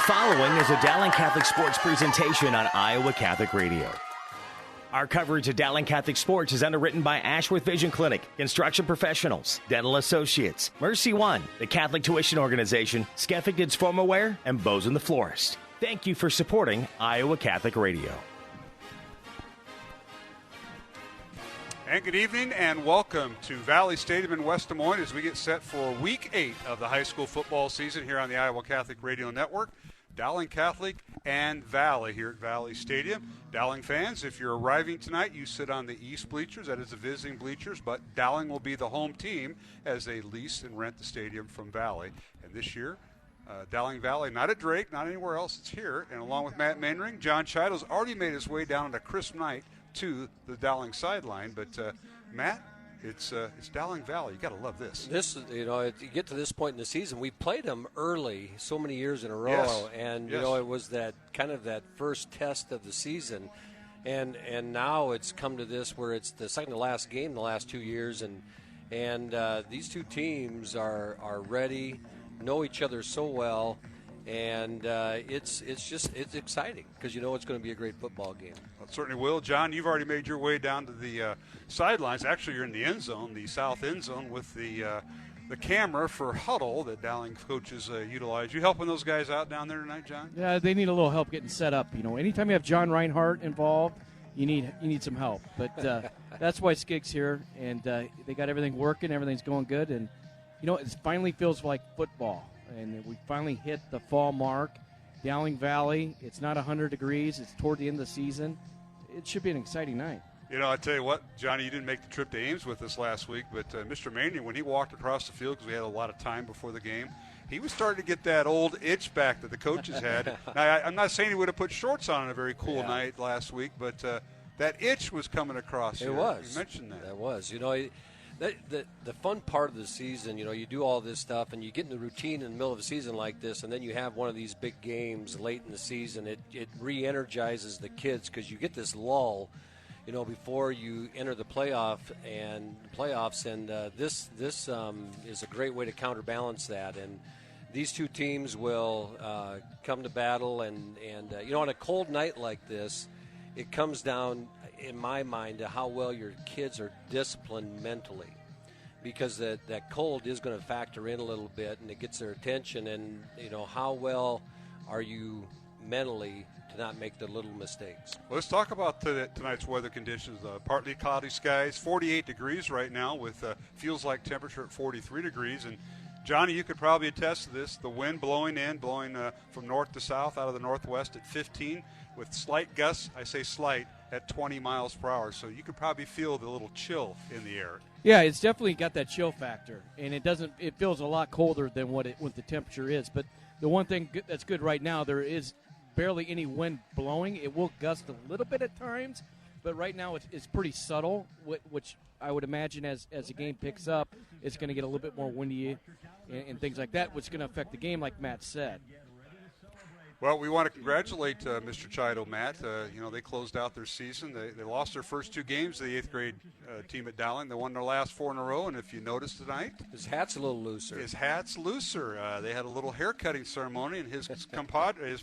following is a Dowling Catholic Sports presentation on Iowa Catholic Radio. Our coverage of Dowling Catholic Sports is underwritten by Ashworth Vision Clinic, Construction Professionals, Dental Associates, Mercy One, the Catholic Tuition Organization, Skeffington's Formalware, and Bozen the Florist. Thank you for supporting Iowa Catholic Radio. And good evening and welcome to Valley Stadium in West Des Moines as we get set for Week 8 of the high school football season here on the Iowa Catholic Radio Network. Dowling Catholic and Valley here at Valley Stadium. Dowling fans, if you're arriving tonight, you sit on the east bleachers. That is the visiting bleachers, but Dowling will be the home team as they lease and rent the stadium from Valley. And this year, Dowling Valley, not at Drake, not anywhere else, it's here. And along with Matt Mainring, John Chido's already made his way down on a crisp night to the Dowling sideline. But, Matt, it's Dowling Valley. You got to love this. You get to this point in the season, we played them early so many years in a row, yes. And yes. It was that kind of that first test of the season, and now it's come to this where it's the second to last game the last 2 years, and these two teams are ready, know each other so well. And it's exciting because it's going to be a great football game. Well, it certainly will. John, you've already made your way down to the sidelines. Actually, you're in the end zone, the south end zone, with the camera for huddle that Dowling coaches utilize. You helping those guys out down there tonight, John? Yeah, they need a little help getting set up. Anytime you have John Reinhardt involved, you need some help. But that's why Skig's here, and they got everything working. Everything's going good, and it finally feels like football. And we finally hit the fall mark. Dowling Valley, it's not 100 degrees. It's toward the end of the season. It should be an exciting night. I tell you what, Johnny, you didn't make the trip to Ames with us last week, but Mr. Mannion, when he walked across the field, because we had a lot of time before the game, he was starting to get that old itch back that the coaches had. Now, I'm not saying he would have put shorts on a very cool night last week, but that itch was coming across. It was. You mentioned that. That was. The fun part of the season, you do all this stuff and you get in the routine in the middle of the season like this, and then you have one of these big games late in the season. It re-energizes the kids because you get this lull, before you enter the playoffs, and this is a great way to counterbalance that. And these two teams will come to battle, and on a cold night like this, it comes down, in my mind, to how well your kids are disciplined mentally, because that cold is going to factor in a little bit, and it gets their attention. And how well are you mentally to not make the little mistakes? Well, let's talk about tonight's weather conditions. Partly cloudy skies, 48 degrees right now, with feels like temperature at 43 degrees. And Johnny, you could probably attest to this. The wind blowing from north to south out of the northwest at 15, with slight gusts, I say slight, at 20 miles per hour. So you could probably feel the little chill in the air. Yeah, it's definitely got that chill factor, and it feels a lot colder than what the temperature is. But the one thing that's good right now, there is barely any wind blowing. It will gust a little bit at times, but right now it's pretty subtle, which I would imagine as the game picks up, it's going to get a little bit more windy and things like that, which is going to affect the game, like Matt said. Well, we want to congratulate Mr. Chido, Matt. They closed out their season. They lost their first two games to the 8th grade team at Dowling. They won their last 4 in a row, and if you noticed tonight, his hat's a little looser. They had a little haircutting ceremony, and his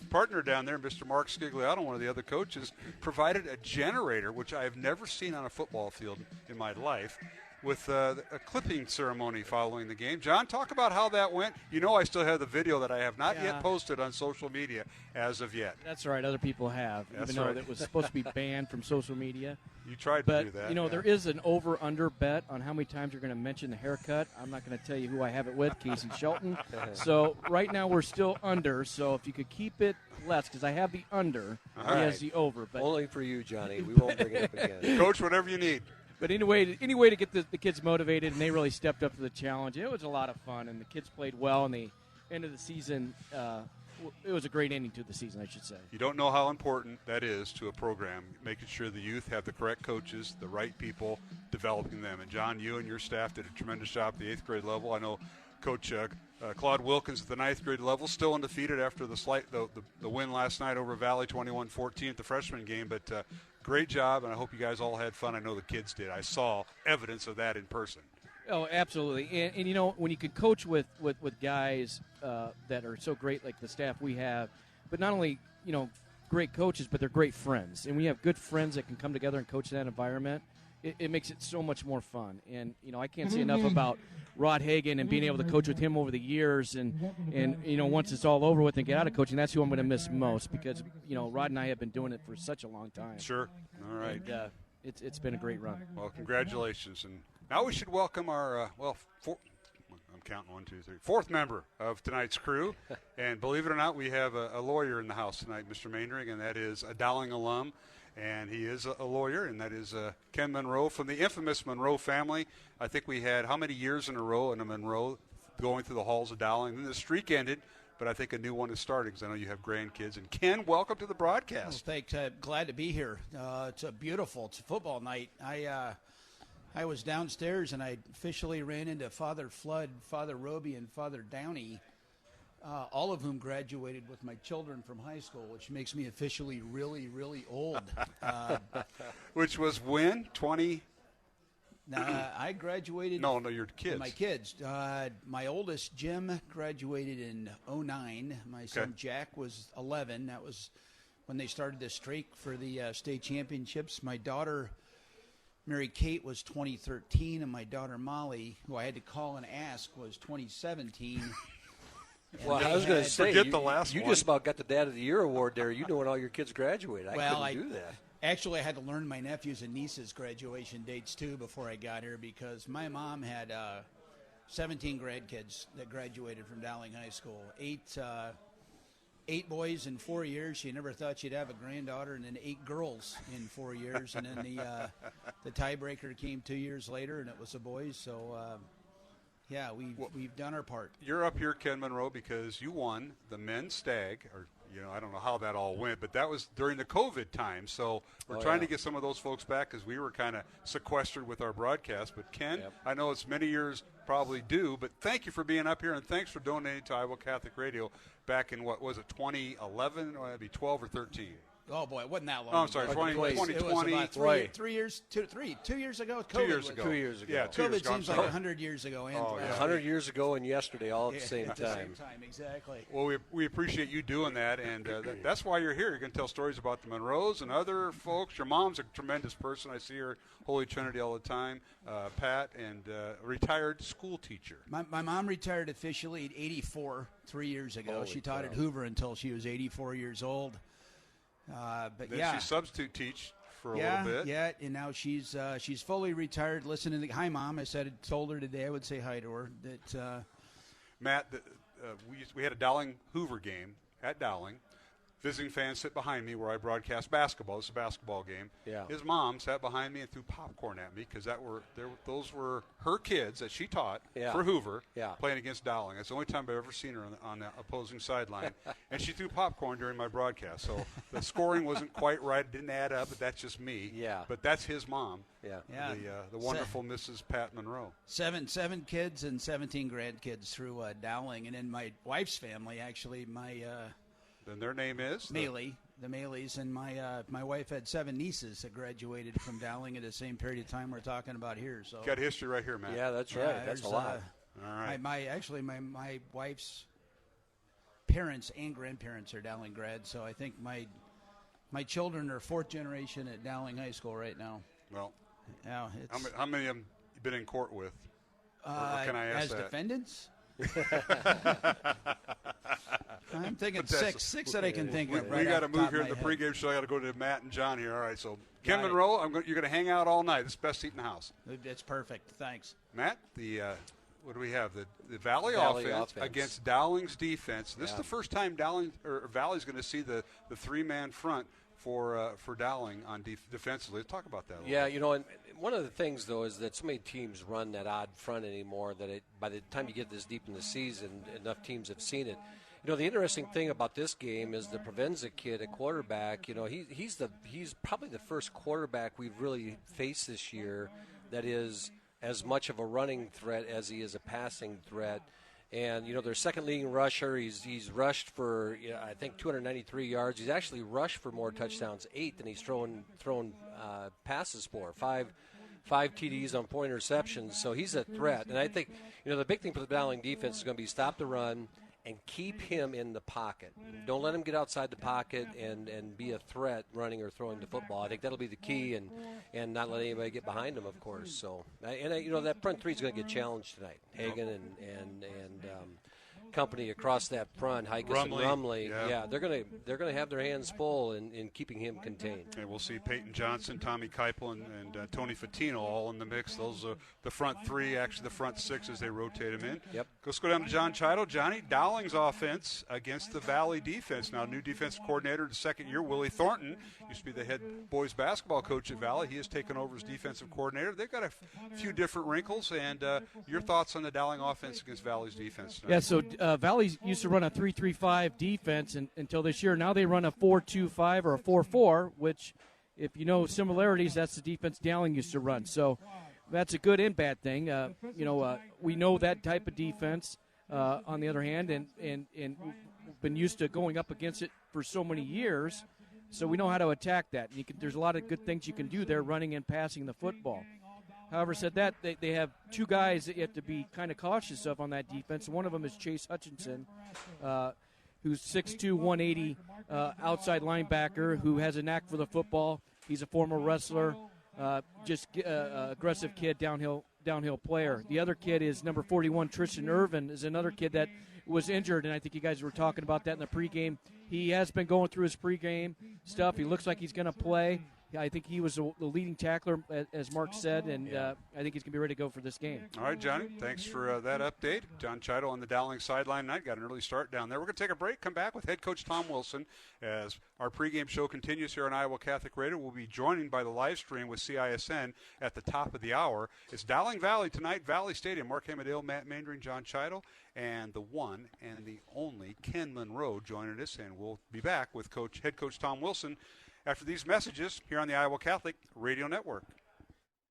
partner down there, Mr. Mark Scigliato, one of the other coaches, provided a generator, which I have never seen on a football field in my life, with a clipping ceremony following the game. John, talk about how that went. I still have the video that I have not yet posted on social media as of yet. That's right. Other people have, even though it was supposed to be banned from social media. You tried to do that. There is an over-under bet on how many times you're going to mention the haircut. I'm not going to tell you who I have it with, Casey Shelton. So right now we're still under. So if you could keep it less, because I have the under, he has the over. But only for you, Johnny. We won't bring it up again. Coach, whatever you need. But anyway to get the kids motivated, and they really stepped up to the challenge. It was a lot of fun, and the kids played well, and the end of the season, it was a great ending to the season, I should say. You don't know how important that is to a program, making sure the youth have the correct coaches, the right people, developing them. And, John, you and your staff did a tremendous job at the 8th grade level. I know Coach Claude Wilkins at the 9th grade level, still undefeated after the win last night over Valley 21-14 at the freshman game, but great job, and I hope you guys all had fun. I know the kids did. I saw evidence of that in person. Oh, absolutely. And when you can coach with guys that are so great like the staff we have, but not only, great coaches, but they're great friends. And we have good friends that can come together and coach in that environment. It makes it so much more fun. And, I can't say enough about Rod Hagan and being able to coach with him over the years. And once it's all over with and get out of coaching, that's who I'm going to miss most because, Rod and I have been doing it for such a long time. Sure. All right. And, it's been a great run. Well, congratulations. And now we should welcome our, I'm counting 1, 2, 3, fourth member of tonight's crew. And believe it or not, we have a lawyer in the house tonight, Mr. Maindring, and that is a Dowling alum. And he is a lawyer, and that is Ken Monroe from the infamous Monroe family. I think we had how many years in a row in a Monroe going through the halls of Dowling. Then the streak ended, but I think a new one is starting because I know you have grandkids. And Ken, welcome to the broadcast. Well, thanks. Glad to be here. It's a football night. I was downstairs, and I officially ran into Father Flood, Father Roby, and Father Downey, all of whom graduated with my children from high school, which makes me officially really, really old. Which was when? 20? I graduated. No, your kids. My kids. My oldest, Jim, graduated in 2009. My son, Jack, was 11. That was when they started the streak for the state championships. My daughter, Mary Kate, was 2013, and my daughter, Molly, who I had to call and ask, was 2017. Well, I was going to say, forget the last you one. just about got the Dad of the Year award there. You know when all your kids graduated. I couldn't do that. Actually, I had to learn my nephews and nieces' graduation dates, too, before I got here because my mom had 17 grandkids that graduated from Dowling High School. Eight boys in 4 years. She never thought she'd have a granddaughter, and then 8 girls in 4 years. And then the tiebreaker came 2 years later, and it was the boys. So, yeah, we've done our part. You're up here, Ken Monroe, because you won the men's stag, or I don't know how that all went, but that was during the COVID time. So we're trying to get some of those folks back because we were kind of sequestered with our broadcast. But Ken, I know it's many years probably due, but thank you for being up here and thanks for donating to Iowa Catholic Radio back in, 2011? Or that'd be 12 or 13. Oh, boy, it wasn't that long. Oh, I'm sorry, 2020. It was about 2 years ago. 2 years ago. 2 years ago. Yeah, 2 years COVID ago. seems like 100 years ago. And 100 years ago and yesterday all at the same time. At the same time, exactly. Well, we appreciate you doing that, and that's why you're here. You're going to tell stories about the Monroes and other folks. Your mom's a tremendous person. I see her Holy Trinity all the time. Pat, and a retired school teacher. My mom retired officially at 84 3 years ago. Holy she taught cow. at Hoover until she was 84 years old. But then she substitute teach for a little bit. Yeah, and now she's fully retired. Listening to hi, Mom. I told her today I would say hi to her. That Matt, we had a Dowling Hoover game at Dowling. Visiting fans sit behind me where I broadcast basketball. It's a basketball game. Yeah. His mom sat behind me and threw popcorn at me because those were her kids that she taught for Hoover playing against Dowling. That's the only time I've ever seen her on the opposing sideline. And she threw popcorn during my broadcast. So the scoring wasn't quite right. It didn't add up, but that's just me. Yeah. But that's his mom. Yeah. The wonderful Mrs. Pat Monroe. Seven kids and 17 grandkids through Dowling. And then my wife's family, actually, Then their name is? The Maleys, and my wife had 7 nieces that graduated from Dowling at the same period of time we're talking about here. So Got history right here, Matt. Yeah, that's right. That's a lot. All right. My wife's parents and grandparents are Dowling grads, so I think my children are 4th generation at Dowling High School right now. Well, yeah, how many of them you been in court with? Or can I ask as that? Defendants? I'm thinking six that I can think of. We got to move here in the head. pregame show. I got to go to Matt and John here. All right, so Ken Monroe, you're going to hang out all night. It's the best seat in the house. It's perfect. Thanks. Matt, what do we have? The Valley offense against Dowling's defense. This is the first time Valley's going to see the 3-man front for Dowling on defensively. Let's talk about that a little bit. And one of the things, though, is that so many teams run that odd front anymore that by the time you get this deep in the season, enough teams have seen it. The interesting thing about this game is the Provenza kid at quarterback. He's probably the first quarterback we've really faced this year that is as much of a running threat as he is a passing threat. And, their second leading rusher, he's rushed for, I think, 293 yards. He's actually rushed for more touchdowns, 8, than he's thrown passes for, 5 TDs on point interceptions. So he's a threat. And I think, the big thing for the Dowling defense is going to be stop the run and keep him in the pocket. Don't let him get outside the pocket and be a threat running or throwing the football. I think that'll be the key, and not let anybody get behind him, of course. So, that front three is going to get challenged tonight. Hagan and company across that front, Hikus and Rumley, they're going to have their hands full in keeping him contained. And we'll see Peyton Johnson, Tommy Keipel, and Tony Fatino all in the mix. Those are the front three, actually the front six as they rotate them in. Yep. Let's go down to John Chido. Johnny, Dowling's offense against the Valley defense. Now, new defensive coordinator in the second year, Willie Thornton, used to be the head boys basketball coach at Valley. He has taken over as defensive coordinator. They've got a few different wrinkles, and your thoughts on the Dowling offense against Valley's defense tonight? Yeah, so Valley used to run a 3-3-5 defense until this year. Now they run a 4-2-5 or a 4-4, which, if you know similarities, that's the defense Dowling used to run. So that's a good and bad thing. We know that type of defense, on the other hand, and we've been used to going up against it for so many years, so we know how to attack that. There's a lot of good things you can do there, running and passing the football. However, said that, they have two guys that you have to be kind of cautious of on that defense. One of them is Chase Hutchinson, who's 6'2", 180, outside linebacker who has a knack for the football. He's a former wrestler, aggressive kid, downhill player. The other kid is number 41, Tristan Irvin, is another kid that was injured, and I think you guys were talking about that in the pregame. He has been going through his pregame stuff. He looks like he's going to play. I think he was the leading tackler, as Mark said, and I think he's going to be ready to go for this game. All right, Johnny, thanks for that update. John Chido on the Dowling sideline tonight. Got an early start down there. We're going to take a break, come back with head coach Tom Wilson as our pregame show continues here on Iowa Catholic Radio. We'll be joined by the live stream with CISN at the top of the hour. It's Dowling Valley tonight, Valley Stadium. Mark Hamadale, Matt Mandering, John Chido, and the one and the only Ken Monroe joining us, and we'll be back with head coach Tom Wilson after these messages here on the Iowa Catholic Radio Network.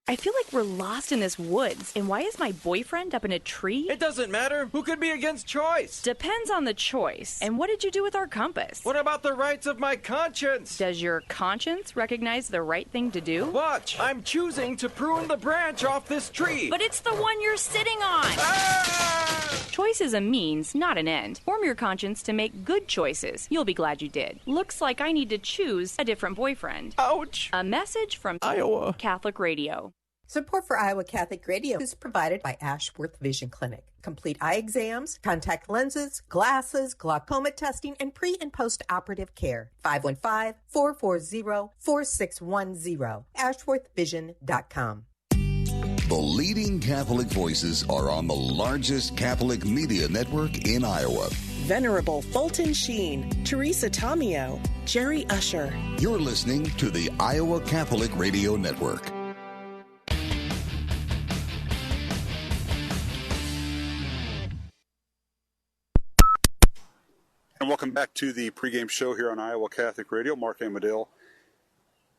I feel like we're lost in this woods. And why is my boyfriend up in a tree? It doesn't matter. Who could be against choice? Depends on the choice. And what did you do with our compass? What about the rights of my conscience? Does your conscience recognize the right thing to do? Watch. I'm choosing to prune the branch off this tree. But it's the one you're sitting on. Ah! Choice is a means, not an end. Form your conscience to make good choices. You'll be glad you did. Looks like I need to choose a different boyfriend. Ouch. A message from Iowa Catholic Radio. Support for Iowa Catholic Radio is provided by Ashworth Vision Clinic. Complete eye exams, contact lenses, glasses, glaucoma testing, and pre- and post-operative care. 515-440-4610. AshworthVision.com. The leading Catholic voices are on the largest Catholic media network in Iowa. Venerable Fulton Sheen, Theresa Tomeo, Jerry Usher. You're listening to the Iowa Catholic Radio Network. And welcome back to the pregame show here on Iowa Catholic Radio. Mark Hamadale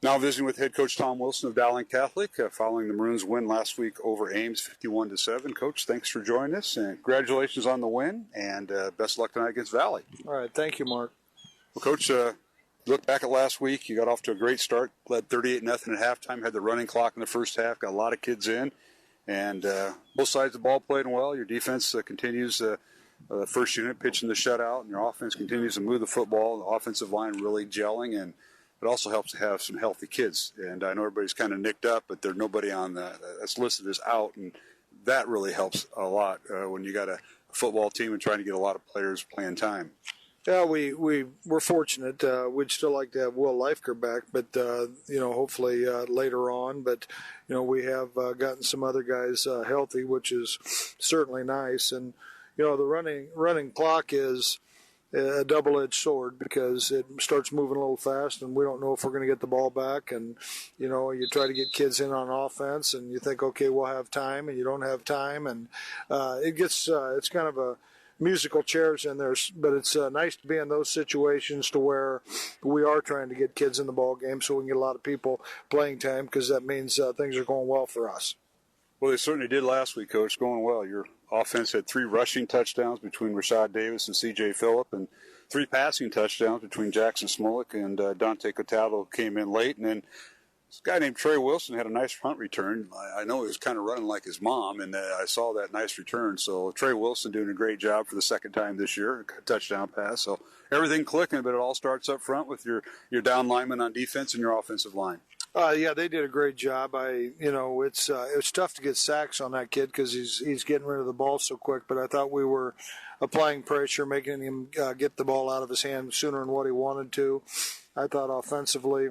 now visiting with head coach Tom Wilson of Dowling Catholic, following the Maroons' win last week over Ames, 51-7. Coach, thanks for joining us, and congratulations on the win, and best of luck tonight against Valley. All right, thank you, Mark. Well, Coach, look back at last week. You got off to a great start, led 38-0 at halftime, had the running clock in the first half, got a lot of kids in, and both sides of the ball played well. Your defense continues the first unit pitching the shutout, and your offense continues to move the football. The offensive line really gelling, and it also helps to have some healthy kids. And I know everybody's kind of nicked up, but there's nobody on that's listed as out, and that really helps a lot when you got a football team and trying to get a lot of players playing time. Yeah, we're fortunate. We'd still like to have Will Leifker back, but hopefully later on. But we have gotten some other guys healthy, which is certainly nice. And the running clock is a double-edged sword because it starts moving a little fast, and we don't know if we're going to get the ball back. And you try to get kids in on offense, and you think, okay, we'll have time, and you don't have time, and it's kind of a musical chairs in there. But it's nice to be in those situations to where we are trying to get kids in the ball game, so we can get a lot of people playing time, because that means things are going well for us. Well, they certainly did last week, Coach. Going well. Your offense had 3 rushing touchdowns between Rashad Davis and C.J. Phillip, and 3 passing touchdowns between Jackson Smolik and Dante Cataldo came in late. And then This guy named Trey Wilson had a nice punt return. I know he was kind of running like his mom, and I saw that nice return. So Trey Wilson doing a great job for the second time this year, a touchdown pass. So everything clicking, but it all starts up front with your down lineman on defense and your offensive line. Yeah, they did a great job. It's tough to get sacks on that kid because he's getting rid of the ball so quick. But I thought we were applying pressure, making him get the ball out of his hand sooner than what he wanted to. I thought offensively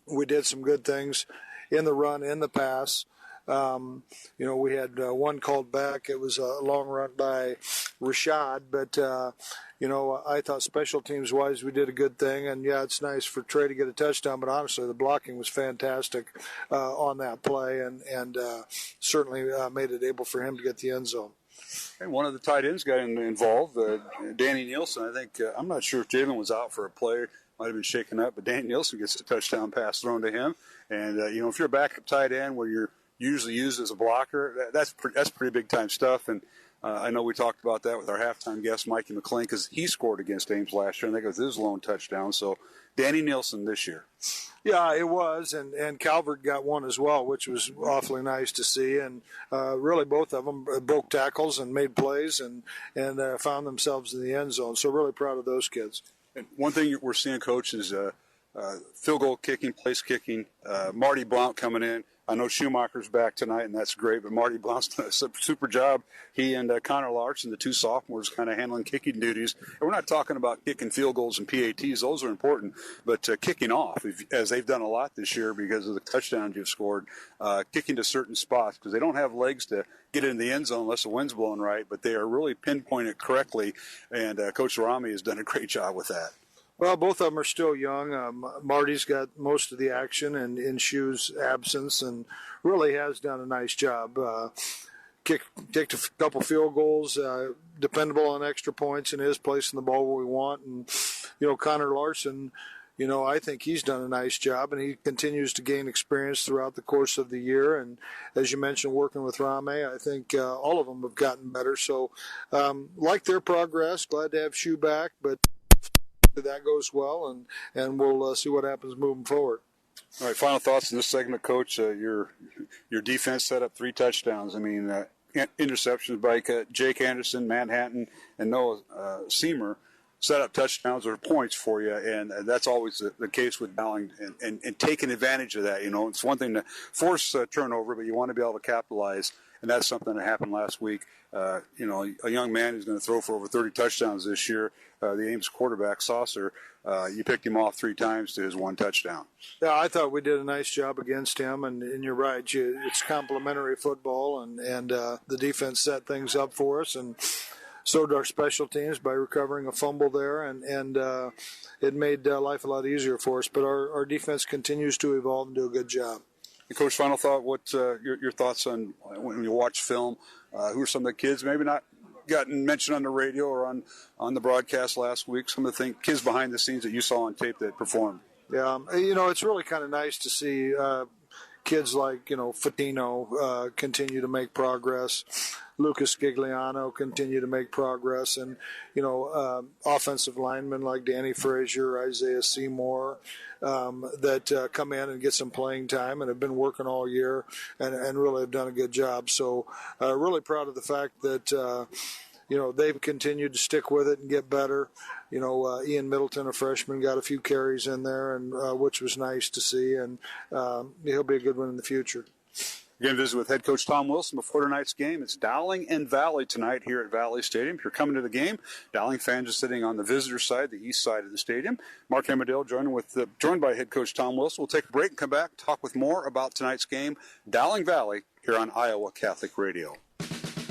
we did some good things in the run, in the pass. We had one called back. It was a long run by Rashad, but I thought special teams wise we did a good thing. And yeah, it's nice for Trey to get a touchdown, but honestly the blocking was fantastic on that play, and certainly made it able for him to get the end zone. And one of the tight ends got involved, Danny Nielsen. I think I'm not sure if Jalen was out for a play. Might have been shaken up, but Danny Nielsen gets a touchdown pass thrown to him. And, if you're a backup tight end where you're usually used as a blocker, that's pretty big-time stuff. And I know we talked about that with our halftime guest, Mikey McLean, because he scored against Ames last year, and I think it was his lone touchdown. So Danny Nielsen this year. Yeah, it was, and Calvert got one as well, which was awfully nice to see. And really both of them broke tackles and made plays and found themselves in the end zone. So really proud of those kids. And one thing we're seeing, Coach, is field goal kicking, place kicking. Marty Blount coming in. I know Schumacher's back tonight, and that's great, but Marty Blount's done a super job. He and Connor Larson, the two sophomores, kind of handling kicking duties. And we're not talking about kicking field goals and PATs. Those are important. But kicking off, as they've done a lot this year because of the touchdowns you've scored, kicking to certain spots because they don't have legs to get in the end zone unless the wind's blowing right, but they are really pinpointed correctly, and Coach Rami has done a great job with that. Well, both of them are still young. Marty's got most of the action and in Shu's absence, and really has done a nice job. Kicked a couple field goals, dependable on extra points, and is placing the ball where we want. And, Connor Larson, I think he's done a nice job, and he continues to gain experience throughout the course of the year. And as you mentioned, working with Rame, I think all of them have gotten better. So like their progress, glad to have Shu back, but that goes well, and we'll see what happens moving forward. All right, final thoughts in this segment, Coach. Your defense set up 3 touchdowns. I mean, interceptions by Jake Anderson, Manhattan, and Noah Seamer set up touchdowns or points for you, and that's always the case with Dowling, and taking advantage of that. It's one thing to force turnover, but you want to be able to capitalize, and that's something that happened last week. A young man who's going to throw for over 30 touchdowns this year, the Ames quarterback, Saucer, you picked him off 3 times to his 1 touchdown. Yeah, I thought we did a nice job against him, and you're right. It's complementary football, and the defense set things up for us, and so did our special teams by recovering a fumble there, and it made life a lot easier for us. But our defense continues to evolve and do a good job. And Coach, final thought, what's your thoughts on when you watch film? Who are some of the kids maybe not gotten mentioned on the radio or on the broadcast last week? Some of the kids behind the scenes that you saw on tape that performed. Yeah, it's really kind of nice to see kids like, Fatino continue to make progress. Lucas Gigliano continue to make progress. And, offensive linemen like Danny Frazier, Isaiah Seymour, that come in and get some playing time and have been working all year and really have done a good job. So really proud of the fact that, they've continued to stick with it and get better. Ian Middleton, a freshman, got a few carries in there, and which was nice to see, and he'll be a good one in the future. Again, visit with head coach Tom Wilson before tonight's game. It's Dowling and Valley tonight here at Valley Stadium. If you're coming to the game, Dowling fans are sitting on the visitor side, the east side of the stadium. Mark Hemmerdale joined by head coach Tom Wilson. We'll take a break and come back, talk with more about tonight's game, Dowling Valley, here on Iowa Catholic Radio.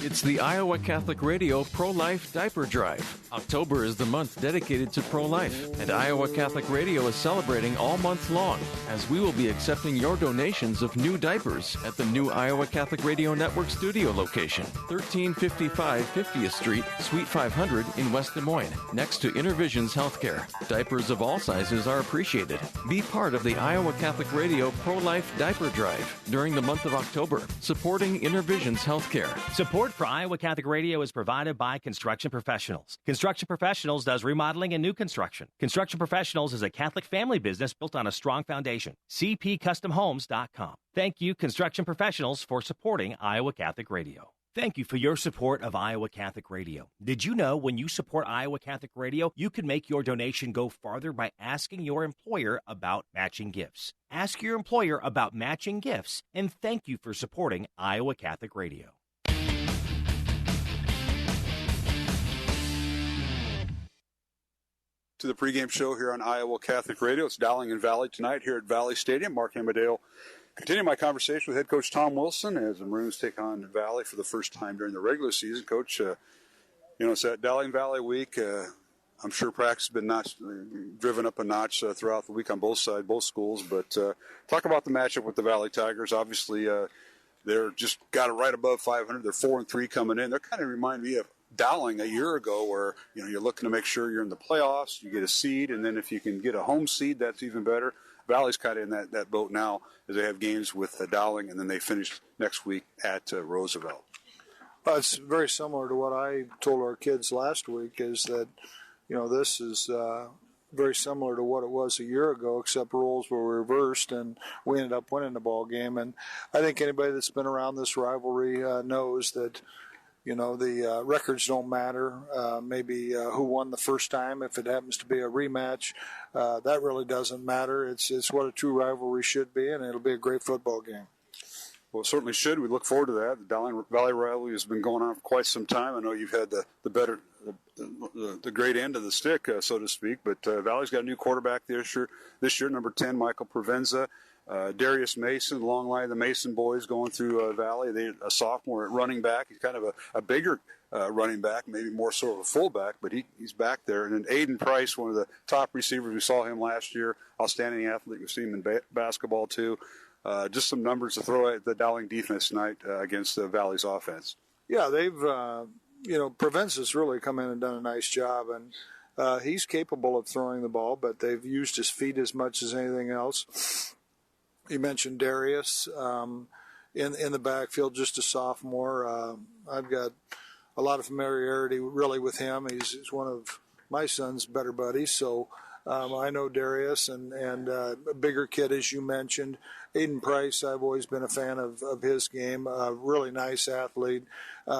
It's the Iowa Catholic Radio Pro-Life Diaper Drive. October is the month dedicated to pro-life, and Iowa Catholic Radio is celebrating all month long, as we will be accepting your donations of new diapers at the new Iowa Catholic Radio Network studio location, 1355 50th Street, Suite 500 in West Des Moines, next to Intervisions Healthcare. Diapers of all sizes are appreciated. Be part of the Iowa Catholic Radio Pro-Life Diaper Drive during the month of October, supporting Intervisions Healthcare. Support Support for Iowa Catholic Radio is provided by Construction Professionals. Construction Professionals does remodeling and new construction. Construction Professionals is a Catholic family business built on a strong foundation. CPCustomHomes.com. Thank you, Construction Professionals, for supporting Iowa Catholic Radio. Thank you for your support of Iowa Catholic Radio. Did you know when you support Iowa Catholic Radio, you can make your donation go farther by asking your employer about matching gifts? Ask your employer about matching gifts, and thank you for supporting Iowa Catholic Radio. To the pregame show here on Iowa Catholic Radio. It's Dowling and Valley tonight here at Valley Stadium. Mark Amadale. Continue my conversation with head coach Tom Wilson as the Maroons take on Valley for the first time during the regular season. Coach, it's that Dowling Valley week. I'm sure practice has been driven up a notch throughout the week on both sides, both schools. But talk about the matchup with the Valley Tigers. Obviously, they're just got it right above 500. They're 4-3 coming in. They're kind of remind me of Dowling a year ago, where you're looking to make sure you're in the playoffs, you get a seed, and then if you can get a home seed, that's even better. Valley's kind of in that boat now as they have games with Dowling, and then they finish next week at Roosevelt. It's very similar to what I told our kids last week, is that, this is very similar to what it was a year ago, except roles were reversed, and we ended up winning the ball game. And I think anybody that's been around this rivalry knows that, the records don't matter. Maybe who won the first time, if it happens to be a rematch, that really doesn't matter. It's what a true rivalry should be, and it'll be a great football game. Well, it certainly should. We look forward to that. The Dowling Valley rivalry has been going on for quite some time. I know you've had the great end of the stick, so to speak. But Valley's got a new quarterback this year, number 10, Michael Provenza. Darius Mason, long line of the Mason boys going through Valley. They're a sophomore at running back. He's kind of a bigger running back, maybe more sort of a fullback, but he's back there. And then Aiden Price, one of the top receivers. We saw him last year. Outstanding athlete. We've seen him in basketball too. Just some numbers to throw at the Dowling defense tonight against the Valley's offense. Yeah, they've, Provenza's really come in and done a nice job. And he's capable of throwing the ball, but they've used his feet as much as anything else. You mentioned Darius in the backfield, just a sophomore. I've got a lot of familiarity really with him. He's one of my son's better buddies, so I know Darius and a bigger kid, as you mentioned. Aiden Price, I've always been a fan of his game. Really nice athlete.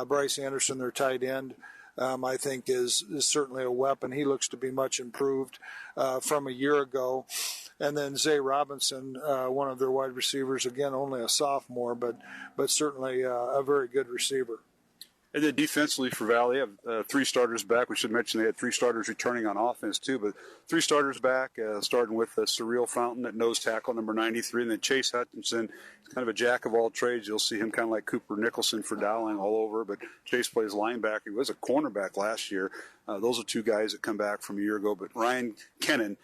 Bryce Anderson, their tight end, I think is certainly a weapon. He looks to be much improved from a year ago. And then Zay Robinson, one of their wide receivers, again, only a sophomore, but certainly a very good receiver. And then defensively for Valley, they have 3 starters back. We should mention they had 3 starters returning on offense too, but 3 starters back, starting with Surreal Fountain at nose tackle, number 93, and then Chase Hutchinson, kind of a jack of all trades. You'll see him kind of like Cooper Nicholson for Dowling all over, but Chase plays linebacker. He was a cornerback last year. Those are 2 guys that come back from a year ago, but Ryan Kennan,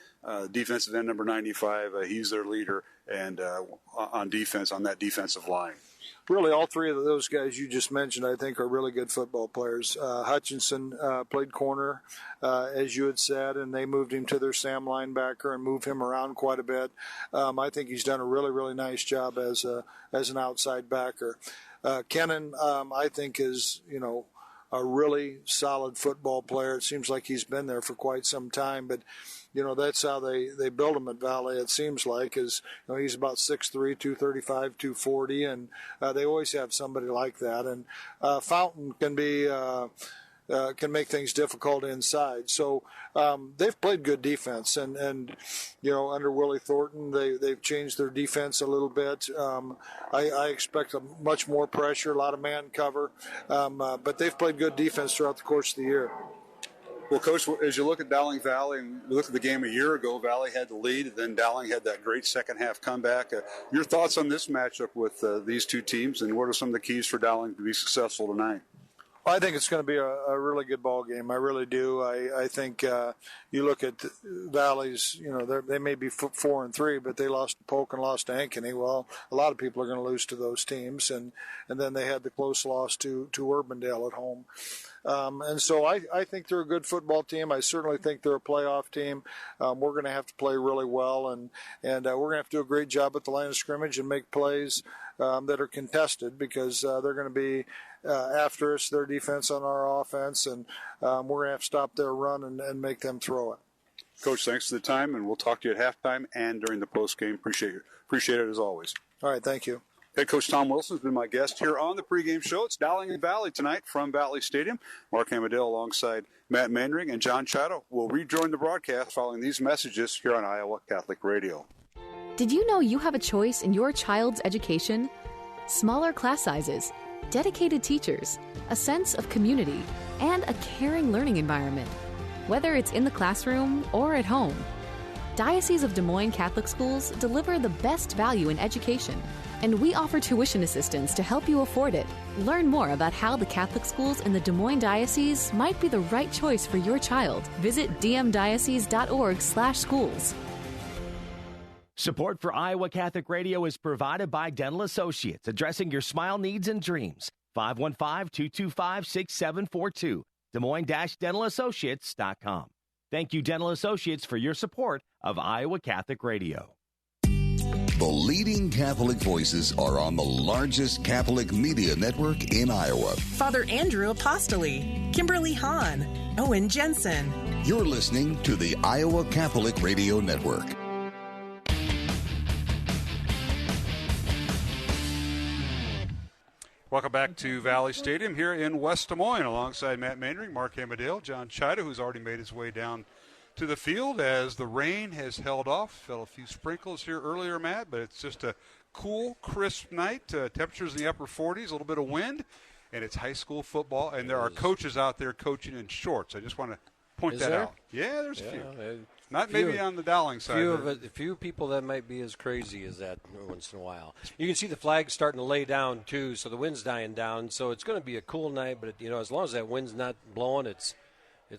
defensive end, number 95, he's their leader and on defense, on that defensive line. Really, all 3 of those guys you just mentioned, I think, are really good football players. Hutchinson played corner, as you had said, and they moved him to their Sam linebacker and moved him around quite a bit. I think he's done a really, really nice job as an outside backer. Kennan, I think, is, a really solid football player. It seems like he's been there for quite some time, but that's how they build him at Valley, it seems like, is he's about 6'3", 235, 240, and they always have somebody like that. And Fountain can be can make things difficult inside. So they've played good defense, and under Willie Thornton, they've changed their defense a little bit. I expect much more pressure, a lot of man cover, but they've played good defense throughout the course of the year. Well, Coach, as you look at Dowling Valley and you look at the game a year ago, Valley had the lead, and then Dowling had that great second-half comeback. Your thoughts on this matchup with these 2 teams, and what are some of the keys for Dowling to be successful tonight? Well, I think it's going to be a really good ball game. I really do. I think you look at Valley's, they may be 4-3, but they lost to Polk and lost to Ankeny. Well, a lot of people are going to lose to those teams, and then they had the close loss to Urbandale at home. And so I think they're a good football team. I certainly think they're a playoff team. We're going to have to play really well, and we're going to have to do a great job at the line of scrimmage and make plays that are contested, because they're going to be after us, their defense on our offense, and we're going to have to stop their run and make them throw it. Coach, thanks for the time, and we'll talk to you at halftime and during the postgame. Appreciate it as always. All right, thank you. Head Coach Tom Wilson has been my guest here on the pregame show. It's Dowling and Valley tonight from Valley Stadium. Mark Hamadale alongside Matt Mandring and John Chato will rejoin the broadcast following these messages here on Iowa Catholic Radio. Did you know you have a choice in your child's education? Smaller class sizes, dedicated teachers, a sense of community, and a caring learning environment. Whether it's in the classroom or at home, Diocese of Des Moines Catholic Schools deliver the best value in education, and we offer tuition assistance to help you afford it. Learn more about how the Catholic schools in the Des Moines Diocese might be the right choice for your child. Visit dmdiocese.org/schools. Support for Iowa Catholic Radio is provided by Dental Associates, addressing your smile needs and dreams. 515-225-6742. Des Moines-DentalAssociates.com. Thank you, Dental Associates, for your support of Iowa Catholic Radio. The leading Catholic voices are on the largest Catholic media network in Iowa. Father Andrew Apostoli, Kimberly Hahn, Owen Jensen. You're listening to the Iowa Catholic Radio Network. Welcome back to Valley Stadium here in West Des Moines, alongside Matt Mandring, Mark Hamadale, John Chato, who's already made his way down to the field as the rain has held off. Fell a few sprinkles here earlier, Matt, but it's just a cool, crisp night. Temperatures in the upper 40s, a little bit of wind, and it's high school football, and there are coaches out there coaching in shorts. I just want to point that out. Yeah, there's a few. Not maybe on the Dowling side. A few people that might be as crazy as that once in a while. You can see the flags starting to lay down, too, so the wind's dying down. So it's going to be a cool night, but, as long as that wind's not blowing, it's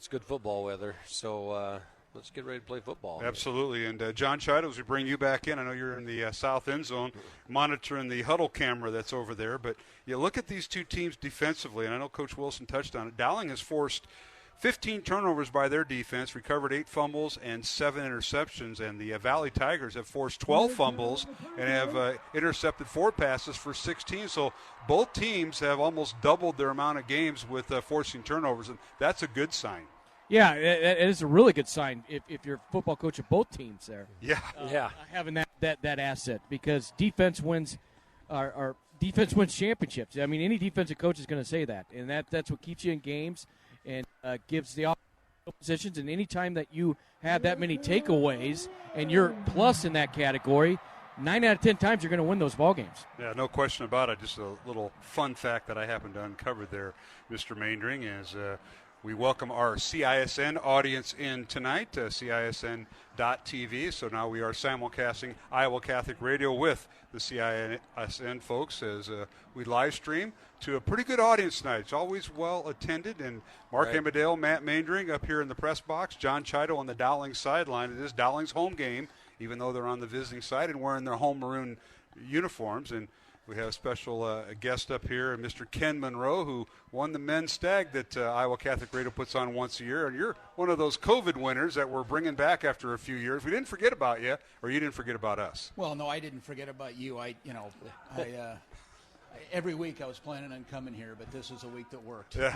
good football weather. So let's get ready to play football. Absolutely. And, John Chato, as we bring you back in, I know you're in the south end zone monitoring the huddle camera that's over there. But you look at these two teams defensively, and I know Coach Wilson touched on it. Dowling has forced 15 turnovers by their defense, recovered 8 fumbles and 7 interceptions, and the Valley Tigers have forced 12 fumbles and have intercepted 4 passes for 16. So both teams have almost doubled their amount of games with forcing turnovers, and that's a good sign. Yeah, it is a really good sign if you're a football coach of both teams there. Yeah, having that asset, because defense wins championships. I mean, any defensive coach is going to say that, and that's what keeps you in games and gives the positions. And any time that you have that many takeaways and you're plus in that category, 9 out of 10 times you're going to win those ball games. Yeah, no question about it. Just a little fun fact that I happened to uncover there, Mr. Mandring, is we welcome our CISN audience in tonight, CISN.TV. So now we are simulcasting Iowa Catholic Radio with the CISN folks as we live stream to a pretty good audience tonight. It's always well attended. And Mark Hamadale, Matt Mandring up here in the press box, John Chato on the Dowling sideline. It is Dowling's home game, even though they're on the visiting side and wearing their home maroon uniforms. And we have a special guest up here, Mr. Ken Monroe, who won the men's stag that Iowa Catholic Radio puts on once a year. And you're one of those COVID winners that we're bringing back after a few years. We didn't forget about you, or you didn't forget about us. Well, no, I didn't forget about you. Every week I was planning on coming here, but this is a week that worked. Yeah,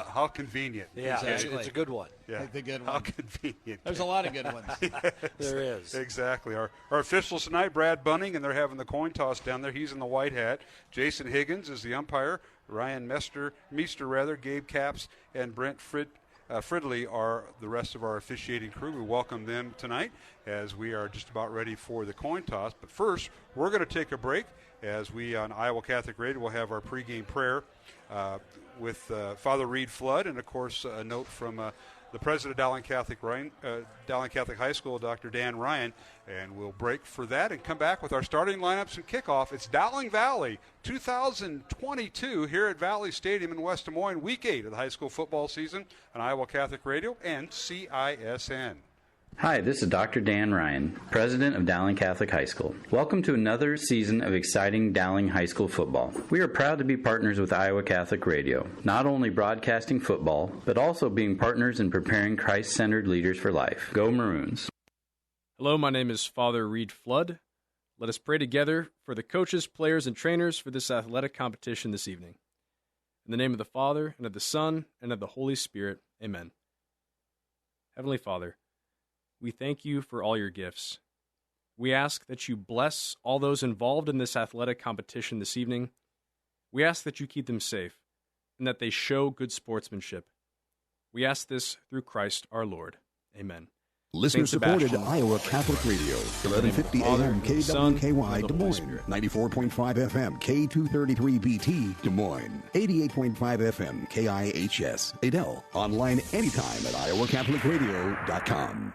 how convenient. Yeah, exactly. It's a good one. Yeah, the good one. How convenient. There's a lot of good ones. Yes, there is. Exactly. Our officials tonight, Brad Bunning, and they're having the coin toss down there. He's in the white hat. Jason Higgins is the umpire. Ryan Meester, Gabe Capps, and Brent Fridley are the rest of our officiating crew. We welcome them tonight as we are just about ready for the coin toss. But first, we're going to take a break as we on Iowa Catholic Radio will have our pregame prayer with Father Reed Flood, and of course a note from the president of Dowling Catholic High School, Dr. Dan Ryan, and we'll break for that and come back with our starting lineups and kickoff. It's Dowling Valley 2022 here at Valley Stadium in West Des Moines, Week 8 of the high school football season on Iowa Catholic Radio and CISN. Hi, this is Dr. Dan Ryan, president of Dowling Catholic High School. Welcome to another season of exciting Dowling High School football. We are proud to be partners with Iowa Catholic Radio, not only broadcasting football, but also being partners in preparing Christ-centered leaders for life. Go Maroons. Hello, my name is Father Reed Flood. Let us pray together for the coaches, players, and trainers for this athletic competition this evening. In the name of the Father, and of the Son, and of the Holy Spirit, amen. Heavenly Father, we thank you for all your gifts. We ask that you bless all those involved in this athletic competition this evening. We ask that you keep them safe, and that they show good sportsmanship. We ask this through Christ our Lord. Amen. Listener-supported Iowa Catholic Radio, 1150 AM KWKY Des Moines, 94.5 FM K233BT Des Moines, 88.5 FM KIHS Adel. Online anytime at iowacatholicradio.com.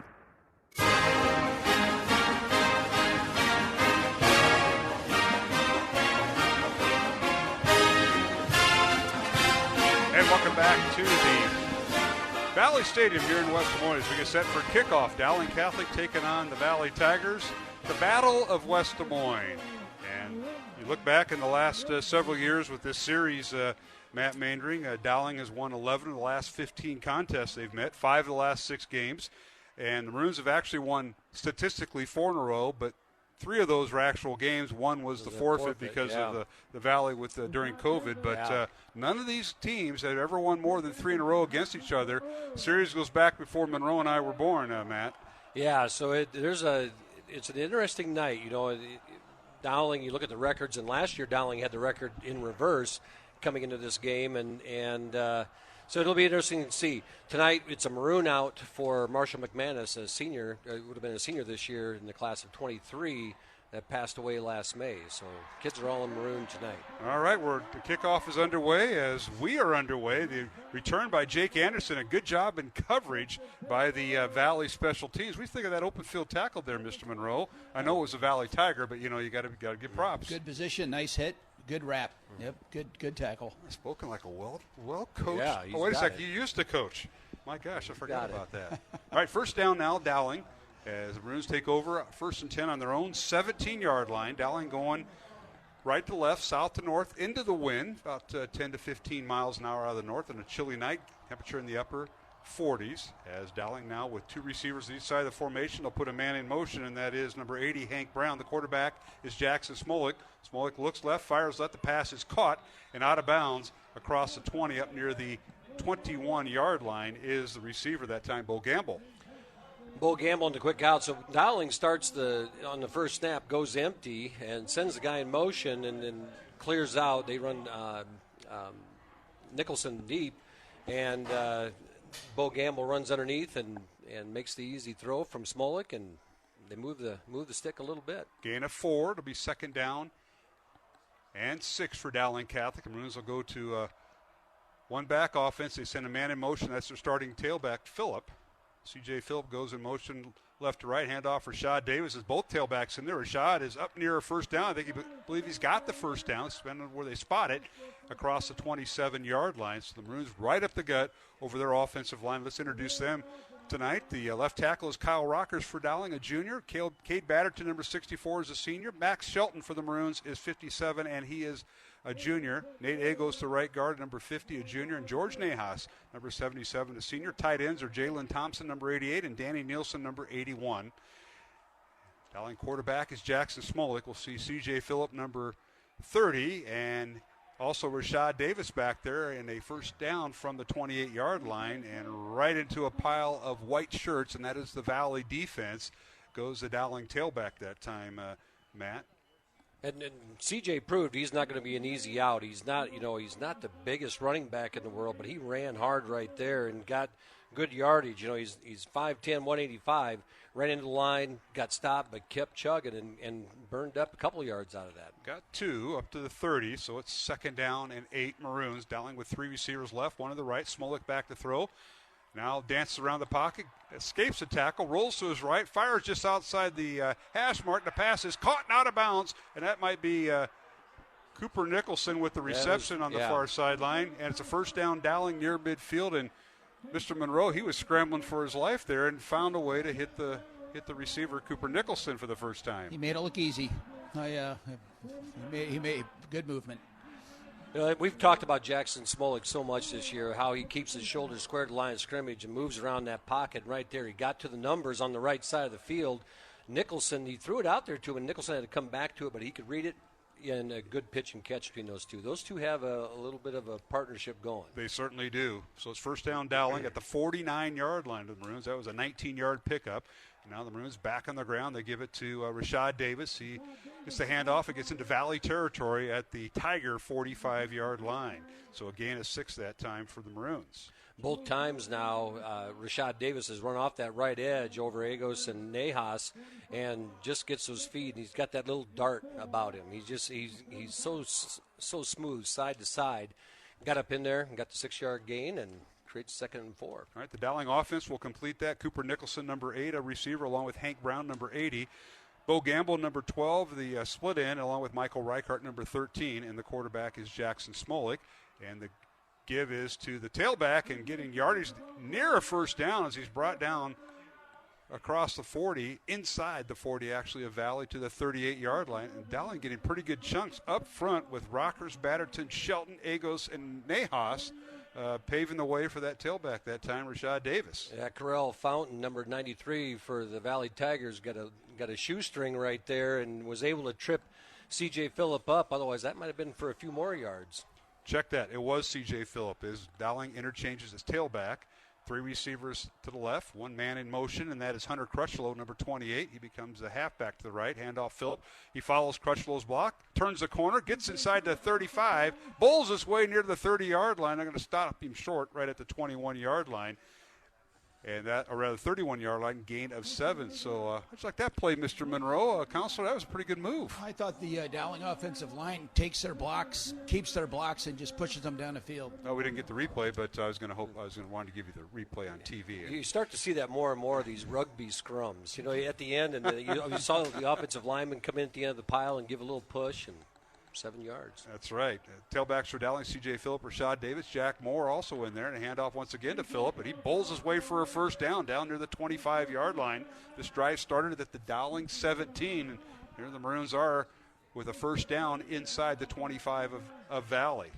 And welcome back to the Valley Stadium here in West Des Moines. We get set for kickoff. Dowling Catholic taking on the Valley Tigers. The Battle of West Des Moines. And you look back in the last several years with this series, Matt Mandring, Dowling has won 11 of the last 15 contests they've met, 5 of the last 6 games. And the Maroons have actually won statistically 4 in a row, but 3 of those were actual games. One was the forfeit because of the Valley with during COVID. But none of these teams have ever won more than 3 in a row against each other. The series goes back before Monroe and I were born, Matt. Yeah, so it's an interesting night. You know, Dowling, you look at the records, and last year Dowling had the record in reverse coming into this game, and so it'll be interesting to see. Tonight, it's a Maroon out for Marshall McManus, a senior. Would have been a senior this year in the class of 23 that passed away last May. So kids are all in Maroon tonight. All right, the kickoff is underway as we are underway. The return by Jake Anderson, a good job in coverage by the Valley special teams. We think of that open field tackle there, Mr. Monroe. I know it was a Valley Tiger, but you got to give props. Good position, nice hit. Good wrap. Yep, good tackle. Spoken like a well coached. Yeah, wait a second. You used to coach. My gosh, I forgot about that. All right, first down now, Dowling, as the Maroons take over. 1st and 10 on their own 17-yard line. Dowling going right to left, south to north, into the wind, about 10 to 15 miles an hour out of the north on a chilly night. Temperature in the upper 40s. As Dowling now with 2 receivers on each side of the formation, they'll put a man in motion, and that is number 80, Hank Brown. The quarterback is Jackson Smolik. Smolik looks left, fires left. The pass is caught and out of bounds across the 20 up near the 21-yard line is the receiver that time, Bo Gamble. Bo Gamble into quick out. So Dowling starts on the first snap, goes empty, and sends the guy in motion and then clears out. They run Nicholson deep, and Bo Gamble runs underneath and makes the easy throw from Smolik, and they move the stick a little bit. Gain of 4. It'll be 2nd down and 6 for Dowling Catholic. The Maroons will go to one back offense. They send a man in motion. That's their starting tailback, Phillip. C.J. Phillip goes in motion left to right. Handoff for Rashad Davis. As both tailbacks in there. Rashad is up near a first down. I believe he's got the first down. It's depending on where they spot it across the 27-yard line. So the Maroons right up the gut over their offensive line. Let's introduce them tonight. The left tackle is Kyle Rockers for Dowling, a junior. Cade Batterton, number 64, is a senior. Max Shelton for the Maroons is 57, and he is a junior. Nate Agos, the right guard, number 50, a junior. And George Nahas, number 77, a senior. Tight ends are Jalen Thompson, number 88, and Danny Nielsen, number 81. Dowling quarterback is Jackson Smolik. We'll see C.J. Phillip, number 30, and also Rashad Davis back there in a first down from the 28-yard line and right into a pile of white shirts, and that is the Valley defense. Goes the Dowling tailback that time, Matt. And CJ proved he's not going to be an easy out. He's not the biggest running back in the world, but he ran hard right there and got good yardage. He's 5'10", 185, ran into the line, got stopped, but kept chugging and burned up a couple of yards out of that. Got 2 up to the 30, so it's 2nd down and 8 Maroons. Dowling with 3 receivers left, one to the right. Smolik back to throw. Now dances around the pocket, escapes the tackle, rolls to his right, fires just outside the hash mark. The pass is caught and out of bounds, and that might be Cooper Nicholson with the reception on the far sideline. And it's a first down, Dowling near midfield, and Mr. Monroe, he was scrambling for his life there and found a way to hit the receiver, Cooper Nicholson, for the first time. He made it look easy. He made good movement. We've talked about Jackson Smolik so much this year, how he keeps his shoulders squared to the line of scrimmage and moves around that pocket right there. He got to the numbers on the right side of the field, Nicholson, he threw it out there to him, and Nicholson had to come back to it, but he could read it. And a good pitch and catch between those two. Those two have a little bit of a partnership going. They certainly do. So it's first down Dowling at the 49-yard line of the Maroons. That was a 19-yard pickup. Now the Maroons back on the ground. They give it to Rashad Davis. He gets the handoff. It gets into Valley territory at the Tiger 45-yard line. So a gain of 6 that time for the Maroons. Both times now, Rashad Davis has run off that right edge over Agos and Nejas and just gets those feet. He's got that little dart about him. He's so smooth side to side. Got up in there and got the 6-yard gain and creates 2nd and 4. All right, the Dowling offense will complete that. Cooper Nicholson, number 8, a receiver, along with Hank Brown, number 80. Bo Gamble, number 12, the split end, along with Michael Reichart, number 13. And the quarterback is Jackson Smolik. And the give is to the tailback and getting yardage near a first down as he's brought down across the 40, inside the 40 actually of Valley to the 38-yard line. And Dowling getting pretty good chunks up front with Rockers, Batterton, Shelton, Agos, and Nejas paving the way for that tailback that time, Rashad Davis. Yeah, Correll Fountain, number 93 for the Valley Tigers, got a shoestring right there and was able to trip C.J. Phillip up. Otherwise, that might have been for a few more yards. Check that. It was C.J. Phillip. As Dowling interchanges his tailback. 3 receivers to the left, 1 man in motion, and that is Hunter Crutchlow, number 28. He becomes the halfback to the right. Handoff Phillip. He follows Crutchlow's block, turns the corner, gets inside the 35, bowls his way near the 30-yard line. They're going to stop him short right at the 21-yard line. And that, or rather 31-yard line, gain of 7. So much like that play, Mr. Monroe. Counselor, that was a pretty good move. I thought the Dowling offensive line takes their blocks, keeps their blocks, and just pushes them down the field. No, we didn't get the replay, but I was going to want to give you the replay on TV. You start to see that more and more of these rugby scrums. You know, at the end, and you saw the offensive lineman come in at the end of the pile and give a little push, and 7 yards. That's right. Tailbacks for Dowling, C.J. Phillip, Rashad Davis, Jack Moore also in there, and a handoff once again to Phillip, but he bowls his way for a first down near the 25-yard line. This drive started at the Dowling 17, and here the Maroons are with a first down inside the 25 of Valley.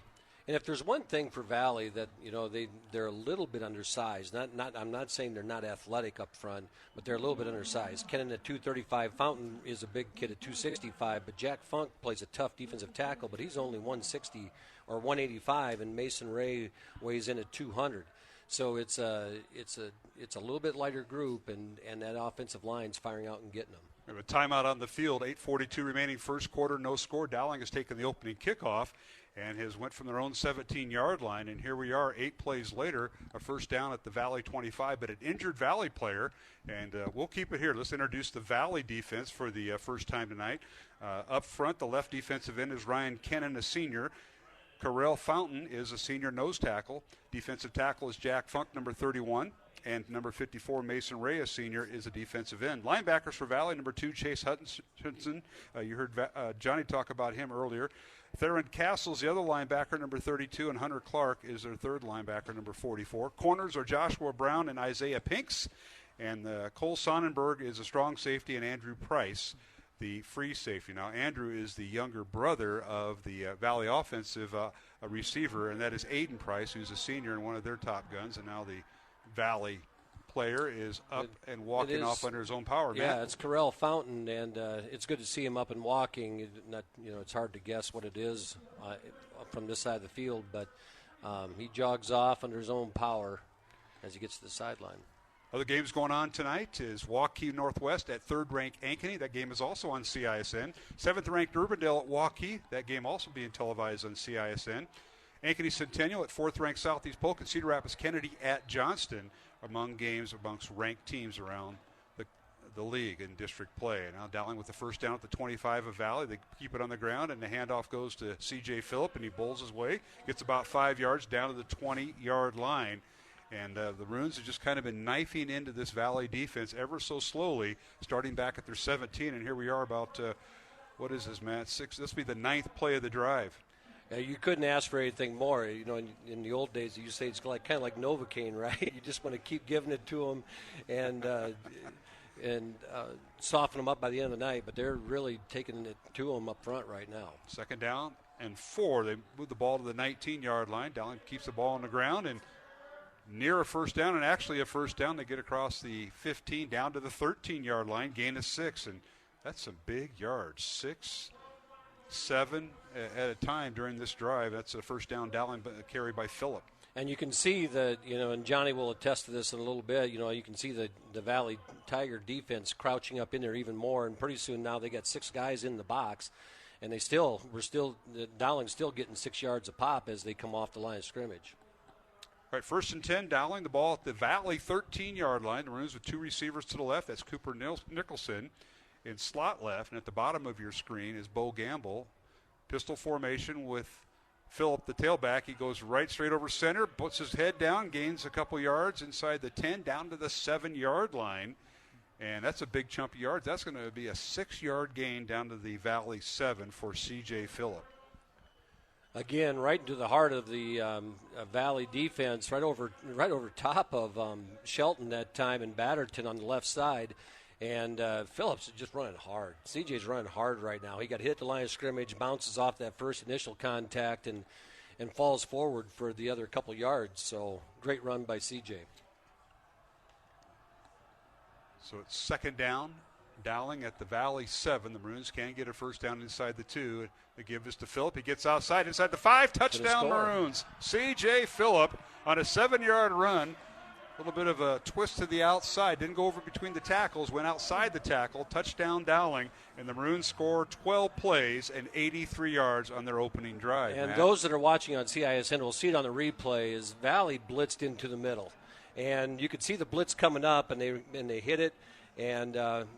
And if there's one thing for Valley that, you know, they're a little bit undersized. I'm not saying they're not athletic up front, but they're a little bit undersized. Kennan at 235, Fountain is a big kid at 265, but Jack Funk plays a tough defensive tackle, but he's only 160 or 185, and Mason Ray weighs in at 200. So it's a little bit lighter group, and that offensive line's firing out and getting them. We have a timeout on the field, 8:42 remaining first quarter, no score. Dowling has taken the opening kickoff and has went from their own 17-yard line. And here we are 8 plays later, a first down at the Valley 25, but an injured Valley player. And we'll keep it here. Let's introduce the Valley defense for the first time tonight. Up front, the left defensive end is Ryan Kennan, a senior. Correll Fountain is a senior nose tackle. Defensive tackle is Jack Funk, number 31. And number 54, Mason Ray, a senior, is a defensive end. Linebackers for Valley, number 2, Chase Hutchinson. You heard Johnny talk about him earlier. Theron Castle's the other linebacker, number 32, and Hunter Clark is their third linebacker, number 44. Corners are Joshua Brown and Isaiah Pinks. And Cole Sonnenberg is a strong safety, and Andrew Price, the free safety. Now, Andrew is the younger brother of the Valley offensive receiver, and that is Aiden Price, who's a senior and one of their top guns, and now the Valley player is up and walking off under his own power. Yeah, it's Correll Fountain, and it's good to see him up and walking. It's hard to guess what it is from this side of the field, but he jogs off under his own power as he gets to the sideline. Other games going on tonight is Waukee Northwest at 3rd-ranked Ankeny. That game is also on CISN. 7th-ranked Urbandale at Waukee. That game also being televised on CISN. Ankeny Centennial at 4th-ranked Southeast Polk, and Cedar Rapids Kennedy at Johnston among games amongst ranked teams around the league in district play. And now Dowling with the first down at the 25 of Valley. They keep it on the ground, and the handoff goes to C.J. Phillip, and he bowls his way, gets about 5 yards down to the 20-yard line. And the Maroons have just kind of been knifing into this Valley defense ever so slowly, starting back at their 17. And here we are about, what is this, Matt? 6. This will be the 9th play of the drive. You couldn't ask for anything more. You know, in the old days, you say it's kind of like Novocaine, right? You just want to keep giving it to them and soften them up by the end of the night. But they're really taking it to them up front right now. 2nd down and 4. They move the ball to the 19-yard line. Dowling keeps the ball on the ground, and near a first down, and actually a first down. They get across the 15 down to the 13-yard line, gain of 6, and that's some big yards, 6, 7 at a time during this drive. That's a first down carry by Phillip. And you can see that, and Johnny will attest to this in a little bit, you can see the Valley Tiger defense crouching up in there even more, and pretty soon now they got 6 guys in the box, and Dowling's still getting 6 yards a pop as they come off the line of scrimmage. All right, 1st and 10, Dowling, the ball at the Valley 13-yard line. The Maroons with 2 receivers to the left. That's Cooper Nicholson in slot left, and at the bottom of your screen is Bo Gamble. Pistol formation with Phillip, the tailback. He goes right straight over center, puts his head down, gains a couple yards inside the 10, down to the 7-yard line. And that's a big chunk of yards. That's going to be a 6-yard gain down to the Valley 7 for C.J. Phillip. Again, right into the heart of the Valley defense, right over top of Shelton that time and Batterton on the left side. And Phillips is just running hard. CJ's running hard right now. He got hit at the line of scrimmage, bounces off that first initial contact, and falls forward for the other couple yards. So great run by CJ. So it's 2nd down. Dowling at the Valley 7. The Maroons can't get a first down inside the 2. They give this to Phillip. He gets outside inside the 5. Touchdown Maroons. C.J. Phillip on a 7-yard run. A little bit of a twist to the outside. Didn't go over between the tackles. Went outside the tackle. Touchdown Dowling. And the Maroons score 12 plays and 83 yards on their opening drive. And those that are watching on CISN will see it on the replay is Valley blitzed into the middle. And you could see the blitz coming up, and they hit it. And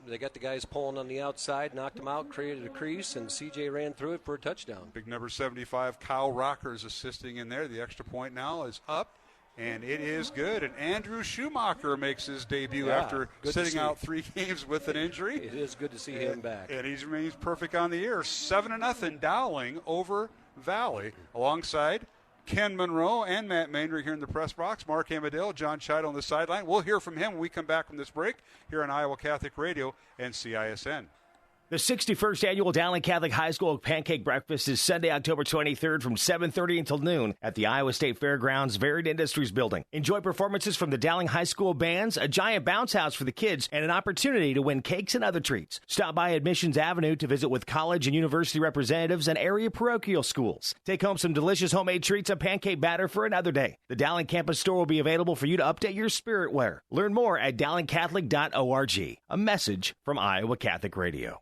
they got the guys pulling on the outside, knocked them out, created a crease, and C.J. ran through it for a touchdown. Big number 75, Kyle Rockers assisting in there. The extra point now is up, and it is good. And Andrew Schumacher makes his debut after sitting out 3 games with an injury. It is good to see him back. And he remains perfect on the year. 7-0 Dowling over Valley alongside Ken Monroe and Matt Maynard here in the press box. Mark Amadale, John Chido on the sideline. We'll hear from him when we come back from this break here on Iowa Catholic Radio and CISN. The 61st Annual Dowling Catholic High School Pancake Breakfast is Sunday, October 23rd from 7:30 until noon at the Iowa State Fairgrounds Varied Industries Building. Enjoy performances from the Dowling High School bands, a giant bounce house for the kids, and an opportunity to win cakes and other treats. Stop by Admissions Avenue to visit with college and university representatives and area parochial schools. Take home some delicious homemade treats and pancake batter for another day. The Dowling campus store will be available for you to update your spirit wear. Learn more at dowlingcatholic.org. A message from Iowa Catholic Radio.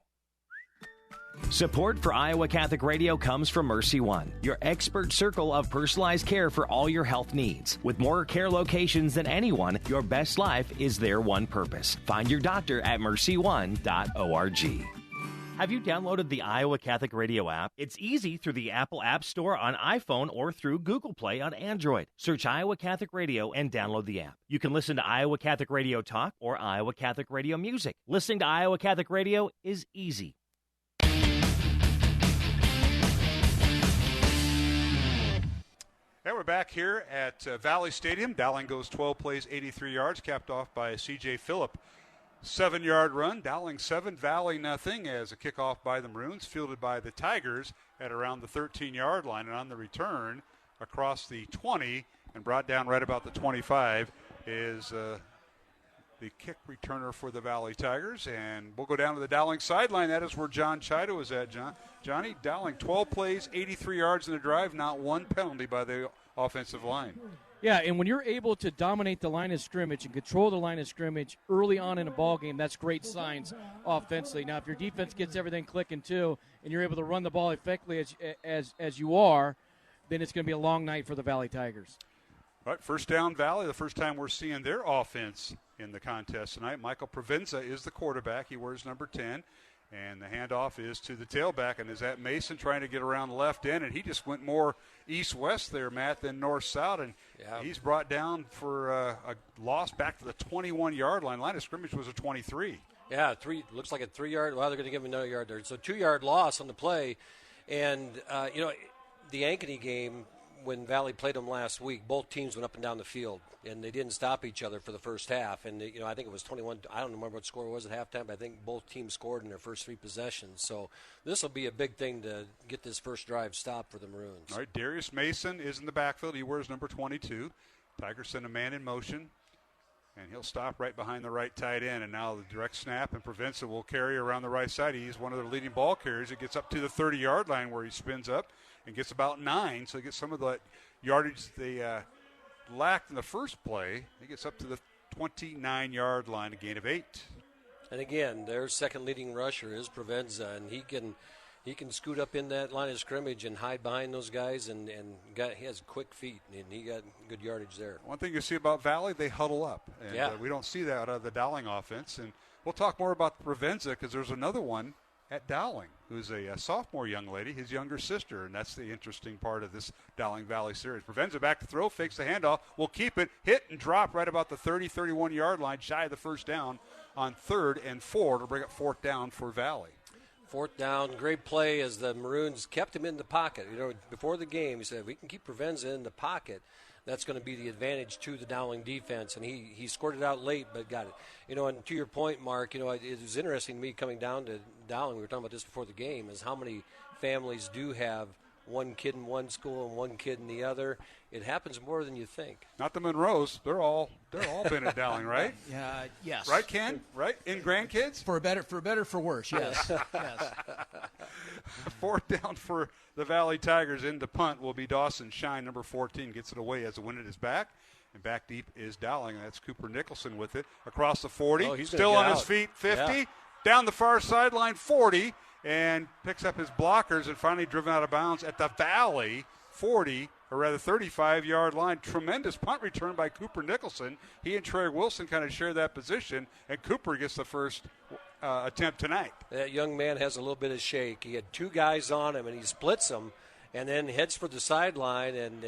Support for Iowa Catholic Radio comes from Mercy One, your expert circle of personalized care for all your health needs. With more care locations than anyone, your best life is their one purpose. Find your doctor at mercy1.org. Have you downloaded the Iowa Catholic Radio app? It's easy through the Apple App Store on iPhone or through Google Play on Android. Search Iowa Catholic Radio and download the app. You can listen to Iowa Catholic Radio Talk or Iowa Catholic Radio Music. Listening to Iowa Catholic Radio is easy. And we're back here at Valley Stadium. Dowling goes 12 plays, 83 yards, capped off by C.J. Phillip. 7-yard run. Dowling 7, Valley nothing, as a kickoff by the Maroons, fielded by the Tigers at around the 13-yard line. And on the return, across the 20 and brought down right about the 25 is the kick returner for the Valley Tigers. And we'll go down to the Dowling sideline. That is where John Chido is at, Johnny. Dowling 12 plays, 83 yards in the drive, not one penalty by the offensive line. Yeah, and when you're able to dominate the line of scrimmage and control the line of scrimmage early on in a ball game, that's great signs offensively. Now, if your defense gets everything clicking too, and you're able to run the ball effectively as you are, then it's going to be a long night for the Valley Tigers. All right, first down Valley, the first time we're seeing their offense in the contest tonight. Michael Provenza is the quarterback. He wears number 10. And the handoff is to the tailback, and is that Mason trying to get around the left end, and he just went more east-west there, Matt, than north-south, and he's brought down for a loss back to the 21-yard line. Line of scrimmage was a 23. Yeah, looks like a 3-yard. Well, they're going to give him another yard there. So 2-yard loss on the play, and, the Ankeny game, when Valley played them last week, both teams went up and down the field, and they didn't stop each other for the first half. And, I think it was 21. I don't remember what the score was at halftime, but I think both teams scored in their first 3 possessions. So this will be a big thing to get this first drive stopped for the Maroons. All right, Darius Mason is in the backfield. He wears number 22. Tigers send a man in motion, and he'll stop right behind the right tight end. And now the direct snap, and Provenza will carry around the right side. He's one of their leading ball carriers. It gets up to the 30-yard line where he spins up and gets about 9, so he gets some of that yardage they lacked in the first play. He gets up to the 29-yard line, a gain of 8. And again, their second leading rusher is Provenza, and he can scoot up in that line of scrimmage and hide behind those guys, and he has quick feet, and he got good yardage there. One thing you see about Valley, they huddle up. And we don't see that out of the Dowling offense. And we'll talk more about Provenza because there's another one at Dowling who's a sophomore young lady, his younger sister, and that's the interesting part of this Dowling Valley series. Provenza back to throw, fakes the handoff, will keep it, hit and drop right about the 30, 31-yard line, shy of the first down on 3rd and 4 to bring up 4th down for Valley. 4th down, great play as the Maroons kept him in the pocket. Before the game, he said, if we can keep Provenza in the pocket, that's going to be the advantage to the Dowling defense. And he scored it out late, but got it. And to your point, Mark, it was interesting to me coming down to Dowling. We were talking about this before the game, is how many families do have one kid in one school and one kid in the other. It happens more than you think. Not the Monroes. They're all been at Dowling, right? Yeah. Yes. Right, Ken? Right? In grandkids? For better, for worse. Yes. Yes. 4th down for the Valley Tigers. Into punt will be Dawson Shine, number 14, gets it away as the wind at his back. And back deep is Dowling. That's Cooper Nicholson with it. Across the 40. He's still on his feet. 50. Yeah. Down the far sideline, 40. And picks up his blockers and finally driven out of bounds at the Valley 40, or rather 35-yard line. Tremendous punt return by Cooper Nicholson. He and Troy Wilson kind of share that position, and Cooper gets the first attempt tonight. That young man has a little bit of shake. He had 2 guys on him, and he splits them, and then heads for the sideline and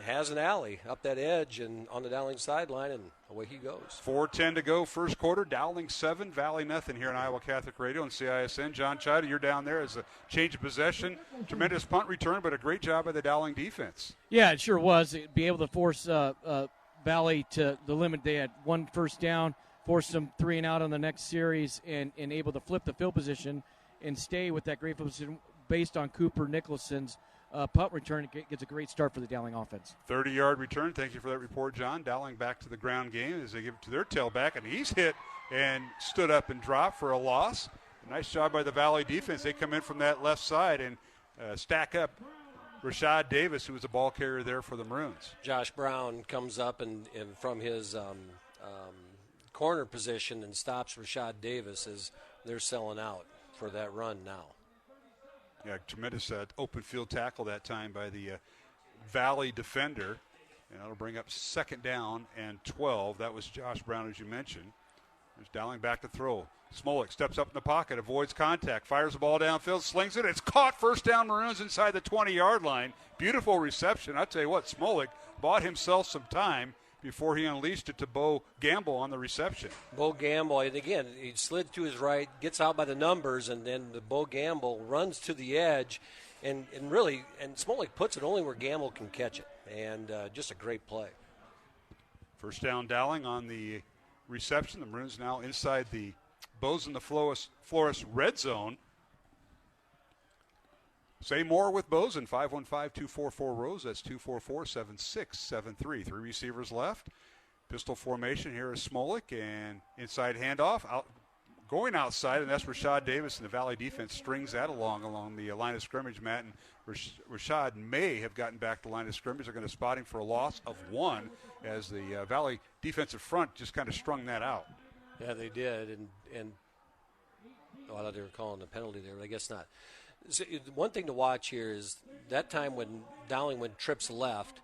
has an alley up that edge and on the Dowling sideline, and away he goes. 4:10 to go, first quarter. Dowling 7, Valley nothing here on Iowa Catholic Radio and CISN. John Chida, you're down there as a change of possession. Tremendous punt return, but a great job by the Dowling defense. Yeah, it sure was. It'd be able to force Valley to the limit. They had 1 first down, forced them 3 and out on the next series, and able to flip the field position and stay with that great position based on Cooper Nicholson's punt return. Gets a great start for the Dowling offense. 30-yard return. Thank you for that report, John. Dowling back to the ground game as they give it to their tailback, and he's hit and stood up and dropped for a loss. Nice job by the Valley defense. They come in from that left side and stack up Rashad Davis, who was a ball carrier there for the Maroons. Josh Brown comes up and from his corner position and stops Rashad Davis as they're selling out for that run now. Yeah, tremendous open field tackle that time by the Valley defender. And that'll bring up 2nd down and 12. That was Josh Brown, as you mentioned. There's Dowling back to throw. Smolik steps up in the pocket, avoids contact, fires the ball downfield, slings it. It's caught. First down, Maroons inside the 20-yard line. Beautiful reception. I'll tell you what, Smolik bought himself some time before he unleashed it to Bo Gamble on the reception. Bo Gamble, and again, he slid to his right, gets out by the numbers, and then the Bo Gamble runs to the edge, and Smolik puts it only where Gamble can catch it, and just a great play. First down, Dowling on the reception. The Maroons now inside the Bozen the Flores red zone. Say more with Bozen, 515-244-ROSE. That's 244-7673. 3 receivers left. Pistol formation here is Smolik, and inside handoff. Going outside, and that's Rashad Davis, and the Valley defense strings that along the line of scrimmage, Matt. And Rashad may have gotten back to the line of scrimmage. They're going to spot him for a loss of 1 as the Valley defensive front just kind of strung that out. Yeah, they did, and I thought they were calling a penalty there, but I guess not. So one thing to watch here is that time when Dowling went trips left,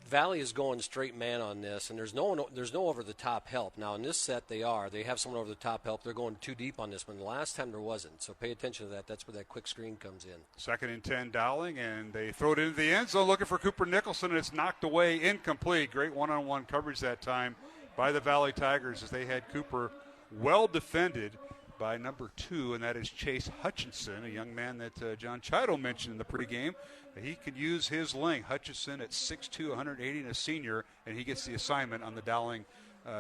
Valley is going straight man on this, and there's no over the top help. Now in this set they have someone over the top help. They're going too deep on this one. The last time there wasn't, so pay attention to that. That's where that quick screen comes in. 2nd and 10 Dowling, and they throw it into the end zone looking for Cooper Nicholson, and it's knocked away, incomplete. Great one-on-one coverage that time by the Valley Tigers as they had Cooper well defended by number 2, and that is Chase Hutchinson, a young man that John Chido mentioned in the pregame. He could use his length. Hutchinson at 6'2", 180, and a senior, and he gets the assignment on the Dowling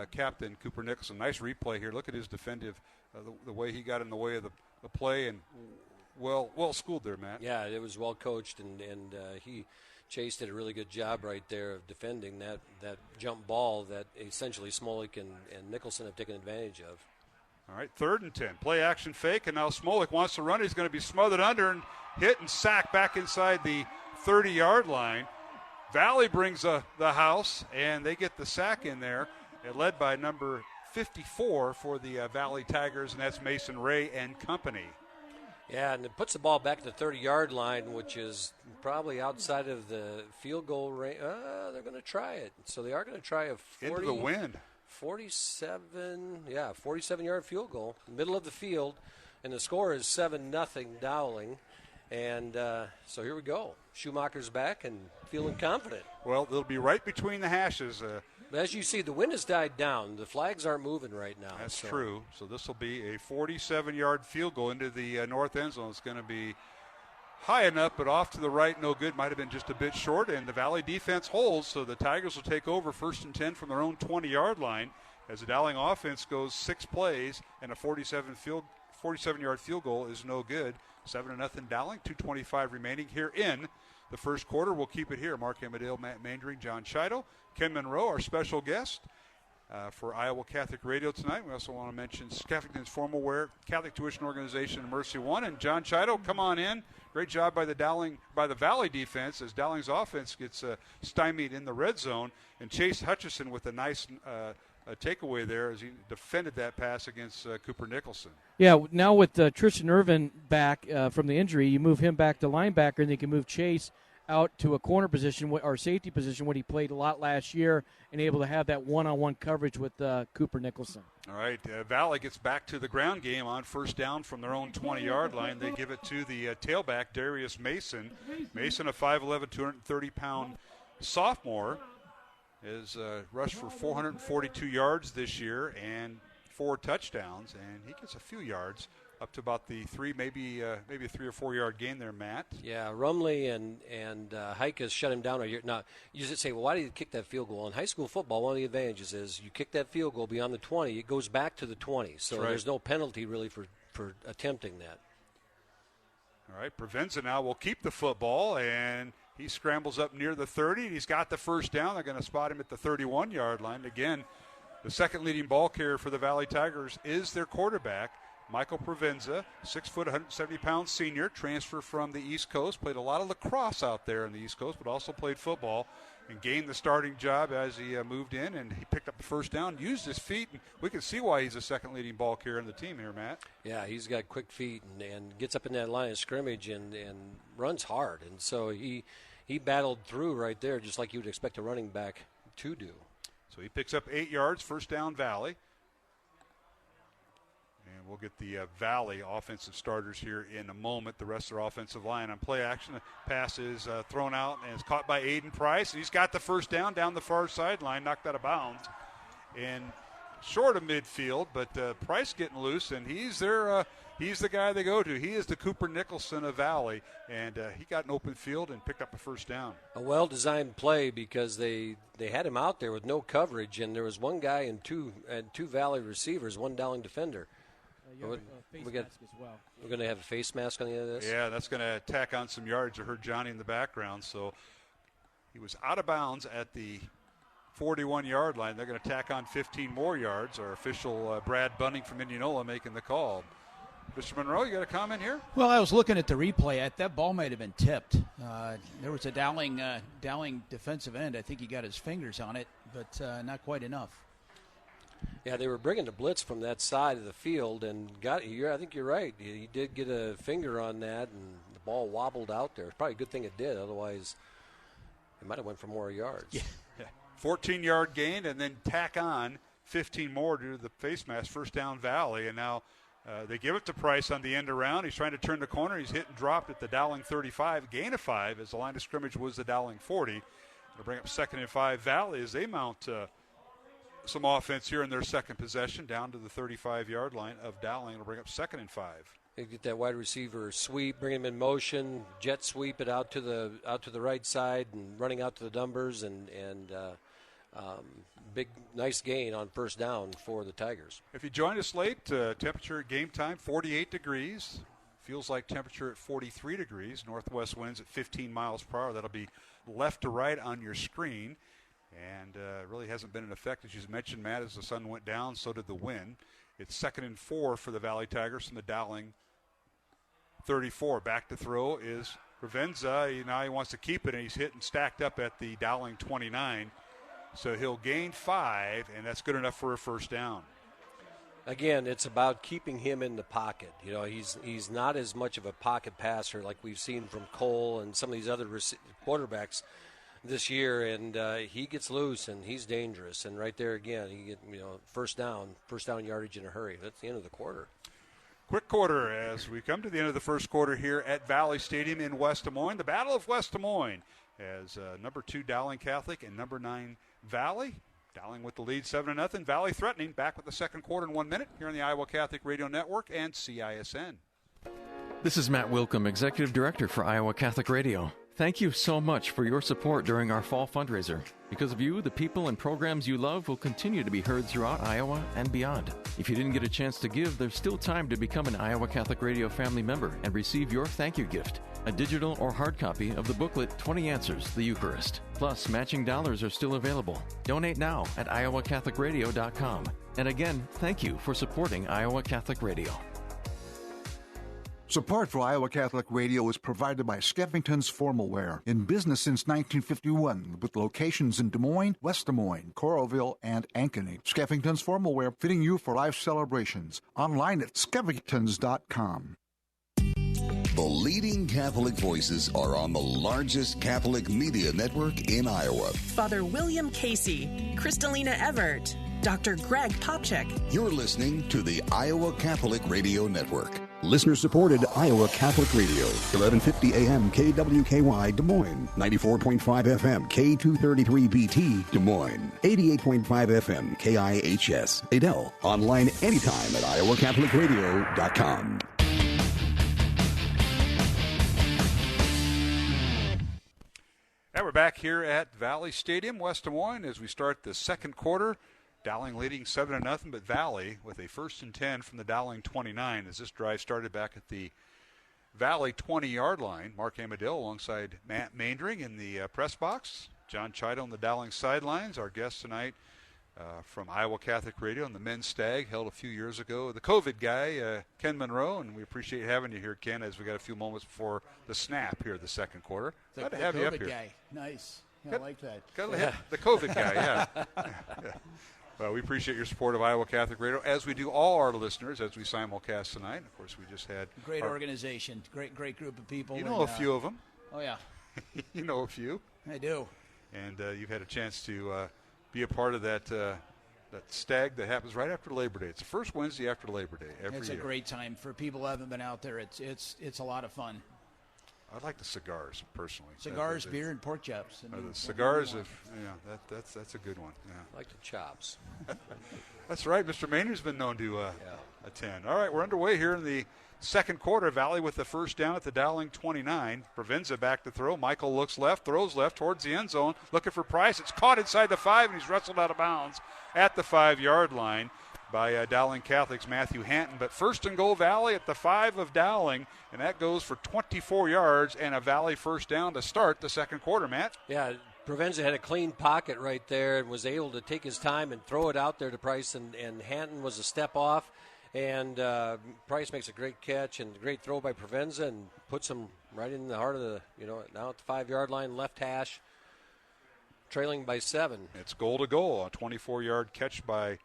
captain, Cooper Nicholson. Nice replay here. Look at his defensive, the way he got in the way of the play, and well schooled there, Matt. Yeah, it was well coached, and he Chase did a really good job right there of defending that jump ball that essentially Smolik and Nicholson have taken advantage of. All right, 3rd and 10. Play action fake, and now Smolik wants to run. He's going to be smothered under and hit and sacked back inside the 30-yard line. Valley brings the house, and they get the sack in there, led by number 54 for the Valley Tigers, and that's Mason Ray and company. Yeah, and it puts the ball back to the 30-yard line, which is probably outside of the field goal range. They're going to try it. So they are going to try a 40, into the wind. 47-yard field goal, middle of the field, and the score is 7-0 Dowling. And so here we go. Schumacher's back and feeling confident. Well, they'll be right between the hashes. But as you see, the wind has died down. The flags aren't moving right now. That's true. So this will be a 47-yard field goal into the north end zone. It's going to be high enough, but off to the right, no good. Might have been just a bit short, and the Valley defense holds, so the Tigers will take over 1st and 10 from their own 20-yard line as the Dowling offense goes 6 plays, and a 47-yard field goal is no good. 7-0 Dowling, 2:25 remaining here in the first quarter. We'll keep it here. Mark Amadale, Matt Mandering, John Chido, Ken Monroe, our special guest for Iowa Catholic Radio tonight. We also want to mention Skeffington's Formal Wear, Catholic Tuition Organization, and Mercy One. And John Chido, come on in. Great job by the Valley defense as Dowling's offense gets stymied in the red zone. And Chase Hutchison with a nice takeaway there as he defended that pass against Cooper Nicholson. Yeah, now with Tristan Irvin back from the injury, you move him back to linebacker, and they can move Chase out to a corner position or safety position where he played a lot last year and able to have that one-on-one coverage with Cooper Nicholson. All right, Valley gets back to the ground game on 1st down from their own 20-yard line. They give it to the tailback, Darius Mason. Mason, a 5'11", 230-pound sophomore, is rushed for 442 yards this year and 4 touchdowns, and he gets a few yards up to about the 3, maybe a 3 or 4 yard gain there, Matt. Yeah, Rumley and Hike has shut him down right here. Now, you just say, well, why did he kick that field goal? In high school football, one of the advantages is you kick that field goal beyond the 20, it goes back to the 20. So there's no penalty really for attempting that. All right, Provenza now will keep the football, and he scrambles up near the 30, and he's got the 1st down. They're going to spot him at the 31-yard line. Again, the second leading ball carrier for the Valley Tigers is their quarterback, Michael Provenza, 6 foot, 170-pound senior, transfer from the East Coast, played a lot of lacrosse out there on the East Coast, but also played football and gained the starting job as he moved in, and he picked up the 1st down, used his feet, and we can see why he's the second leading ball carrier on the team here, Matt. Yeah, he's got quick feet and gets up in that line of scrimmage and runs hard, and so he battled through right there just like you would expect a running back to do. So he picks up 8 yards, 1st down Valley. And we'll get the Valley offensive starters here in a moment. The rest of their offensive line on play action. The pass is thrown out and is caught by Aiden Price. He's got the 1st down the far sideline, knocked out of bounds. And short of midfield, but Price getting loose, and he's the guy they go to. He is the Cooper Nicholson of Valley, and he got an open field and picked up a 1st down. A well-designed play because they had him out there with no coverage, and there was one guy and two Valley receivers, one Dowling defender. We're going to have a face mask on the end of this? Yeah, that's going to tack on some yards. I heard Johnny in the background. So he was out of bounds at the 41-yard line. They're going to tack on 15 more yards. Our official Brad Bunning from Indianola making the call. Mr. Monroe, you got a comment here? Well, I was looking at the replay. That ball might have been tipped. There was a Dowling defensive end. I think he got his fingers on it, but not quite enough. Yeah, they were bringing the blitz from that side of the field, and I think you're right. He did get a finger on that, and the ball wobbled out there. It's probably a good thing it did. Otherwise, it might have went for more yards. Yeah. 14-yard gain, and then tack on 15 more due to the face mask. 1st down Valley, and now they give it to Price on the end around. He's trying to turn the corner. He's hit and dropped at the Dowling 35. Gain of 5 as the line of scrimmage was the Dowling 40. They'll bring up 2nd and 5 Valley as they mount some offense here in their second possession down to the 35-yard line of Dowling. It'll bring up 2nd and 5. They get that wide receiver sweep, bring him in motion, jet sweep it out to the right side, and running out to the numbers, and big nice gain on 1st down for the Tigers. If you join us late, temperature at game time 48 degrees. Feels like temperature at 43 degrees. Northwest winds at 15 miles per hour. That'll be left to right on your screen. And really hasn't been in effect, as you mentioned, Matt, as the sun went down, so did the wind. It's 2nd and 4 for the Valley Tigers from the Dowling 34. Back to throw is Provenza. Now he wants to keep it, and he's hit and stacked up at the Dowling 29. So he'll gain 5, and that's good enough for a first down. Again, it's about keeping him in the pocket. He's not as much of a pocket passer like we've seen from Cole and some of these other quarterbacks this year, and he gets loose and he's dangerous. And right there again, he get first down yardage in a hurry. That's the end of the quarter. Quick quarter as we come to the end of the first quarter here at Valley Stadium in West Des Moines. The Battle of West Des Moines as number 2 Dowling Catholic and number 9 Valley. Dowling with the lead 7-0. Valley threatening. Back with the second quarter in 1 minute here on the Iowa Catholic Radio Network and CISN. This is Matt Wilkham, Executive Director for Iowa Catholic Radio. Thank you so much for your support during our fall fundraiser. Because of you, the people and programs you love will continue to be heard throughout Iowa and beyond. If you didn't get a chance to give, there's still time to become an Iowa Catholic Radio family member and receive your thank you gift, a digital or hard copy of the booklet 20 Answers, the Eucharist. Plus, matching dollars are still available. Donate now at iowacatholicradio.com. And again, thank you for supporting Iowa Catholic Radio. Support for Iowa Catholic Radio is provided by Skeffington's Formal Wear, in business since 1951, with locations in Des Moines, West Des Moines, Coralville, and Ankeny. Skeffington's Formal Wear, fitting you for life celebrations. Online at skeffingtons.com. The leading Catholic voices are on the largest Catholic media network in Iowa. Father William Casey, Kristalina Everett, Dr. Greg Popchak. You're listening to the Iowa Catholic Radio Network. Listener-supported Iowa Catholic Radio, 1150 AM KWKY Des Moines, 94.5 FM K233BT Des Moines, 88.5 FM KIHS Adel. Online anytime at iowacatholicradio.com. And we're back here at Valley Stadium, West Des Moines, as we start the second quarter. Dowling leading 7-0, but Valley with a 1st and 10 from the Dowling 29 as this drive started back at the Valley 20-yard line. Mark Amadil alongside Matt Maindring in the press box. John Chido on the Dowling sidelines. Our guest tonight from Iowa Catholic Radio and the men's stag held a few years ago. The COVID guy, Ken Monroe, and we appreciate having you here, Ken, as we got a few moments before the snap here the second quarter. Glad to have you up here. The COVID guy. Nice. I like that. The COVID guy, yeah. Yeah. Well, we appreciate your support of Iowa Catholic Radio, as we do all our listeners as we simulcast tonight. Of course, we just had great organization, great group of people. You know a few of them. Oh yeah, you know a few. I do. And you've had a chance to be a part of that stag that happens right after Labor Day. It's the first Wednesday after Labor Day every year. It's a great time for people who haven't been out there. It's a lot of fun. I like the cigars personally. Cigars, beer, and pork chops. The cigars, that's a good one. Yeah. I like the chops. That's right. Mr. Maynard's been known to attend. All right, we're underway here in the second quarter. Valley with the first down at the Dowling 29. Provenza back to throw. Michael looks left, throws left towards the end zone, looking for Price. It's caught inside the 5, and he's wrestled out of bounds at the 5-yard line by Dowling Catholic's Matthew Hanton. But first and goal, Valley at the 5 of Dowling, and that goes for 24 yards and a Valley first down to start the second quarter, Matt. Yeah, Provenza had a clean pocket right there and was able to take his time and throw it out there to Price, and Hanton was a step off, and Price makes a great catch and a great throw by Provenza and puts him right in the heart of the, now at the 5-yard line, left hash, trailing by 7. It's goal to goal, a 24-yard catch by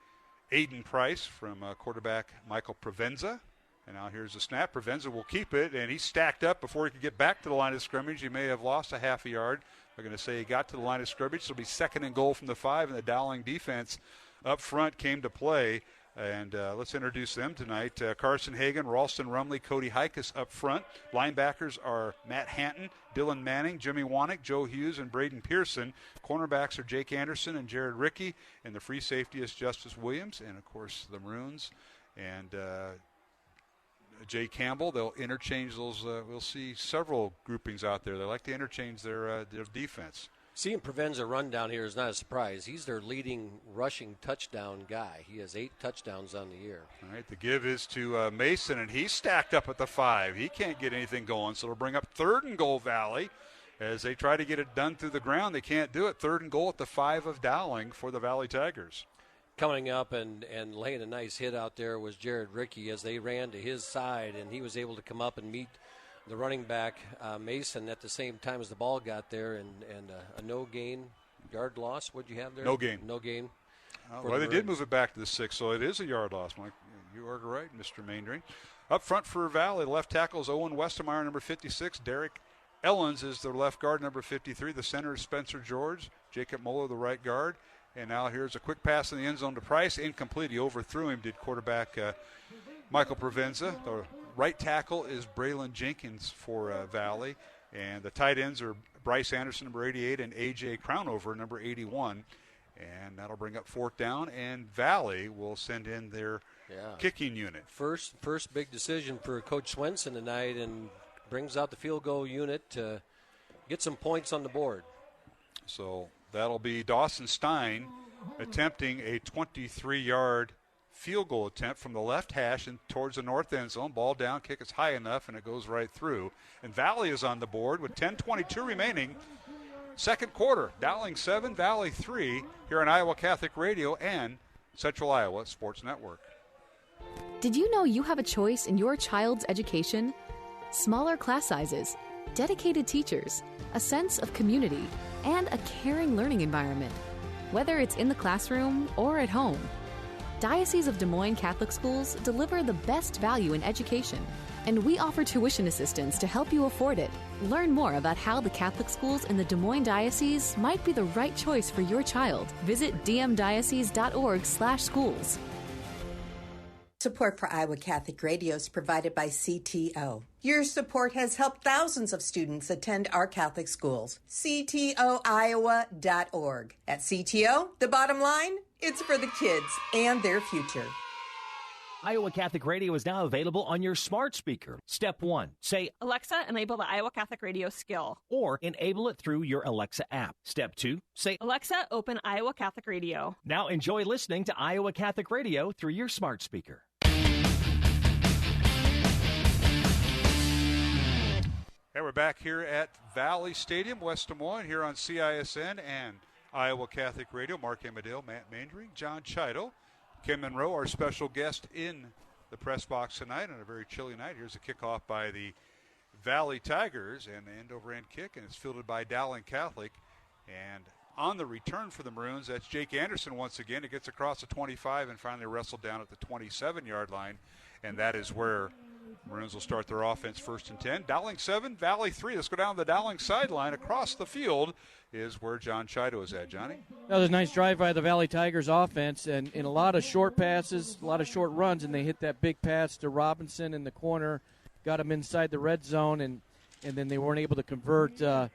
Aiden Price from quarterback Michael Provenza. And now here's the snap. Provenza will keep it, and he's stacked up before he could get back to the line of scrimmage. He may have lost a half a yard. They're going to say he got to the line of scrimmage. So it'll be second and goal from the 5, and the Dowling defense up front came to play. And let's introduce them tonight. Carson Hagan, Ralston Rumley, Cody Hikus up front. Linebackers are Matt Hanton, Dylan Manning, Jimmy Wanick, Joe Hughes, and Braden Pearson. Cornerbacks are Jake Anderson and Jared Rickey. And the free safety is Justice Williams. And, of course, the Maroons and Jay Campbell. They'll interchange those. We'll see several groupings out there. They like to interchange their defense. Seeing Provenza run down here is not a surprise. He's their leading rushing touchdown guy. He has 8 touchdowns on the year. All right, the give is to Mason, and he's stacked up at the 5. He can't get anything going, so it'll bring up third and goal Valley as they try to get it done through the ground. They can't do it. 3rd and goal at the 5 of Dowling for the Valley Tigers. Coming up and laying a nice hit out there was Jared Rickey as they ran to his side, and he was able to come up and meet the running back, Mason, at the same time as the ball got there, and a no-gain yard loss. What did you have there? No gain. No gain. Well, they did move it back to the 6, so it is a yard loss, Mike. You are right, Mr. Maindring. Up front for Valley, left tackle is Owen Westermeyer, number 56. Derek Ellens is the left guard, number 53. The center is Spencer George. Jacob Moeller, the right guard. And now here's a quick pass in the end zone to Price. Incomplete. He overthrew him, did quarterback Michael Provenza. The right tackle is Braylon Jenkins for Valley. And the tight ends are Bryce Anderson, number 88, and A.J. Crownover, number 81. And that'll bring up 4th down, and Valley will send in their kicking unit. First big decision for Coach Joensen tonight, and brings out the field goal unit to get some points on the board. So that'll be Dawson Stein attempting a 23-yard field goal attempt from the left hash and towards the north end zone. Ball down, kick is high enough, and it goes right through. And Valley is on the board with 10:22 remaining. Second quarter, Dowling 7, Valley 3, here on Iowa Catholic Radio and Central Iowa Sports Network. Did you know you have a choice in your child's education? Smaller class sizes, dedicated teachers, a sense of community, and a caring learning environment, whether it's in the classroom or at home. Diocese of Des Moines Catholic Schools deliver the best value in education, and we offer tuition assistance to help you afford it. Learn more about how the Catholic schools in the Des Moines Diocese might be the right choice for your child. Visit dmdiocese.org/schools. Support for Iowa Catholic Radio is provided by CTO. Your support has helped thousands of students attend our Catholic schools. CTOiowa.org. At CTO, the bottom line, it's for the kids and their future. Iowa Catholic Radio is now available on your smart speaker. Step 1, say, Alexa, enable the Iowa Catholic Radio skill. Or enable it through your Alexa app. Step 2, say, Alexa, open Iowa Catholic Radio. Now enjoy listening to Iowa Catholic Radio through your smart speaker. Hey, we're back here at Valley Stadium, West Des Moines, here on CISN and Iowa Catholic Radio. Mark Amadale, Matt Maindring, John Chido, Ken Monroe, our special guest in the press box tonight on a very chilly night. Here's a kickoff by the Valley Tigers, and the end-over-end kick, and it's fielded by Dowling Catholic. And on the return for the Maroons, that's Jake Anderson once again. It gets across the 25 and finally wrestled down at the 27-yard line, and that is where Maroons will start their offense 1st and 10. Dowling 7, Valley 3. Let's go down the Dowling sideline. Across the field is where John Chido is at. Johnny? That was a nice drive by the Valley Tigers offense, and in a lot of short passes, a lot of short runs, and they hit that big pass to Robinson in the corner, got him inside the red zone, and then they weren't able to convert the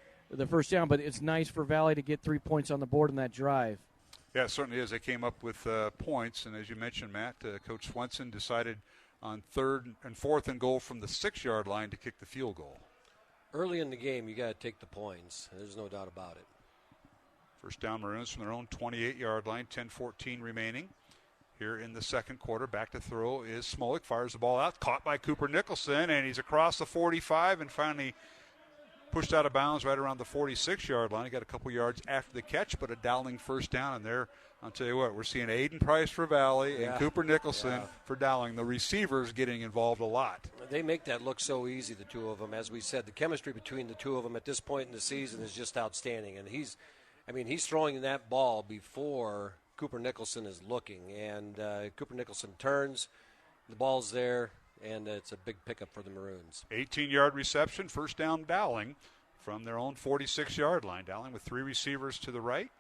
first down. But it's nice for Valley to get 3 points on the board in that drive. Yeah, it certainly is. They came up with points, and as you mentioned, Matt, Coach Swenson decided on 3rd and 4th and goal from the 6-yard line to kick the field goal. Early in the game, you got to take the points. There's no doubt about it. First down, Maroons from their own 28-yard line, 10:14 remaining. Here in the second quarter, back to throw is Smolik, fires the ball out, caught by Cooper Nicholson, and he's across the 45 and finally pushed out of bounds right around the 46-yard line. He got a couple yards after the catch, but a Dowling first down, and there, I'll tell you what, we're seeing Aiden Price for Valley and Cooper Nicholson for Dowling. The receivers getting involved a lot. They make that look so easy, the two of them. As we said, the chemistry between the two of them at this point in the season is just outstanding. And he's throwing that ball before Cooper Nicholson is looking. And Cooper Nicholson turns, the ball's there, and it's a big pickup for the Maroons. 18-yard reception, first down Dowling from their own 46-yard line. Dowling with 3 receivers to the right.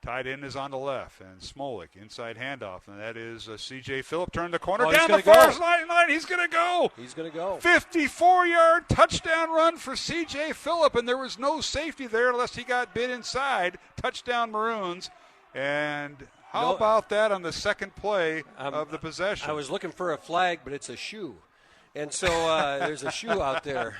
Tight end is on the left, and Smolik, inside handoff, and that is C.J. Phillip. Turned the corner, down the far sideline. He's going to go. He's going to go. 54-yard touchdown run for C.J. Phillip, and there was no safety there unless he got bit inside. Touchdown Maroons. And how about that on the second play of the possession? I was looking for a flag, but it's a shoe. And so there's a shoe out there.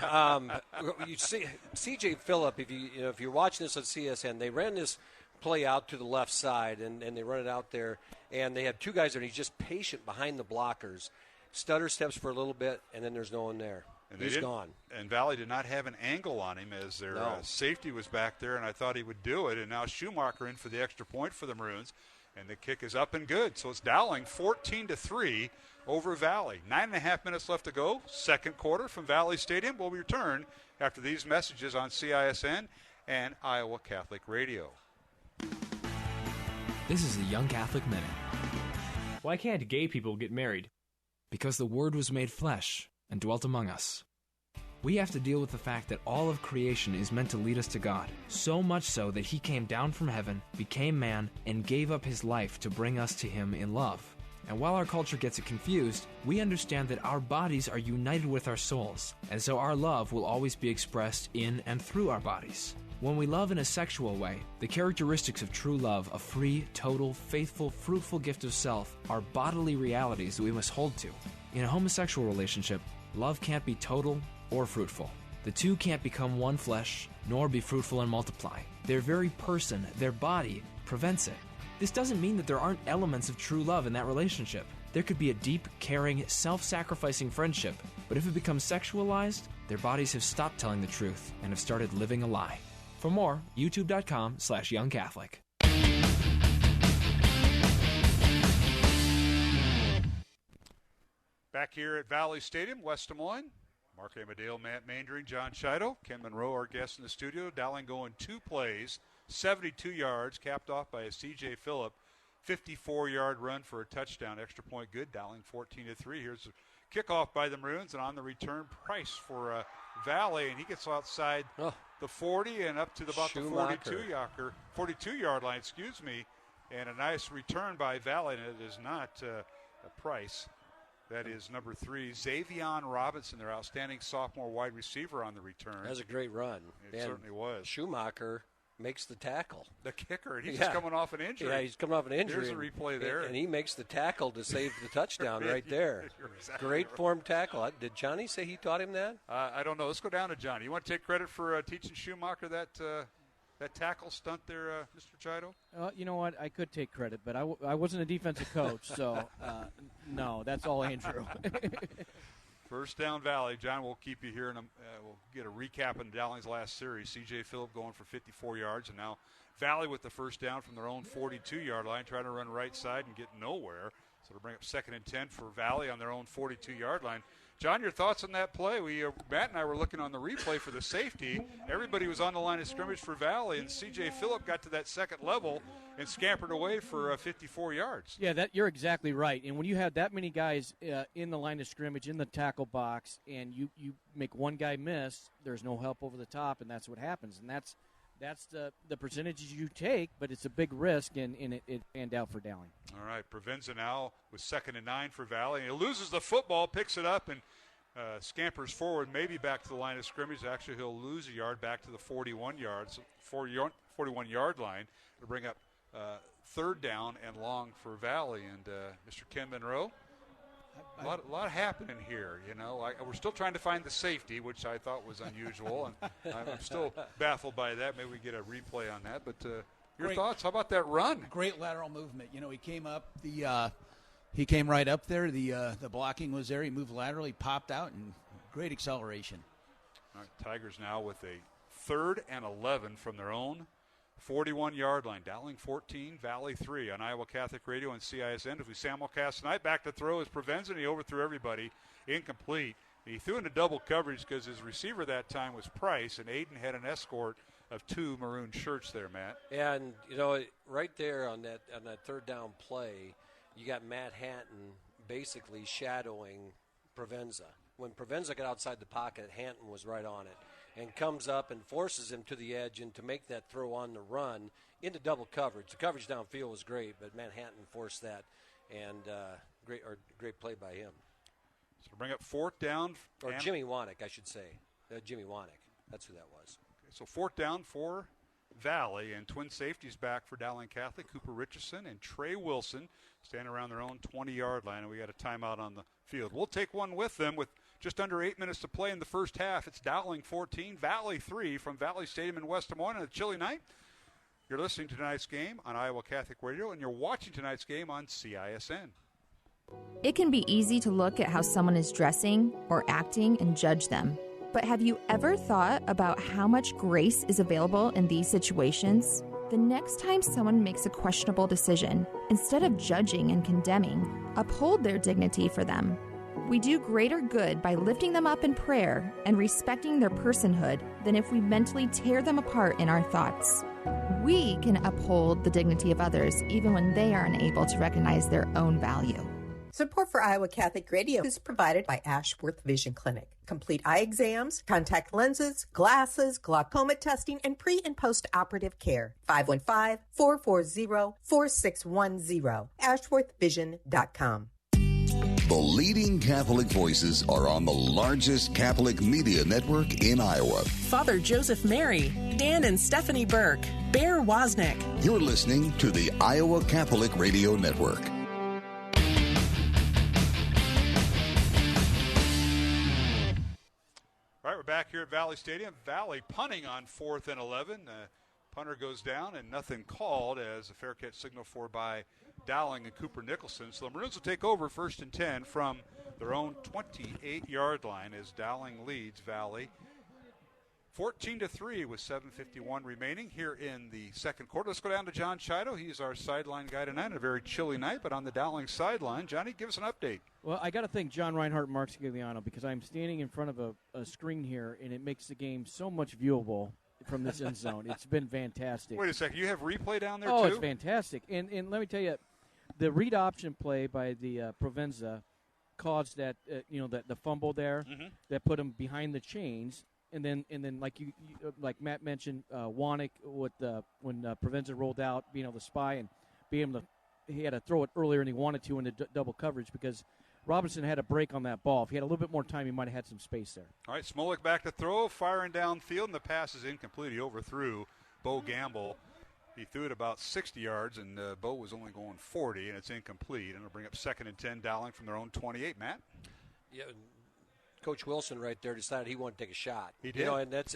You see C.J. Phillip, if you're watching this on CSN, they ran this play out to the left side, and they run it out there, and they have 2 guys there, and he's just patient behind the blockers. Stutter steps for a little bit, and then there's no one there. And he's gone. And Valley did not have an angle on him as their safety was back there, and I thought he would do it. And now Schumacher in for the extra point for the Maroons, and the kick is up and good. So it's Dowling 14-3 over Valley. 9.5 minutes left to go. Second quarter from Valley Stadium. We'll return after these messages on CISN and Iowa Catholic Radio. This is the Young Catholic Minute. Why can't gay people get married? Because the Word was made flesh and dwelt among us. We have to deal with the fact that all of creation is meant to lead us to God, so much so that He came down from heaven, became man, and gave up His life to bring us to Him in love. And while our culture gets it confused, we understand that our bodies are united with our souls, and so our love will always be expressed in and through our bodies. When we love in a sexual way, the characteristics of true love, a free, total, faithful, fruitful gift of self, are bodily realities that we must hold to. In a homosexual relationship, love can't be total or fruitful. The two can't become one flesh, nor be fruitful and multiply. Their very person, their body, prevents it. This doesn't mean that there aren't elements of true love in that relationship. There could be a deep, caring, self-sacrificing friendship, but if it becomes sexualized, their bodies have stopped telling the truth and have started living a lie. For more, youtube.com/youngcatholic. Back here at Valley Stadium, West Des Moines. Mark Amadale, Matt Mandering, John Chido, Ken Monroe, our guest in the studio. Dowling going 2 plays, 72 yards, capped off by a C.J. Phillip, 54-yard run for a touchdown. Extra point good. Dowling 14-3. Here's a kickoff by the Maroons, and on the return, Price for Valley, and he gets outside the 40 and up to about the 42-yard line, and a nice return by Valley, and it is not a Price. That is number 3, Xavion Robinson, their outstanding sophomore wide receiver on the return. That was a great run. It certainly was. Schumacher makes the tackle. The kicker. He's just coming off an injury. Yeah, he's coming off an injury. There's a replay there. And he makes the tackle to save the touchdown right there. Exactly great right. form tackle. Did Johnny say he taught him that? I don't know. Let's go down to Johnny. You want to take credit for teaching Schumacher that tackle stunt there, Mr. Chido? You know what? I could take credit, but I wasn't a defensive coach, so no, that's all Andrew. First down Valley. John, we'll keep you here, and we'll get a recap in Dowling's last series. C.J. Phillip going for 54 yards, and now Valley with the first down from their own 42-yard line, trying to run right side and get nowhere. So to bring up 2nd and 10 for Valley on their own 42-yard line. John, your thoughts on that play? Matt and I were looking on the replay for the safety. Everybody was on the line of scrimmage for Valley, and C.J. Phillip got to that second level and scampered away for 54 yards. Yeah, you're exactly right. And when you have that many guys in the line of scrimmage, in the tackle box, and you make one guy miss, there's no help over the top, and that's what happens. And that's the percentages you take, but it's a big risk, and it panned out for Dowling. All right, Provenza now with 2nd and 9 for Valley. He loses the football, picks it up, and scampers forward, maybe back to the line of scrimmage. Actually, he'll lose a yard back to the 41-yard line to bring up 3rd down and long for Valley. And Mr. Ken Monroe, a lot happening here. We're still trying to find the safety, which I thought was unusual, and I'm still baffled by that. Maybe we get a replay on that. But your thoughts? How about that run? Great lateral movement. He came up he came right up there. The blocking was there. He moved laterally, popped out, and great acceleration. All right, Tigers now with a 3rd and 11 from their own 41-yard line. Dowling 14, Valley 3 on Iowa Catholic Radio and CISN. As we simulcast tonight, back to throw is Provenza, and he overthrew everybody. Incomplete. He threw into double coverage because his receiver that time was Price, and Aiden had an escort of 2 maroon shirts there, Matt. And, right there on that 3rd down play, you got Matt Hanton basically shadowing Provenza. When Provenza got outside the pocket, Hanton was right on it and comes up and forces him to the edge and to make that throw on the run into double coverage. The coverage downfield was great, but Matt Hanton forced that, and great play by him. So bring up 4th down. Or Jimmy Wanek, I should say. Jimmy Wanek. That's who that was. Okay, so 4th down for Valley, and twin safeties back for Dowling Catholic. Cooper Richardson and Trey Wilson standing around their own 20-yard line, and we got a timeout on the field. We'll take one with them with just under 8 minutes to play in the first half. It's Dowling 14, Valley 3 from Valley Stadium in West Des Moines on a chilly night. You're listening to tonight's game on Iowa Catholic Radio, and you're watching tonight's game on CISN. It can be easy to look at how someone is dressing or acting and judge them. But have you ever thought about how much grace is available in these situations? The next time someone makes a questionable decision, instead of judging and condemning, uphold their dignity for them. We do greater good by lifting them up in prayer and respecting their personhood than if we mentally tear them apart in our thoughts. We can uphold the dignity of others even when they are unable to recognize their own value. Support for Iowa Catholic Radio is provided by Ashworth Vision Clinic. Complete eye exams, contact lenses, glasses, glaucoma testing, and pre- and post-operative care. 515-440-4610. AshworthVision.com. The leading Catholic voices are on the largest Catholic media network in Iowa. Father Joseph Mary, Dan and Stephanie Burke, Bear Wozniak. You're listening to the Iowa Catholic Radio Network. All right, we're back here at Valley Stadium. Valley punting on 4th and 11. Punter goes down and nothing called as a fair catch signal for by Dowling and Cooper Nicholson. So the Maroons will take over 1st and 10 from their own 28-yard line as Dowling leads Valley 14-3 with 7:51 remaining here in the second quarter. Let's go down to John Chido. He's our sideline guy tonight. A very chilly night, but on the Dowling sideline. Johnny, give us an update. Well, I got to thank John Reinhardt and Mark Scigliano because I'm standing in front of a screen here, and it makes the game so much viewable from this end zone. It's been fantastic. Wait a second. You have replay down there, too? Oh, it's fantastic. And let me tell you, the read option play by the Provenza caused that, that the fumble there that put him behind the chains. And then, like like Matt mentioned, Wanik with when Provenza rolled out, being able to spy and be able to, he had to throw it earlier than he wanted to into double coverage because Robinson had a break on that ball. If he had a little bit more time, he might have had some space there. All right, Smolik back to throw, firing downfield, and the pass is incomplete. He overthrew Bo Gamble. He threw it about 60 yards, and Bo was only going 40, and it's incomplete. And it'll bring up 2nd and 10, Dowling from their own 28. Matt? Yeah. Coach Wilson right there decided he wanted to take a shot. He did. And that's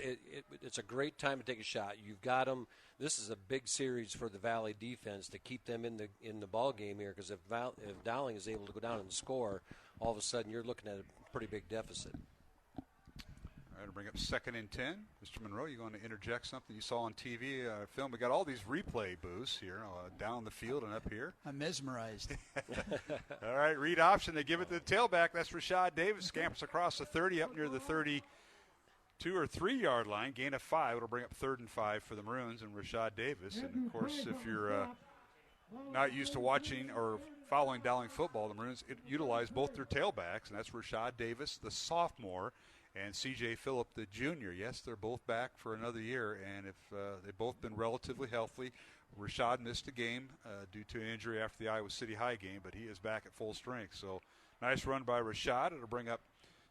it's a great time to take a shot. You've got them. This is a big series for the Valley defense to keep them in the ball game here because if Dowling is able to go down and score, all of a sudden you're looking at a pretty big deficit. All right, to bring up 2nd and 10. Mr. Monroe, you going to interject something you saw on TV film? We got all these replay booths here, down the field and up here. I'm mesmerized. All right, read option. They give it to the tailback. That's Rashad Davis. Scampers across the 30 up near the 32 or 3 yard line. Gain of 5. It'll bring up 3rd and 5 for the Maroons and Rashad Davis. And, of course, if you're not used to watching or following Dowling football, the Maroons utilize both their tailbacks, and that's Rashad Davis, the sophomore, and C.J. Phillip, the junior. Yes, they're both back for another year, and if they've both been relatively healthy. Rashad missed a game due to an injury after the Iowa City High game, but he is back at full strength. So nice run by Rashad. It'll bring up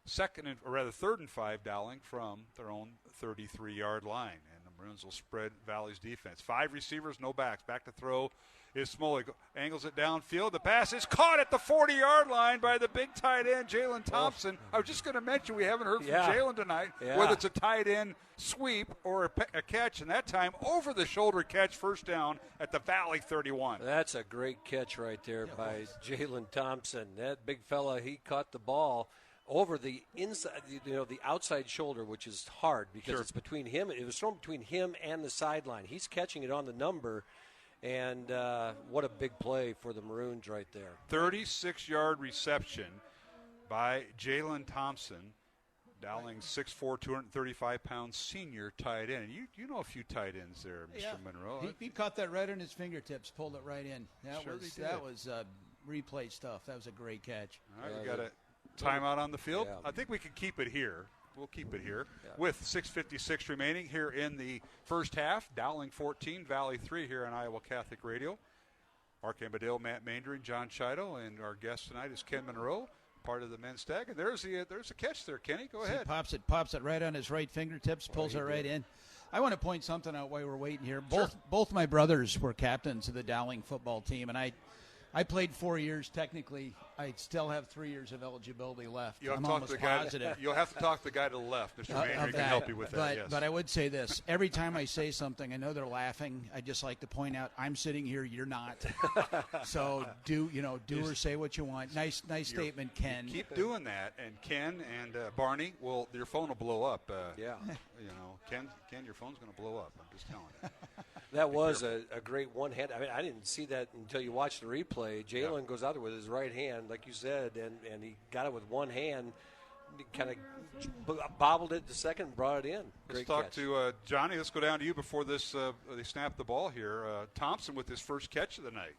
3rd and 5 Dowling from their own 33-yard line, and the Maroons will spread Valley's defense. 5 receivers, no backs. Back to throw is Smolik. Angles it downfield. The pass is caught at the 40-yard line by the big tight end, Jalen Thompson. I was just going to mention we haven't heard from Jalen tonight, whether it's a tight end sweep or a catch, and that time over-the-shoulder catch, first down at the Valley 31. That's a great catch right there by Jalen Thompson. That big fella, he caught the ball over the inside, the outside shoulder, which is hard because it's between him. It was thrown between him and the sideline. He's catching it on the number. And what a big play for the Maroons right there. 36-yard reception by Jalen Thompson, Dowling 6'4", 235-pound senior tight end. You know a few tight ends there, Mr. Monroe. He caught that right on his fingertips, pulled it right in. That was replay stuff. That was a great catch. All right, we got a timeout on the field. Yeah. I think we can keep it here. We'll keep it here with 6:56 remaining here in the first half. Dowling 14, Valley 3 here on Iowa Catholic Radio. Mark Ambadale, Matt Mandering, John Chido, and our guest tonight is Ken Monroe, part of the men's tag. And there's a catch there, Kenny. Go ahead. Pops it right on his right fingertips, pulls it right in. I want to point something out while we're waiting here. Both my brothers were captains of the Dowling football team, and I I played 4 years. Technically, I still have 3 years of eligibility left. You'll have, I'm to talk almost to the guy, positive. You'll have to talk to the guy to the left. Mr. Maynard can help you with that, yes. But I would say this. Every time I say something, I know they're laughing. I just like to point out, I'm sitting here, you're not. So do or say what you want. Nice statement, Ken. Keep doing that. And Ken and Barney, your phone will blow up. Ken, your phone's going to blow up. I'm just telling you. That was a great one-hand. I mean, I didn't see that until you watched the replay. Jalen goes out there with his right hand, like you said, and he got it with one hand, kind of bobbled it the second, brought it in. Great Let's talk catch. to Johnny. Let's go down to you before this. They snap the ball here. Thompson with his first catch of the night.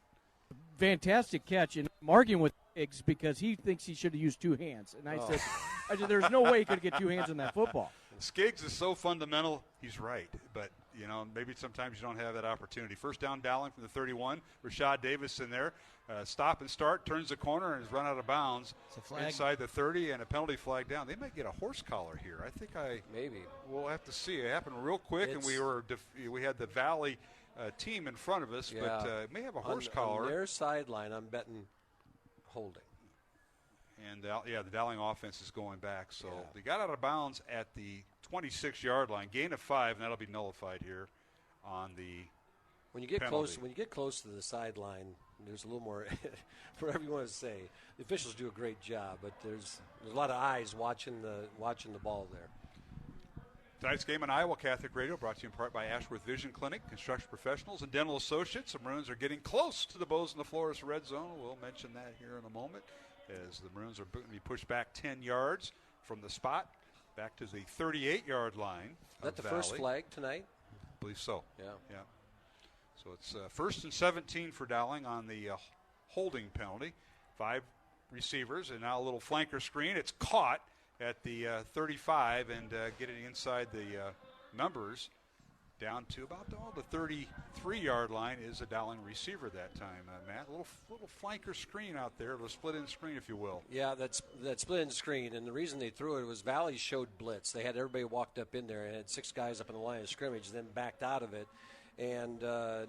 Fantastic catch, and I'm arguing with Iggs because he thinks he should have used two hands. And I said, there's no way he could get two hands on that football. Skiggs is so fundamental. He's right, but maybe sometimes you don't have that opportunity. First down, Dowling from the 31. Rashad Davis in there. Stop and start, turns the corner, and is run out of bounds inside the 30, and a penalty flag down. They might get a horse collar here. I think maybe we'll have to see. It happened real quick, and we had the Valley team in front of us, but it may have a horse collar. On their sideline, I'm betting holding. And the Dowling offense is going back. So they got out of bounds at the 26-yard line. Gain of 5, and that'll be nullified here on the When you get penalty. close to the sideline, there's a little more for everyone to say. The officials do a great job, but there's a lot of eyes watching the ball there. Tonight's game on Iowa Catholic Radio brought to you in part by Ashworth Vision Clinic, Construction Professionals, and Dental Associates. The Maroons are getting close to the Bows and the Flores red zone. We'll mention that here in a moment as the Maroons are going to be pushed back 10 yards from the spot back to the 38-yard line. Is that the first flag tonight? I believe so. Yeah. So it's first and 17 for Dowling on the holding penalty. 5 receivers, and now a little flanker screen. It's caught at the 35 and getting inside the numbers down to about the 33-yard line is a Dowling receiver that time, Matt. A little flanker screen out there, a little split-in screen, if you will. Yeah, that split-in screen, and the reason they threw it was Valley showed blitz. They had everybody walked up in there and had 6 guys up in the line of scrimmage, then backed out of it. And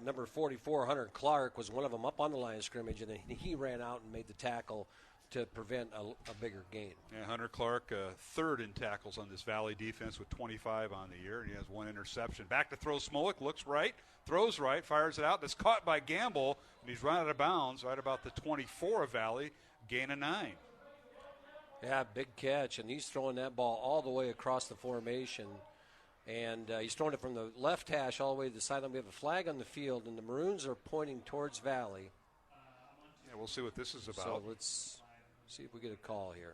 number 44, Hunter Clark, was one of them up on the line of scrimmage, and then he ran out and made the tackle to prevent a bigger gain. Yeah, Hunter Clark, third in tackles on this Valley defense with 25 on the year. He has 1 interception. Back to throw Smolik, looks right, throws right, fires it out. That's caught by Gamble, and he's run out of bounds right about the 24 of Valley, gain of 9. Yeah, big catch, and he's throwing that ball all the way across the formation. And he's throwing it from the left hash all the way to the sideline. We have a flag on the field, and the Maroons are pointing towards Valley. Yeah, we'll see what this is about. So let's see if we get a call here.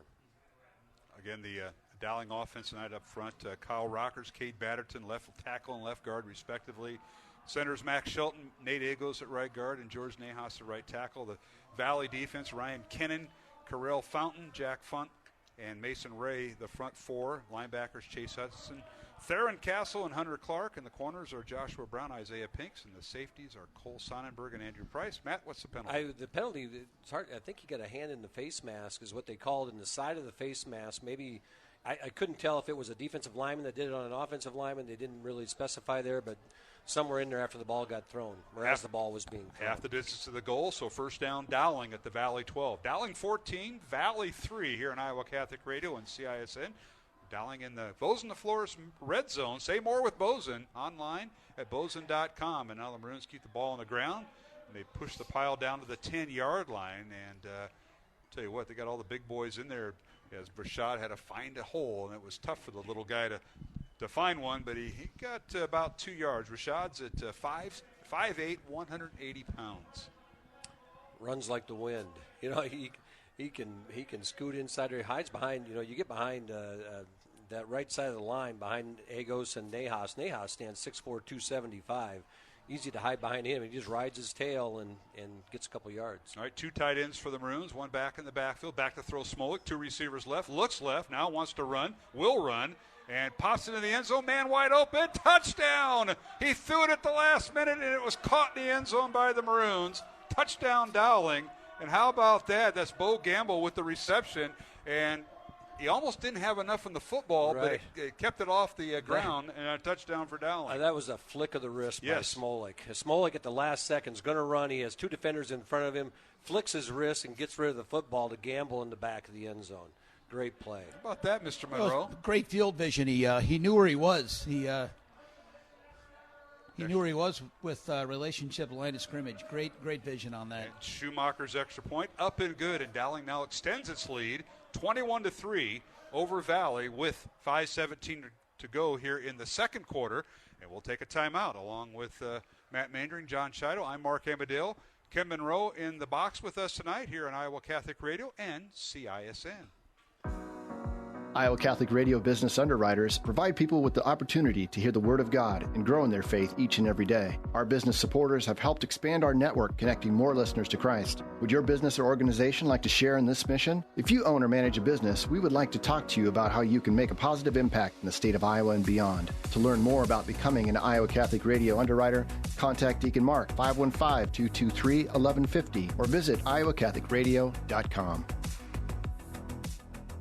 Again, the Dowling offense tonight up front. Kyle Rockers, Cade Batterton, left tackle and left guard, respectively. Centers Max Shelton, Nate Agos at right guard, and George Nahas at right tackle. The Valley defense, Ryan Kennan, Carell Fountain, Jack Funt, and Mason Ray, the front 4. Linebackers, Chase Hudson, Theron Castle, and Hunter Clark. And the corners are Joshua Brown, Isaiah Pinks, and the safeties are Cole Sonnenberg and Andrew Price. Matt, what's the penalty? The penalty, it's hard. I think he got a hand in the face mask is what they called in the side of the face mask. Maybe I couldn't tell if it was a defensive lineman that did it on an offensive lineman. They didn't really specify there, but somewhere in there after the ball got thrown, or as the ball was being thrown. Half the distance to the goal, so first down Dowling at the Valley 12. Dowling 14, Valley 3 here on Iowa Catholic Radio and CISN. Dowling in the Bows and the Flores red zone. Say more with Bozen online at bozen.com. And now the Maroons keep the ball on the ground, and they push the pile down to the 10-yard line. And tell you what, they got all the big boys in there as Brashad had to find a hole, and it was tough for the little guy to find one, but he got about 2 yards. Rashad's at 5'8", 180 pounds. Runs like the wind. He can scoot inside or he hides behind. You get behind that right side of the line behind Agos and Nahas. Nahas stands 6'4", 275. Easy to hide behind him. He just rides his tail and gets a couple yards. All right, 2 tight ends for the Maroons. 1 back in the backfield. Back to throw Smolik. 2 receivers left. Looks left. Now wants to run. Will run. And pops into the end zone. Man wide open. Touchdown. He threw it at the last minute, and it was caught in the end zone by the Maroons. Touchdown Dowling. And how about that? That's Bo Gamble with the reception. And he almost didn't have enough in the football, Right. but it kept it off the ground, and a touchdown for Dowling. That was a flick of the wrist by Smolik. Smolik at the last second is going to run. He has two defenders in front of him, flicks his wrist and gets rid of the football to gamble in the back of the end zone. Great play. How about that, Mr. Monroe? Great field vision. He knew where he was. He knew where he was with relationship line of scrimmage. Great vision on that. And Schumacher's extra point up and good, and Dowling now extends its lead 21-3 over Valley with 5:17 to go here in the second quarter. And we'll take a timeout along with Matt Mandering, John Chido. I'm Mark Amadale. Ken Monroe in the box with us tonight here on Iowa Catholic Radio and CISN. Iowa Catholic Radio business underwriters provide people with the opportunity to hear the Word of God and grow in their faith each and every day. Our business supporters have helped expand our network, connecting more listeners to Christ. Would your business or organization like to share in this mission? If you own or manage a business, we would like to talk to you about how you can make a positive impact in the state of Iowa and beyond. To learn more about becoming an Iowa Catholic Radio underwriter, contact Deacon Mark 515-223-1150 or visit iowacatholicradio.com.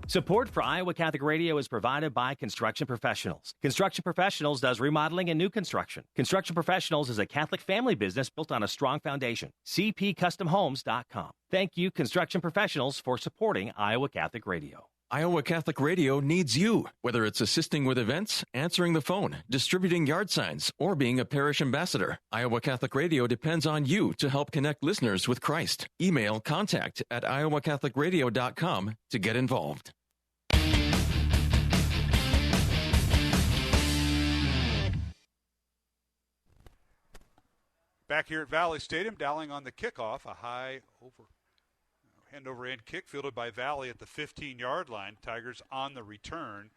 Support for Iowa Catholic Radio is provided by Construction Professionals. Construction Professionals does remodeling and new construction. Construction Professionals is a Catholic family business built on a strong foundation. CPCustomHomes.com. Thank you, Construction Professionals, for supporting Iowa Catholic Radio. Iowa Catholic Radio needs you, whether it's assisting with events, answering the phone, distributing yard signs, or being a parish ambassador. Iowa Catholic Radio depends on you to help connect listeners with Christ. Email contact@iowacatholicradio.com to get involved. Back here at Valley Stadium, Dowling on the kickoff, a high end-over-end kick fielded by Valley at the 15-yard line. Tigers on the return,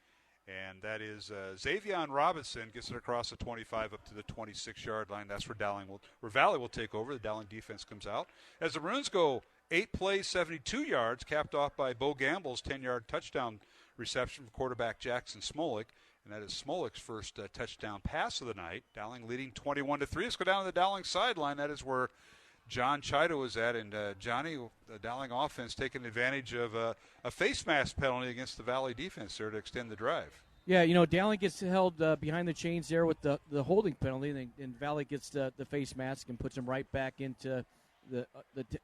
and that is Xavier Robinson gets it across the 25 up to the 26-yard line. That's where Valley will take over. The Dowling defense comes out. As the Maroons go 8 plays, 72 yards, capped off by Bo Gamble's 10-yard touchdown reception from quarterback Jackson Smolik. And that is Smolik's first touchdown pass of the night. Dowling leading 21-3. Let's go down to the Dowling sideline. That is where John Chido is at. And Johnny, the Dowling offense taking advantage of a face mask penalty against the Valley defense there to extend the drive. Yeah, Dowling gets held behind the chains there with the holding penalty, and Valley gets the face mask and puts him right back into the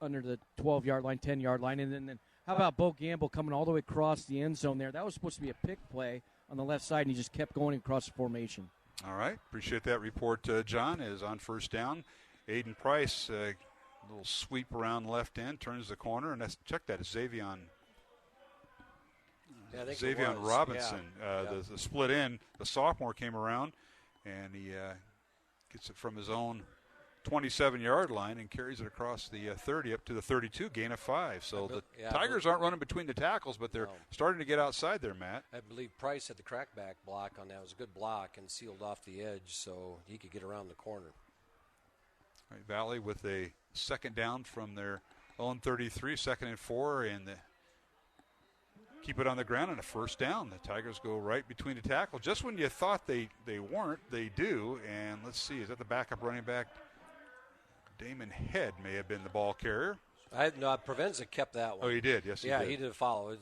under the 12-yard line, 10-yard line. And then how about Bo Gamble coming all the way across the end zone there? That was supposed to be a pick play on the left side, and he just kept going across the formation. All right. Appreciate that report, John. Is on first down. Aiden Price, a little sweep around left end, turns the corner, and check that. It's Xavier Robinson. Yeah. The split end, the sophomore came around, and he gets it from his own 27-yard line and carries it across the 30 up to the 32, gain of 5. So the Tigers aren't running between the tackles, but they're starting to get outside there, Matt. I believe Price had the crackback block on that. It was a good block and sealed off the edge so he could get around the corner. All right, Valley with a second down from their own 33, 2nd and 4, and keep it on the ground and a first down. The Tigers go right between the tackle. Just when you thought they weren't, they do. And let's see, is that the backup running back? Damon Head may have been the ball carrier. Provenza kept that one. Oh, he did. Yes, he did. Yeah, he did follow. It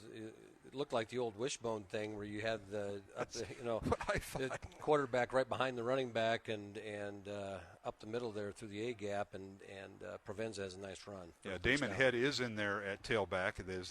looked like the old wishbone thing where you had the quarterback right behind the running back and up the middle there through the A gap, and Provenza has a nice run. Yeah, Damon Head is in there at tailback. As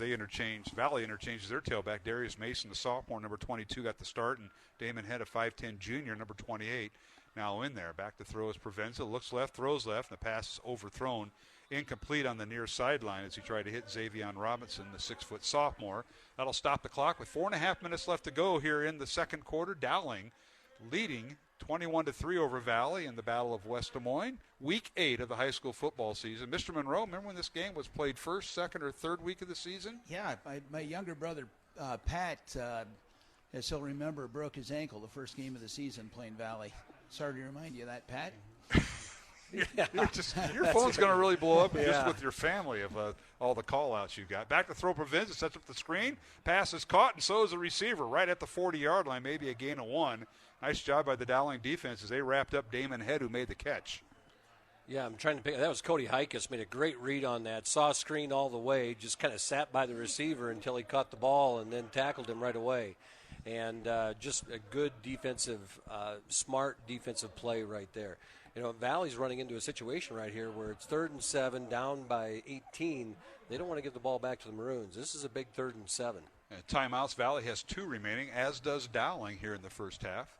Valley interchanges their tailback. Darius Mason, the sophomore, number 22, got the start, and Damon Head, a 5'10 junior, number 28. Now in there. Back to throw is Provenza. Looks left, throws left, and the pass is overthrown. Incomplete on the near sideline as he tried to hit Xavier Robinson, the 6-foot sophomore. That'll stop the clock with 4.5 minutes left to go here in the second quarter. Dowling leading 21-3 over Valley in the Battle of West Des Moines. Week 8 of the high school football season. Mr. Monroe, remember when this game was played first, second, or third week of the season? Yeah, my younger brother, Pat, as he'll remember, broke his ankle the first game of the season playing Valley. Sorry to remind you of that, Pat. Your phone's going to really blow up just with your family of all the call-outs you've got. Back to throw Provenza, sets up the screen. Pass is caught, and so is the receiver right at the 40-yard line, maybe a gain of 1. Nice job by the Dowling defense as they wrapped up Damon Head, who made the catch. Yeah, I'm trying to pick. That was Cody Hikus, made a great read on that. Saw screen all the way, just kind of sat by the receiver until he caught the ball and then tackled him right away. And just a good defensive, smart defensive play right there. You know, Valley's running into a situation right here where it's 3rd and 7, down by 18. They don't want to give the ball back to the Maroons. This is a big 3rd and 7. Timeouts. Valley has 2 remaining, as does Dowling here in the first half.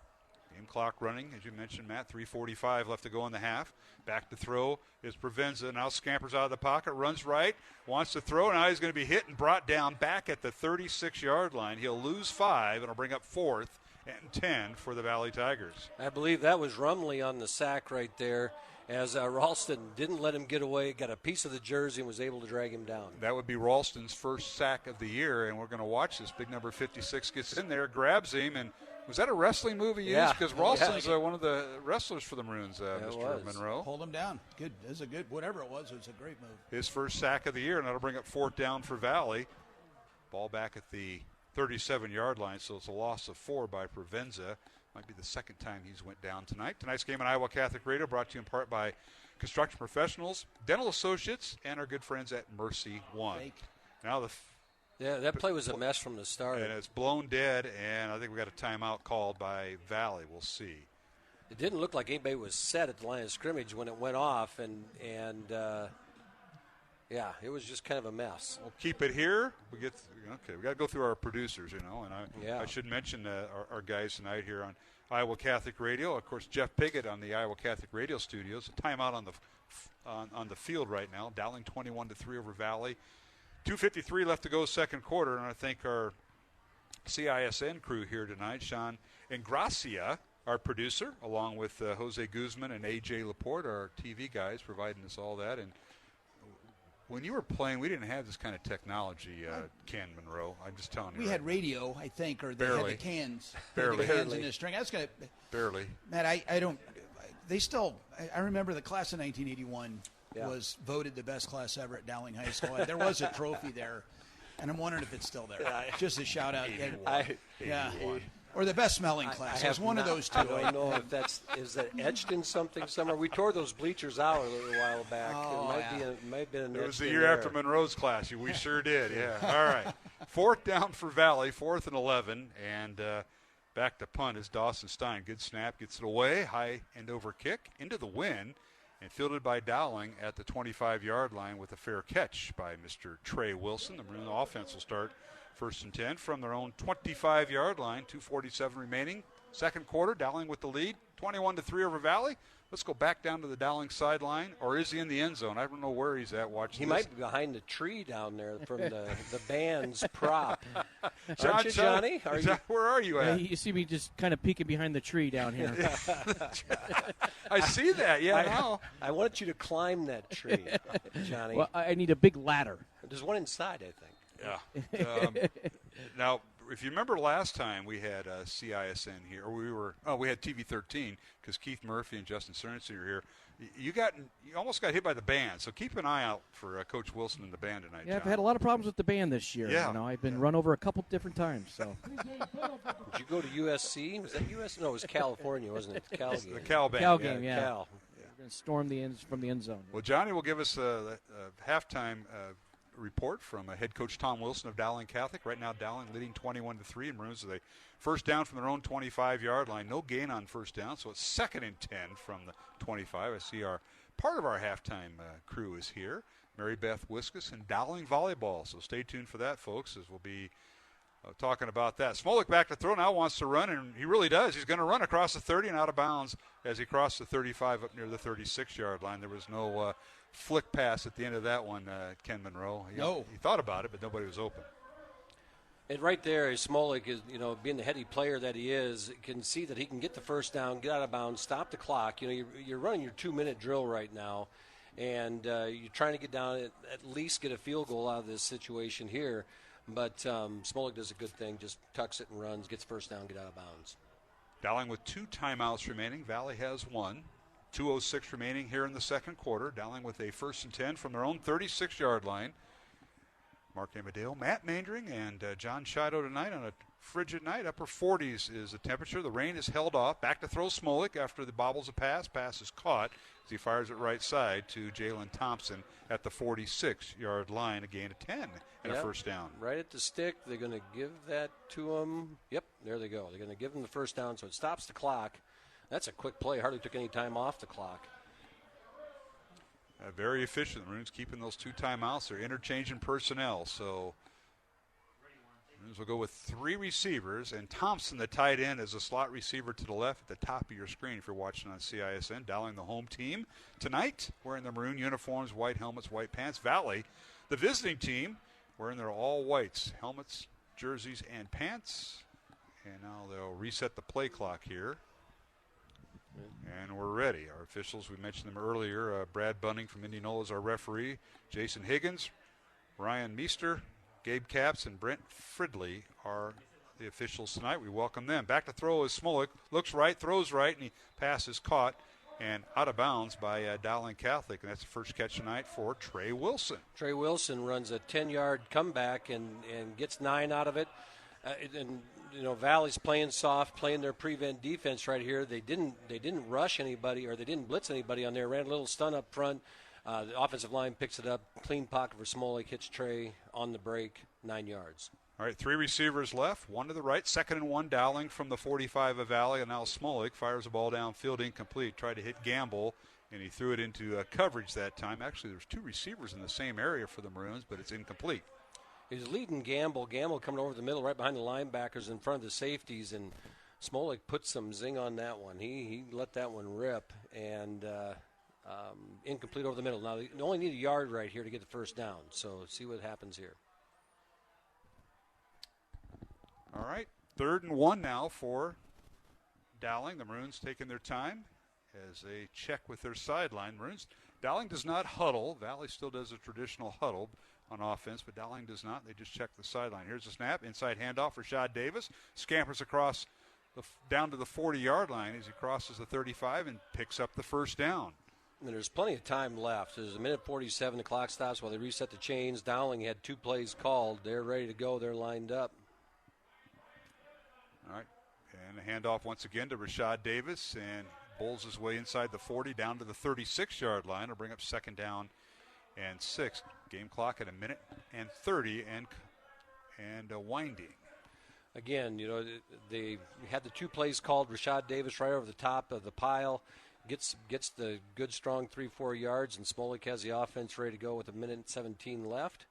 Game clock running, as you mentioned, Matt. 3:45 left to go in the half. Back to throw is Provenza. Now scampers out of the pocket, runs right, wants to throw. Now he's going to be hit and brought down back at the 36-yard line. He'll lose 5, and it'll bring up 4th and 10 for the Valley Tigers. I believe that was Rumley on the sack right there, as Ralston didn't let him get away, got a piece of the jersey, and was able to drag him down. That would be Ralston's first sack of the year, and we're going to watch this. Big number 56 gets in there, grabs him, and was that a wrestling move he used? Because Ralston's one of the wrestlers for the Maroons, Mr. Monroe. Hold him down. Good. It was a good, whatever it was a great move. His first sack of the year, and that'll bring up 4th down for Valley. Ball back at the 37-yard line, so it's a loss of 4 by Provenza. Might be the second time he's went down tonight. Tonight's game on Iowa Catholic Radio brought to you in part by Construction Professionals, Dental Associates, and our good friends at Mercy One. Now that play was a mess from the start. And it's blown dead, and I think we got a timeout called by Valley. We'll see. It didn't look like anybody was set at the line of scrimmage when it went off, and it was just kind of a mess. We'll keep it here. We got to go through our producers, and I should mention our guys tonight here on Iowa Catholic Radio. Of course, Jeff Piggott on the Iowa Catholic Radio studios. A timeout on the field right now. Dowling 21-3 over Valley. 2:53 left to go, second quarter, and I think our CISN crew here tonight, Sean Ingracia, our producer, along with Jose Guzman and A.J. Laporte, our TV guys, providing us all that. And when you were playing, we didn't have this kind of technology, Ken Monroe. I'm just telling you. We had radio, I think, or they had the cans. Barely. The cans in the string. Barely. Matt, I don't. They still. I remember the class of 1981 was voted the best class ever at Dowling High School. There was a trophy there, and I'm wondering if it's still there. Just a shout out. 81. Or the best smelling class. It was one of those two. I don't know if is that etched in something somewhere. We tore those bleachers out a little while back. It might have been. It was the year after Monroe's class. We sure did. Yeah. All right. 4th down for Valley. 4th and 11, and back to punt is Dawson Stein. Good snap, gets it away. High end over kick into the wind, and fielded by Dowling at the 25-yard line with a fair catch by Mr. Trey Wilson. The Maroon offense will start 1st and 10 from their own 25-yard line. 2:47 remaining. Second quarter, Dowling with the lead. 21-3 over Valley. Let's go back down to the Dowling sideline, or is he in the end zone? I don't know where he's at watching. He might be behind the tree down there from the band's prop. Aren't you, Johnny? Where are you at? You see me just kind of peeking behind the tree down here. I see that, I want you to climb that tree, Johnny. Well, I need a big ladder. There's one inside, I think. Yeah. Now, if you remember last time we had CISN here, or we had TV 13 because Keith Murphy and Justin Sorensen are here. You almost got hit by the band, so keep an eye out for Coach Wilson and the band tonight. Yeah, I've had a lot of problems with the band this year. Yeah. I've been run over a couple different times. So. Did you go to USC? Was that USC? No, it was California, wasn't it? Cal game. The Cal band. Cal game, yeah. Cal. We're going to storm the ends from the end zone. Well, Johnny will give us a halftime report from head coach Tom Wilson of Dowling Catholic. Right now, Dowling leading 21-3, and Maroons with a first down from their own 25-yard line. No gain on first down, so it's 2nd and 10 from the 25. I see part of our halftime crew is here. Mary Beth Wiskus and Dowling Volleyball. So stay tuned for that, folks, as we'll be talking about that. Smolik back to throw now, wants to run, and he really does. He's going to run across the 30 and out of bounds as he crossed the 35 up near the 36-yard line. There was no flick pass at the end of that one, Ken Monroe. He thought about it, but nobody was open. And right there, Smolik is, being the heady player that he is, can see that he can get the first down, get out of bounds, stop the clock. You're running your 2-minute drill right now, and you're trying to get down, at least get a field goal out of this situation here. But Smolik does a good thing, just tucks it and runs, gets first down, get out of bounds. Dowling with 2 timeouts remaining. Valley has 1. 2:06 remaining here in the second quarter. Dowling with a 1st and 10 from their own 36-yard line. Mark Amadeo, Matt Mandring, and John Shido tonight on a frigid night. Upper 40s is the temperature. The rain is held off. Back to throw Smolik after the bobbles a pass. Pass is caught as he fires it right side to Jalen Thompson at the 46-yard line. A gain of 10 and a first down. Right at the stick. They're going to give that to him. Yep, there they go. They're going to give him the first down, so it stops the clock. That's a quick play. Hardly took any time off the clock. Very efficient. The Maroons keeping those 2 timeouts. They're interchanging personnel. So Maroons will go with 3 receivers. And Thompson, the tight end, is a slot receiver to the left at the top of your screen if you're watching on CISN. Dowling, the home team tonight, wearing their maroon uniforms, white helmets, white pants. Valley, the visiting team, wearing their all whites, helmets, jerseys, and pants. And now they'll reset the play clock here. And we're ready. Our officials, we mentioned them earlier. Brad Bunning from Indianola is our referee. Jason Higgins, Ryan Meester, Gabe Capps, and Brent Fridley are the officials tonight. We welcome them. Back to throw is Smolik. Looks right, throws right, and he passes caught and out of bounds by Dowling Catholic. And that's the first catch tonight for Trey Wilson. Trey Wilson runs a 10-yard comeback and gets 9 out of it. And Valley's playing soft, playing their prevent defense right here. They didn't rush anybody, or they didn't blitz anybody on there. Ran a little stun up front. The offensive line picks it up. Clean pocket for Smolik. Hits Trey on the break. 9 yards. All right, 3 receivers left. 1 to the right. 2nd and 1. Dowling from the 45 of Valley. And now Smolik fires the ball downfield, incomplete. Tried to hit Gamble, and he threw it into coverage that time. Actually, there's 2 receivers in the same area for the Maroons, but it's incomplete. He's leading Gamble. Gamble coming over the middle, right behind the linebackers, in front of the safeties, and Smolik put some zing on that one. He let that one rip, and incomplete over the middle. Now, they only need a yard right here to get the first down, so see what happens here. All right, 3rd and 1 now for Dowling. The Maroons taking their time as they check with their sideline. Dowling does not huddle. Valley still does a traditional huddle on offense, but Dowling does not. They just check the sideline. Here's the snap. Inside handoff for Rashad Davis. Scampers across down to the 40-yard line as he crosses the 35 and picks up the first down. And there's plenty of time left. There's a minute 47. The clock stops while they reset the chains. Dowling had 2 plays called. They're ready to go. They're lined up. All right. And a handoff once again to Rashad Davis, and bowls his way inside the 40 down to the 36-yard line. It'll bring up 2nd down and 6. Game clock at a minute and 30 and winding. Again, they had the 2 plays called. Rashad Davis right over the top of the pile. Gets the good, strong 3-4 yards, and Smolik has the offense ready to go with a minute and 17 left.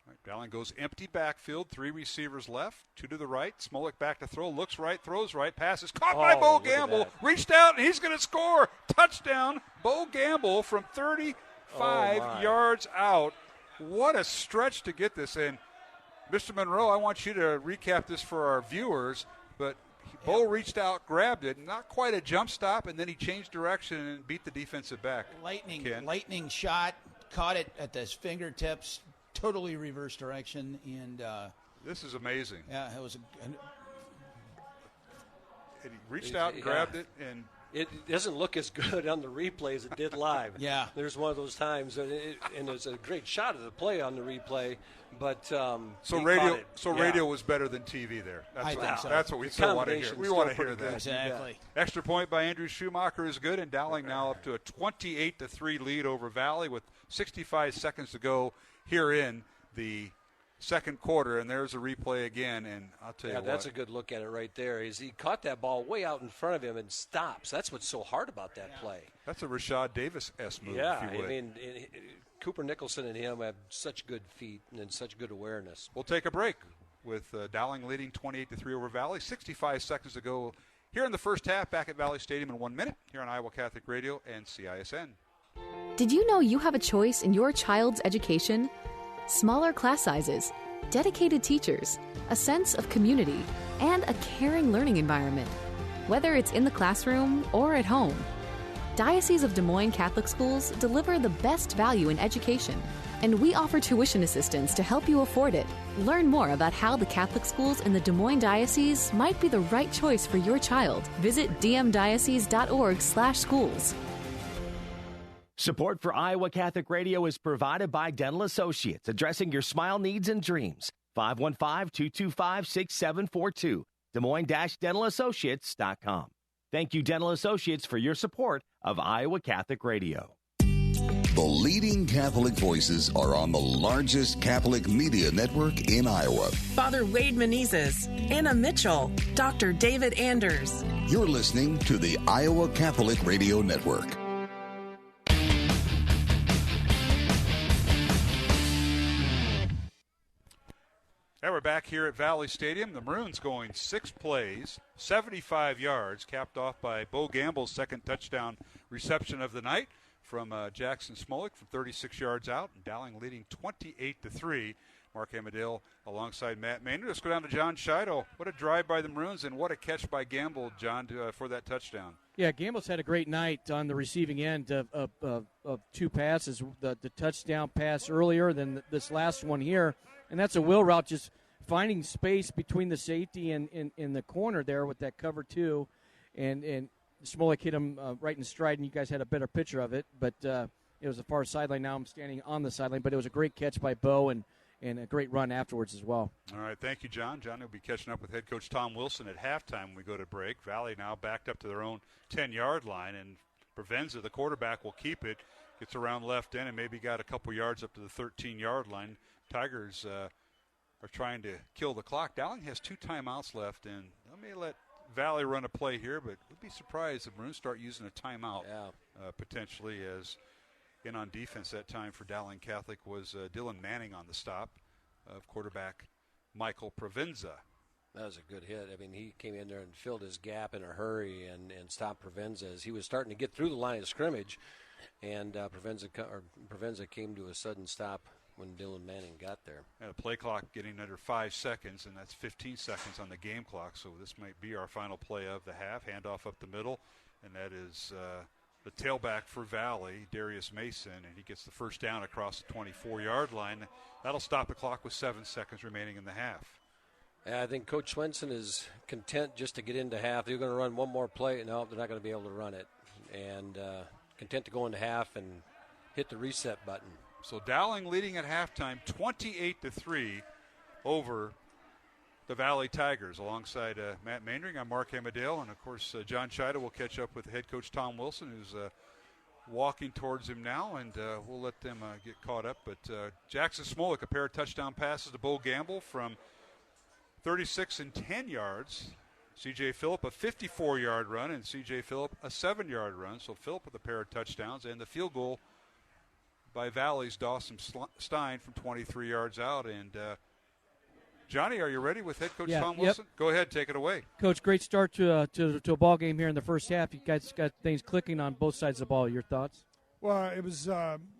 All right, Dowling goes empty backfield, 3 receivers left, 2 to the right. Smolik back to throw, looks right, throws right, passes caught by Bo Gamble. Reached out, and he's going to score. Touchdown, Bo Gamble from 35 yards out. What a stretch to get this in. Mr. Monroe, I want you to recap this for our viewers, but Bo reached out, grabbed it, not quite a jump stop, and then he changed direction and beat the defensive back. Lightning shot, caught it at his fingertips, totally reverse direction, and this is amazing. Yeah, it was. And he reached out and grabbed it, and it doesn't look as good on the replay as it did live. Yeah, there's one of those times, and it's a great shot of the play on the replay. But radio was better than TV there. I think so. That's what we still want to hear. We want to hear that. Exactly. Extra point by Andrew Schumacher is good, and Dowling now up to a 28-3 lead over Valley with 65 seconds to go here in the second quarter. And there's a replay again, and I'll tell you what. That's a good look at it right there. Is he caught that ball way out in front of him and stops. That's what's so hard about that play. That's a Rashad Davis-esque move, if you would. I mean, Cooper Nicholson and him have such good feet and such good awareness. We'll take a break with Dowling leading 28-3 over Valley. 65 seconds to go here in the first half, back at Valley Stadium in 1 minute, here on Iowa Catholic Radio and CISN. Did you know you have a choice in your child's education? Smaller class sizes, dedicated teachers, a sense of community, and a caring learning environment. Whether it's in the classroom or at home, Diocese of Des Moines Catholic Schools deliver the best value in education, and we offer tuition assistance to help you afford it. Learn more about how the Catholic schools in the Des Moines Diocese might be the right choice for your child. Visit dmdiocese.org/schools. Support for Iowa Catholic Radio is provided by Dental Associates, addressing your smile needs and dreams. 515-225-6742. Des Moines-DentalAssociates.com. Thank you, Dental Associates, for your support of Iowa Catholic Radio. The leading Catholic voices are on the largest Catholic media network in Iowa. Father Wade Menezes, Anna Mitchell, Dr. David Anders. You're listening to the Iowa Catholic Radio Network. And we're back here at Valley Stadium. The Maroons going 6 plays, 75 yards, capped off by Bo Gamble's second touchdown reception of the night from Jackson Smolik from 36 yards out, and Dowling leading 28-3. Mark Amadale alongside Matt Maynard. Let's go down to John Shido. What a drive by the Maroons and what a catch by Gamble, John, for that touchdown. Yeah, Gamble's had a great night on the receiving end of 2 passes. The touchdown pass earlier than this last one here. And that's a wheel route, just finding space between the safety and in the corner there with that cover 2. And Smolik hit him right in stride, and you guys had a better picture of it. But it was a far sideline. Now I'm standing on the sideline. But it was a great catch by Bo and a great run afterwards as well. All right, thank you, John. John will be catching up with head coach Tom Wilson at halftime when we go to break. Valley now backed up to their own 10-yard line, and Provenza, the quarterback, will keep it. Gets around left end and maybe got a couple yards up to the 13-yard line. Tigers are trying to kill the clock. Dowling has 2 timeouts left, and let me let Valley run a play here, but we'd be surprised if Maroons start using a timeout potentially, as in on defense that time for Dowling Catholic was Dylan Manning on the stop of quarterback Michael Provenza. That was a good hit. I mean, he came in there and filled his gap in a hurry and stopped Provenza as he was starting to get through the line of scrimmage, and Provenza came to a sudden stop when Dylan Manning got there. And the play clock getting under 5 seconds, and that's 15 seconds on the game clock, so this might be our final play of the half. Handoff up the middle, and that is the tailback for Valley, Darius Mason, and he gets the first down across the 24-yard line. That'll stop the clock with 7 seconds remaining in the half. I think Coach Joensen is content just to get into half. They're going to run one more play. No, they're not going to be able to run it. And content to go into half and hit the reset button. So Dowling leading at halftime 28-3 over the Valley Tigers. Alongside Matt Maynard, I'm Mark Amadale, and of course John Shido will catch up with head coach Tom Wilson, who's walking towards him now, and we'll let them get caught up. But Jackson Smolik, a pair of touchdown passes to Bo Gamble from 36 and 10 yards. C.J. Phillip, a 54-yard run, and C.J. Phillip, a 7-yard run. So Phillip with a pair of touchdowns, and the field goal by Valley's Dawson Stein from 23 yards out. And Johnny, are you ready with head coach Tom Wilson? Yep. Go ahead, take it away. Coach, great start to a ball game here in the first half. You guys got things clicking on both sides of the ball. Your thoughts? Well, it was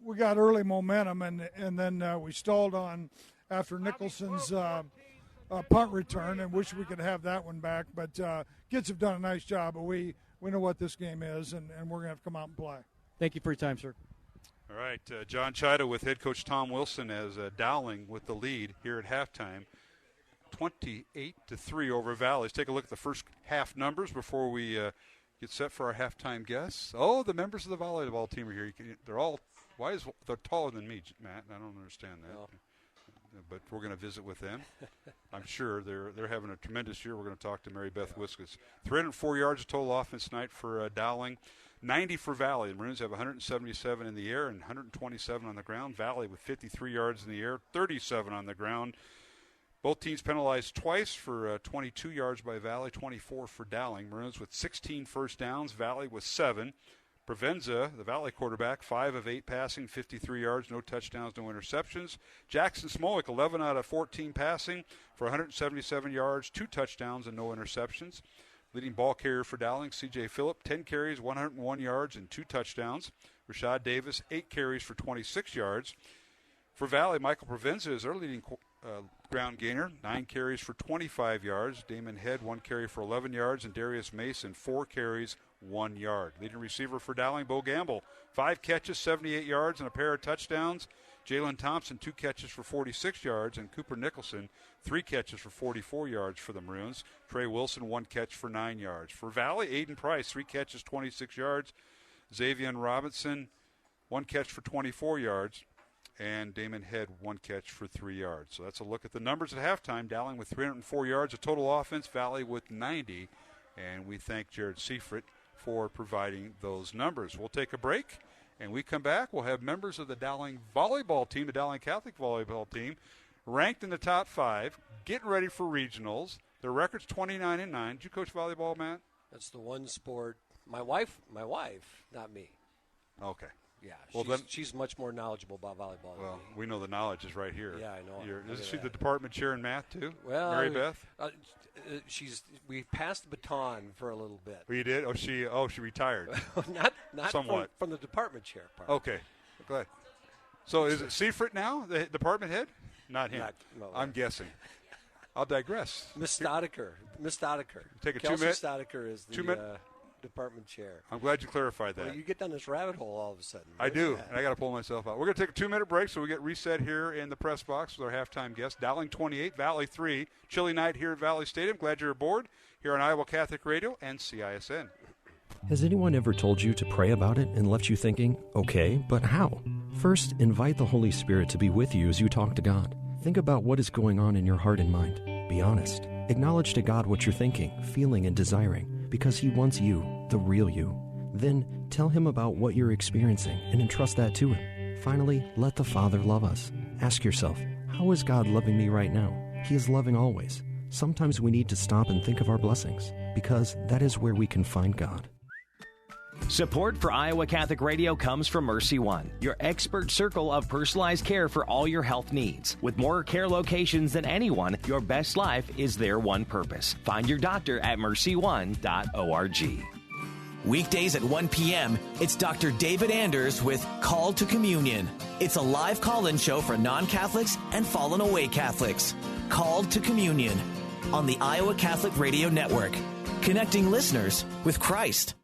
we got early momentum, and then we stalled on after Nicholson's punt return, and wish we could have that one back. But kids have done a nice job, but we know what this game is, and we're going to have to come out and play. Thank you for your time, sir. All right, John Shido with head coach Tom Wilson as Dowling with the lead here at halftime, 28-3 over Valley. Let's take a look at the first half numbers before we get set for our halftime guests. Oh, the members of the volleyball team are here. They're taller than me, Matt. I don't understand that. Well, but we're going to visit with them. I'm sure they're having a tremendous year. We're going to talk to Mary Beth Wiskus. 304 yards of total offense tonight for Dowling. 90 for Valley. The Maroons have 177 in the air and 127 on the ground. Valley with 53 yards in the air, 37 on the ground. Both teams penalized twice for 22 yards by Valley, 24 for Dowling. Maroons with 16 first downs, Valley with 7. Provenza, the Valley quarterback, 5 of 8 passing, 53 yards, no touchdowns, no interceptions. Jackson Smolik, 11 out of 14 passing for 177 yards, 2 touchdowns, and no interceptions. Leading ball carrier for Dowling, C.J. Phillip, 10 carries, 101 yards, and 2 touchdowns. Rashad Davis, 8 carries for 26 yards. For Valley, Michael Provenza is their leading ground gainer, 9 carries for 25 yards. Damon Head, 1 carry for 11 yards, and Darius Mason, 4 carries, 1 yard. Leading receiver for Dowling, Bo Gamble, 5 catches, 78 yards, and a pair of touchdowns. Jalen Thompson, 2 catches for 46 yards, and Cooper Nicholson, 3 catches for 44 yards for the Maroons. Trey Wilson, 1 catch for 9 yards. For Valley, Aiden Price, 3 catches, 26 yards. Xavier Robinson, 1 catch for 24 yards, and Damon Head 1 catch for 3 yards. So that's a look at the numbers at halftime. Dowling with 304 yards of total offense, Valley with 90. And we thank Jared Seifert for providing those numbers. We'll take a break, and we come back. We'll have members of the Dowling volleyball team, the Dowling Catholic volleyball team, ranked in the top 5, getting ready for regionals. Their record's 29-9. Did you coach volleyball, Matt? That's the one sport. My wife, not me. Okay. Yeah, well, she's much more knowledgeable about volleyball than me. We know the knowledge is right here. Yeah, I know. Isn't she the department chair in math, too? Well, Mary Beth? We passed the baton for a little bit. Oh, you did? Oh, she retired. not somewhat from the department chair part. Okay, glad. So is it Seifert now, the department head? Not him. I'm guessing. I'll digress. Miss Stodiker. Take a Kelsey 2-minute. Stodiker is the 2-minute. Department chair. I'm glad you clarified that. Well, you get down this rabbit hole all of a sudden. I do, and I got to pull myself out. We're going to take a 2-minute break, so we get reset here in the press box with our halftime guest. Dowling 28, Valley 3. Chilly night here at Valley Stadium. Glad you're aboard here on Iowa Catholic Radio and CISN. Has anyone ever told you to pray about it and left you thinking, okay, but how? First, invite the Holy Spirit to be with you as you talk to God. Think about what is going on in your heart and mind. Be honest. Acknowledge to God what you're thinking, feeling, and desiring, because He wants you, the real you. Then tell Him about what you're experiencing and entrust that to Him. Finally, let the Father love us. Ask yourself, how is God loving me right now? He is loving always. Sometimes we need to stop and think of our blessings, because that is where we can find God. Support for Iowa Catholic Radio comes from Mercy One, your expert circle of personalized care for all your health needs. With more care locations than anyone, your best life is their one purpose. Find your doctor at mercy1.org. Weekdays at 1 p.m., it's Dr. David Anders with Call to Communion. It's a live call-in show for non-Catholics and fallen away Catholics. Called to Communion on the Iowa Catholic Radio Network, connecting listeners with Christ.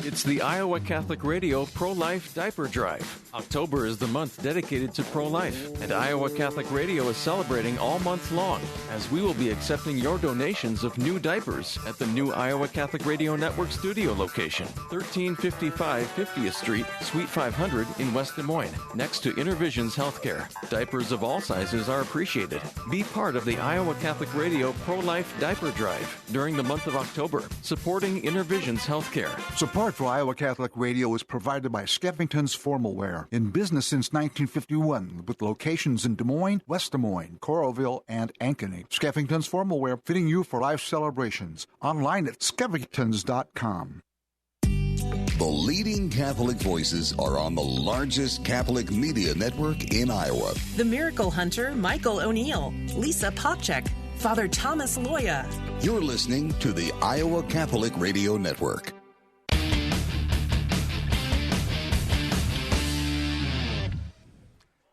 It's the Iowa Catholic Radio Pro-Life Diaper Drive. October is the month dedicated to pro-life, and Iowa Catholic Radio is celebrating all month long, as we will be accepting your donations of new diapers at the new Iowa Catholic Radio Network studio location, 1355 50th Street, Suite 500 in West Des Moines, next to Intervisions Healthcare. Diapers of all sizes are appreciated. Be part of the Iowa Catholic Radio Pro-Life Diaper Drive during the month of October, supporting Intervisions Healthcare. Support for Iowa Catholic Radio is provided by Skeffington's Formalware, in business since 1951, with locations in Des Moines, West Des Moines, Coralville, and Ankeny. Skeffington's Formalware, fitting you for life celebrations. Online at skeffingtons.com. The leading Catholic voices are on the largest Catholic media network in Iowa. The Miracle Hunter, Michael O'Neill, Lisa Popchak, Father Thomas Loya. You're listening to the Iowa Catholic Radio Network.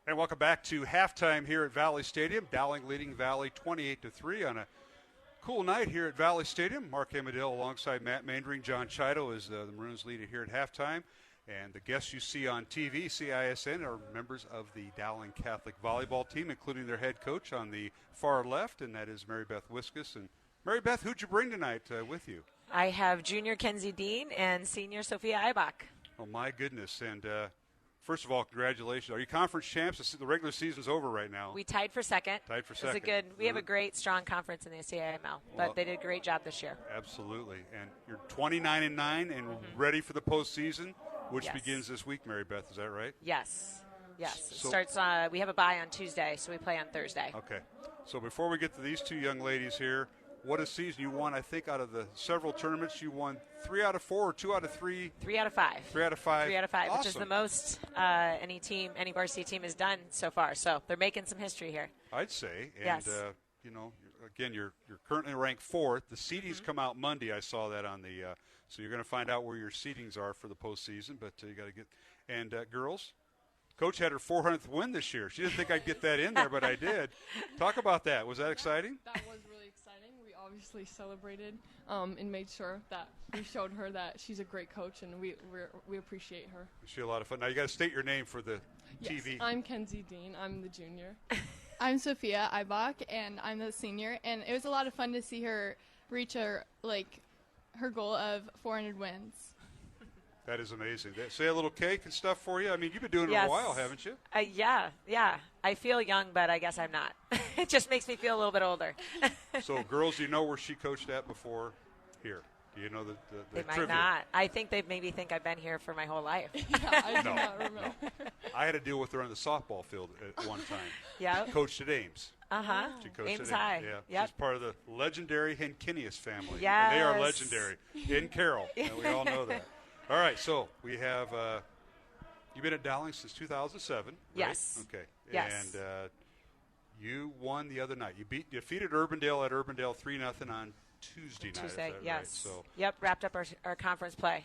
And welcome back to halftime here at Valley Stadium. Dowling leading Valley 28-3 on a cool night here at Valley Stadium. Mark Amadale alongside Matt Mandring. John Chido is the Maroons leader here at halftime. And the guests you see on TV, CISN, are members of the Dowling Catholic volleyball team, including their head coach on the far left, and that is Mary Beth Wiskus. And Mary Beth, who'd you bring tonight with you? I have junior Kenzie Dean and senior Sophia Eibach. Oh, my goodness. And first of all, congratulations. Are you conference champs? The regular season's over right now. We tied for second. We have a great, strong conference in the CIML, but they did a great job this year. Absolutely. And you're 29-9 and ready for the postseason, which begins this week, Mary Beth. Is that right? Yes. Yes. It starts. We have a bye on Tuesday, so we play on Thursday. Okay. So before we get to these two young ladies here, what a season. You won, I think, out of the several tournaments, you won 3 out of 4 or 2 out of 3? 3 out of 5. 3 out of 5. 3 out of 5, awesome. Which is the most any varsity team has done so far. So they're making some history here. I'd say. And, yes. Again, you're currently ranked 4th. The seedings come out Monday. I saw that on the so you're going to find out where your seedings are for the postseason. But you got to get – and girls, Coach had her 400th win this year. She didn't think I'd get that in there, but I did. Talk about that. Was that exciting? That was really exciting. We obviously celebrated and made sure that we showed her that she's a great coach, and we appreciate her. She's a lot of fun. Now, you got to state your name for the TV. I'm Kenzie Dean. I'm the junior. I'm Sophia Eibach, and I'm the senior. And it was a lot of fun to see her reach her goal of 400 wins. That is amazing. They say a little cake and stuff for you. I mean, you've been doing it a while, haven't you? Yeah. I feel young, but I guess I'm not. It just makes me feel a little bit older. So, girls, do you know where she coached at before here? Do you know the They trivia? might not. I think they maybe think I've been here for my whole life. I do not remember. No. I had to deal with her on the softball field at one time. Yeah. Coached at Ames. Uh-huh. She coached Ames at High. Ames. Yeah. Yep. She's part of the legendary Henkinius family. Yes. And they are legendary. In Carroll. And we all know that. All right, so we have you've been at Dowling since 2007, right? Yes. Okay. Yes. And you won the other night. You defeated Urbandale at Urbandale 3-0 on Tuesday night. Is that yes. Right? So yep, wrapped up our conference play.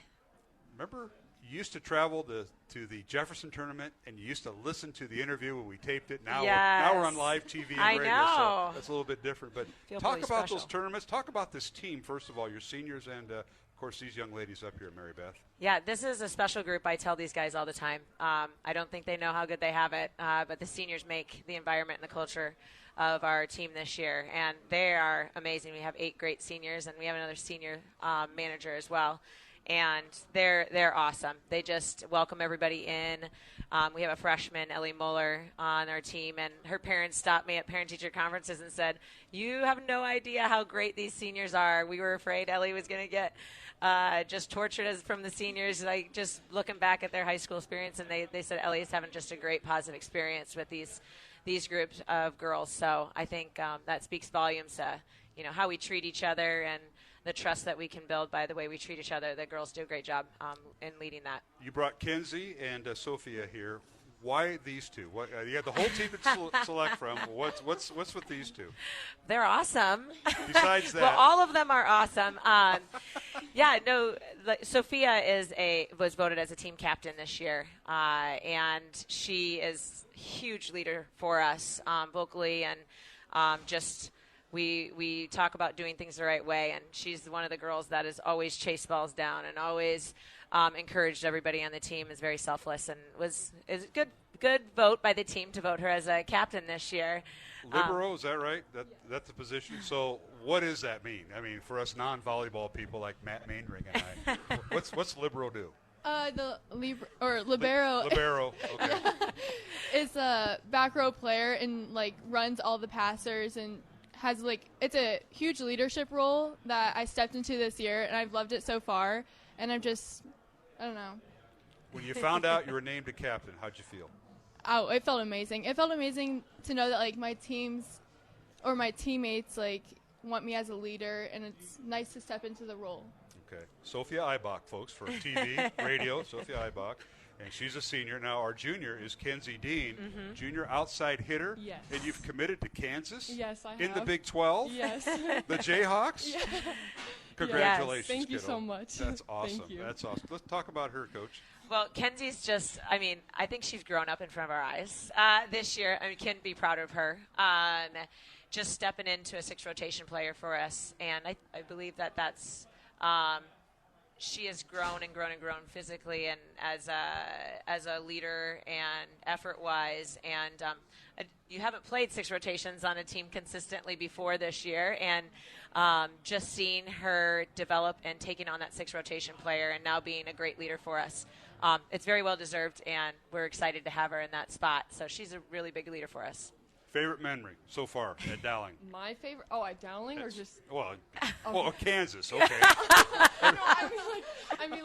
remember you used to travel to the Jefferson tournament, and you used to listen to the interview when we taped it. Now, now we're on live TV and radio, know. So that's a little bit different. But Feel talk really about special. those tournaments. Talk about this team, first of all, your seniors and, of course, these young ladies up here, Mary Beth. Yeah, this is a special group. I tell these guys all the time. I don't think they know how good they have it, but the seniors make the environment and the culture of our team this year, and they are amazing. We have 8 great seniors, and we have another senior manager as well, and they're awesome. They just welcome everybody in. We have a freshman, Ellie Muller, on our team, and her parents stopped me at parent-teacher conferences and said, "You have no idea how great these seniors are. We were afraid Ellie was going to get just tortured from the seniors." Like, just looking back at their high school experience, and they said Ellie is having just a great positive experience with these groups of girls. So I think that speaks volumes to how we treat each other and the trust that we can build by the way we treat each other. The girls do a great job in leading that. You brought Kenzie and Sophia here. Why these two? What, you had the whole team to select from. What's with these two? They're awesome. Besides that, well, all of them are awesome. Sophia was voted as a team captain this year, and she is a huge leader for us vocally, and just. We talk about doing things the right way, and she's one of the girls that has always chased balls down and always encouraged everybody on the team, is very selfless, and is a good vote by the team to vote her as a captain this year. Libero, is that right? That's the position. So what does that mean? I mean, for us non-volleyball people like Matt Mainring and I, what's Libero do? The libero. Libero, okay. Is a back row player and runs all the passers and has it's a huge leadership role that I stepped into this year, and I've loved it so far. And I don't know. When you found out you were named a captain, how'd you feel? Oh, it felt amazing. It felt amazing to know that my teams or my teammates want me as a leader, and it's nice to step into the role. Okay, Sophia Eibach, folks, for TV, radio, Sophia Eibach. And she's a senior. Now, our junior is Kenzie Dean, junior outside hitter. Yes. And you've committed to Kansas? Yes, I have. In the Big 12? Yes. The Jayhawks? Yeah. Congratulations, Yes. Thank you kiddo. so much. That's awesome. Thank you. That's awesome. Let's talk about her, Coach. Well, Kenzie's just, I think she's grown up in front of our eyes this year. Can be proud of her. Just stepping into a 6 rotation player for us. And I believe that's she has grown and grown and grown physically and as a leader and effort-wise. And you haven't played 6 rotations on a team consistently before this year. And just seeing her develop and taking on that 6 rotation player and now being a great leader for us, it's very well deserved, and we're excited to have her in that spot. So she's a really big leader for us. Favorite memory so far at Dowling? My favorite? Oh, at Dowling or just? Well, Kansas. Okay. No, I mean,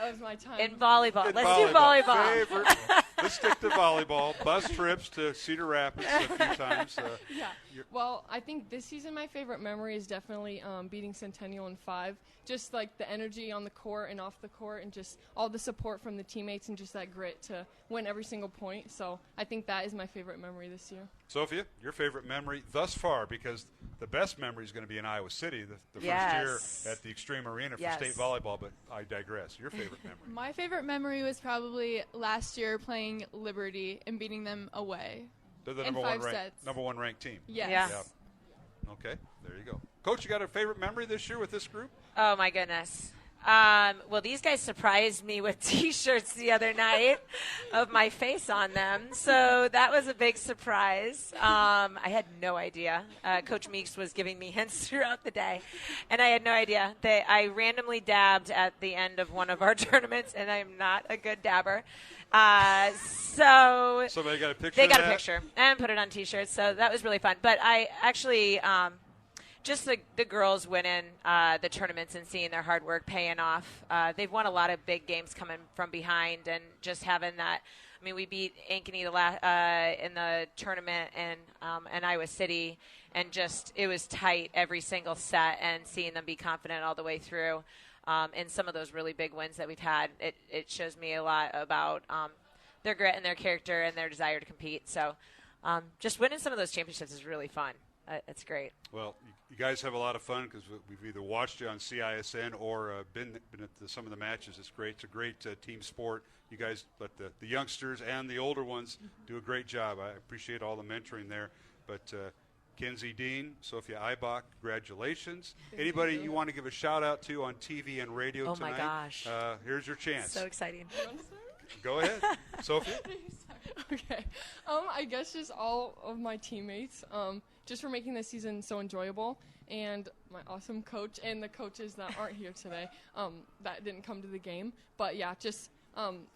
of my time. In volleyball. Let's do volleyball. Favorite. Let's stick to volleyball. Bus trips to Cedar Rapids a few times. Yeah. Well, I think this season my favorite memory is definitely beating Centennial in 5. Just the energy on the court and off the court, and just all the support from the teammates, and just that grit to win every single point. So I think that is my favorite memory this year. Sophia, your favorite memory thus far, because the best memory is going to be in Iowa City, the first year at the Extreme Arena for state volleyball, but I digress. Your favorite memory? My favorite memory was probably last year playing Liberty and beating them away. They're the in 5 sets. number one ranked team. Yes. Yeah. Okay, there you go. Coach, you got a favorite memory this year with this group? Oh, my goodness. Well, these guys surprised me with T-shirts the other night of my face on them, so that was a big surprise. I had no idea. Coach Meeks was giving me hints throughout the day, and I had no idea. I randomly dabbed at the end of one of our tournaments, and I'm not a good dabber. So somebody got a picture. They got a picture and put it on T-shirts, so that was really fun. But I actually. Just the girls winning the tournaments and seeing their hard work paying off. They've won a lot of big games coming from behind, and just having that. I mean, we beat Ankeny in the tournament in Iowa City, and just it was tight every single set. And seeing them be confident all the way through, in some of those really big wins that we've had, it shows me a lot about their grit and their character and their desire to compete. So, just winning some of those championships is really fun. It's great. Well, you guys have a lot of fun because we've either watched you on CISN or been at some of the matches. It's great. It's a great team sport. You guys let the youngsters and the older ones do a great job. I appreciate all the mentoring there. But Kenzie Dean, Sophia Eibach, congratulations. Anybody you want to give a shout-out to on TV and radio tonight? Oh, my gosh. Here's your chance. So exciting. Go ahead, Sophia. Okay. I guess just all of my teammates, just for making this season so enjoyable, and my awesome coach and the coaches that aren't here today, that didn't come to the game. But yeah, just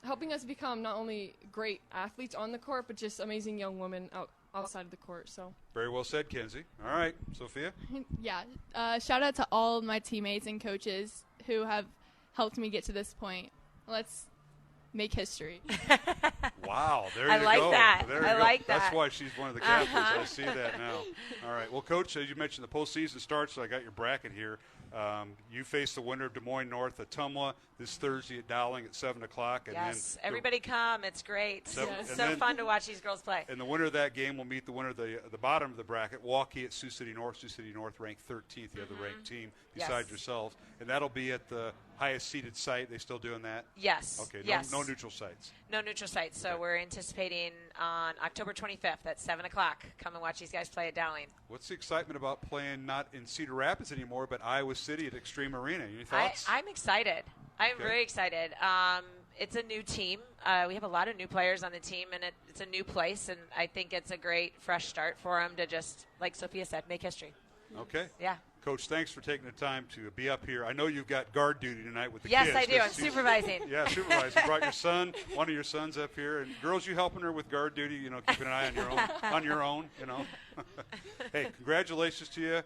helping us become not only great athletes on the court, but just amazing young women outside of the court. So very well said, Kenzie. All right, Sophia. Yeah. Shout out to all of my teammates and coaches who have helped me get to this point. Let's make history. Wow, there you go. I like that. There you I go. like that. That's why she's one of the captains. I see that now. All right. Well, Coach, as you mentioned, the postseason starts, so I got your bracket here. You face the winner of Des Moines North at Tumwa this Thursday at Dowling at 7 o'clock. And yes, then everybody come. It's great. Yes. So fun to watch these girls play. And the winner of that game will meet the winner of the bottom of the bracket, Waukee at Sioux City North. Sioux City North ranked 13th, the other ranked team besides yourselves. And that'll be at the highest seeded site. They still doing that? Yes. Okay. Yes. No neutral sites. No neutral sites. So we're anticipating on October 25th at 7 o'clock. Come and watch these guys play at Dowling. What's the excitement about playing not in Cedar Rapids anymore, but Iowa City at Extreme Arena? Any thoughts? I'm excited. I'm very excited. It's a new team. We have a lot of new players on the team, and it's a new place, and I think it's a great fresh start for them to just, like Sophia said, make history. Okay. Yeah. Coach, thanks for taking the time to be up here. I know you've got guard duty tonight with the kids. kids. Yes, I do. I'm supervising. Yeah, supervising. Brought your son, one of your sons up here. And girls, you helping her with guard duty, keeping an eye on your own, Hey, congratulations to you.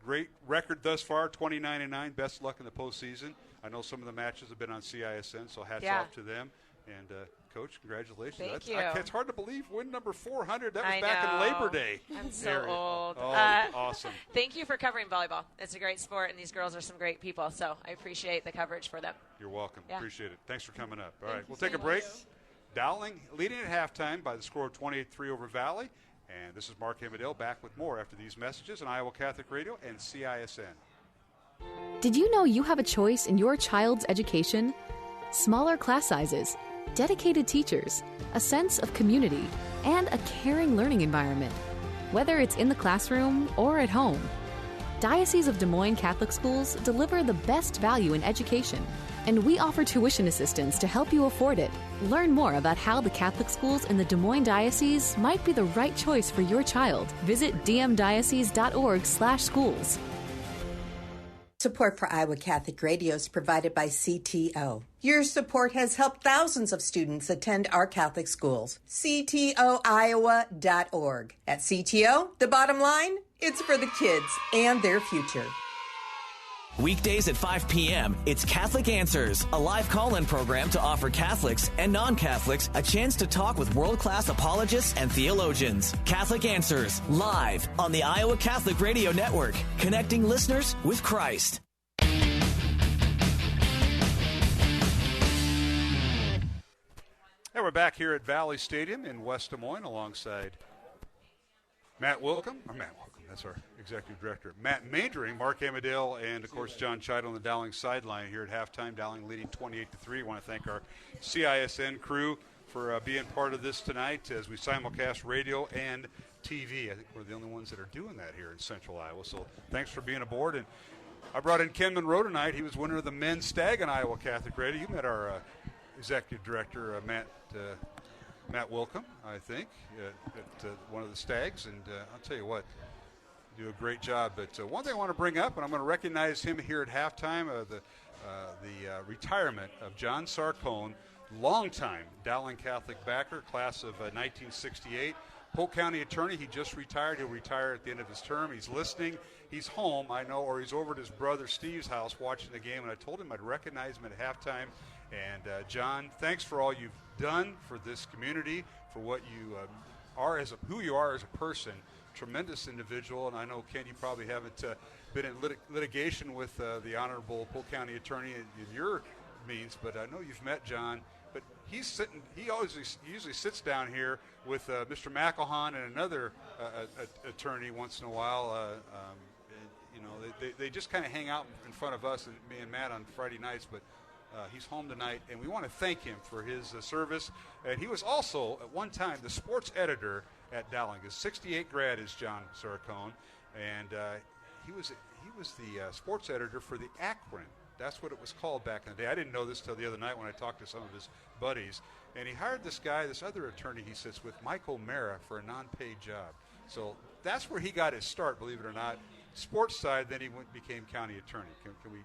Great record thus far, 29-9. Best luck in the postseason. I know some of the matches have been on CISN, so hats off to them. And, Coach, congratulations. Thank you. It's hard to believe win number 400. That was back in Labor Day. I'm so old. Oh, awesome. Thank you for covering volleyball. It's a great sport, and these girls are some great people, so I appreciate the coverage for them. You're welcome. Yeah. Appreciate it. Thanks for coming up. All right, we'll take a break. Dowling leading at halftime by the score of 28-3 over Valley. And this is Mark Hamadale back with more after these messages on Iowa Catholic Radio and CISN. Did you know you have a choice in your child's education? Smaller class sizes, dedicated teachers, a sense of community, and a caring learning environment, whether it's in the classroom or at home. Diocese of Des Moines Catholic Schools deliver the best value in education, and we offer tuition assistance to help you afford it. Learn more about how the Catholic schools in the Des Moines Diocese might be the right choice for your child. Visit dmdiocese.org/schools. Support for Iowa Catholic Radio is provided by CTO. Your support has helped thousands of students attend our Catholic schools. CTOiowa.org. At CTO, the bottom line, it's for the kids and their future. Weekdays at 5 p.m., it's Catholic Answers, a live call-in program to offer Catholics and non-Catholics a chance to talk with world-class apologists and theologians. Catholic Answers, live on the Iowa Catholic Radio Network, connecting listeners with Christ. And we're back here at Valley Stadium in West Des Moines alongside Matt Wilcom. That's our executive director. Matt Maindring, Mark Amadale, and, of course, John Chido on the Dowling sideline here at halftime. Dowling leading 28-3. I want to thank our CISN crew for being part of this tonight as we simulcast radio and TV. I think we're the only ones that are doing that here in Central Iowa. So thanks for being aboard. And I brought in Ken Monroe tonight. He was winner of the men's stag on Iowa Catholic Radio. You met our executive director, Matt Wilkham, I think, at one of the stags. And I'll tell you what, you do a great job. But one thing I want to bring up, and I'm going to recognize him here at halftime, the retirement of John Sarcone, longtime Dowling Catholic backer, class of 1968. Polk County attorney. He just retired. He'll retire at the end of his term. He's listening. He's home, I know, or he's over at his brother Steve's house watching the game, and I told him I'd recognize him at halftime. And, John, thanks for all you've done for this community, for what you are who you are as a person. Tremendous individual, and I know, Ken, you probably haven't been in litigation with the Honorable Polk County attorney in your means, but I know you've met John. But he's sitting. He usually sits down here with Mr. McElhan and another attorney once in a while. They just kind of hang out in front of us and me and Matt on Friday nights. But he's home tonight, and we want to thank him for his service. And he was also at one time the sports editor at Dowling. His '68 grad is John Sarcone, and he was the sports editor for the Akron. That's what it was called back in the day. I didn't know this till the other night when I talked to some of his buddies. And he hired this other attorney he sits with, Michael Marr, for a non-paid job. So that's where he got his start, believe it or not. Sports side, then he became county attorney. Can we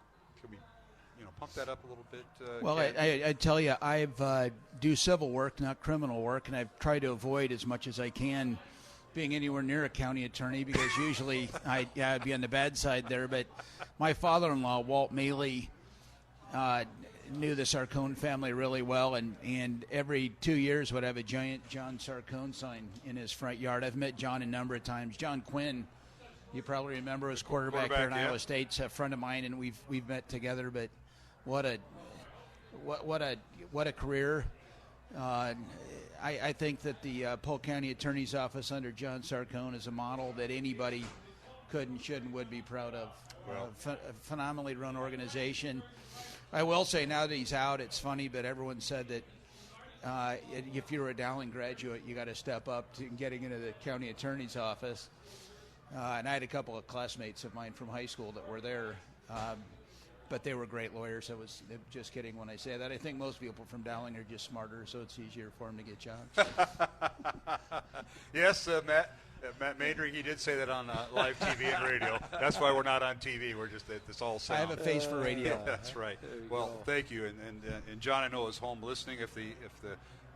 pump that up a little bit? Well, I tell you, I've do civil work, not criminal work, and I've tried to avoid as much as I can being anywhere near a county attorney, because usually I'd be on the bad side there. But my father-in-law, Walt Maley, knew the Sarcone family really well, and every 2 years would have a giant John Sarcone sign in his front yard. I've met John a number of times. John Quinn, you probably remember, was quarterback here in Iowa State's a friend of mine, and we've met together. But what a career. I think that the Polk County Attorney's Office under John Sarcone is a model that anybody could and should and would be proud of. A phenomenally run organization. I will say, now that he's out, it's funny, but everyone said that if you're a Dowling graduate, you got to step up to getting into the county attorney's office. And I had a couple of classmates of mine from high school that were there. But they were great lawyers. I was just kidding when I say that. I think most people from Dowling are just smarter, so it's easier for them to get jobs. Yes, Matt Madring, he did say that on live TV and radio. That's why we're not on TV. We're just it's all sound. I have a face for radio. That's right. Well, thank you. And John, I know, is home listening.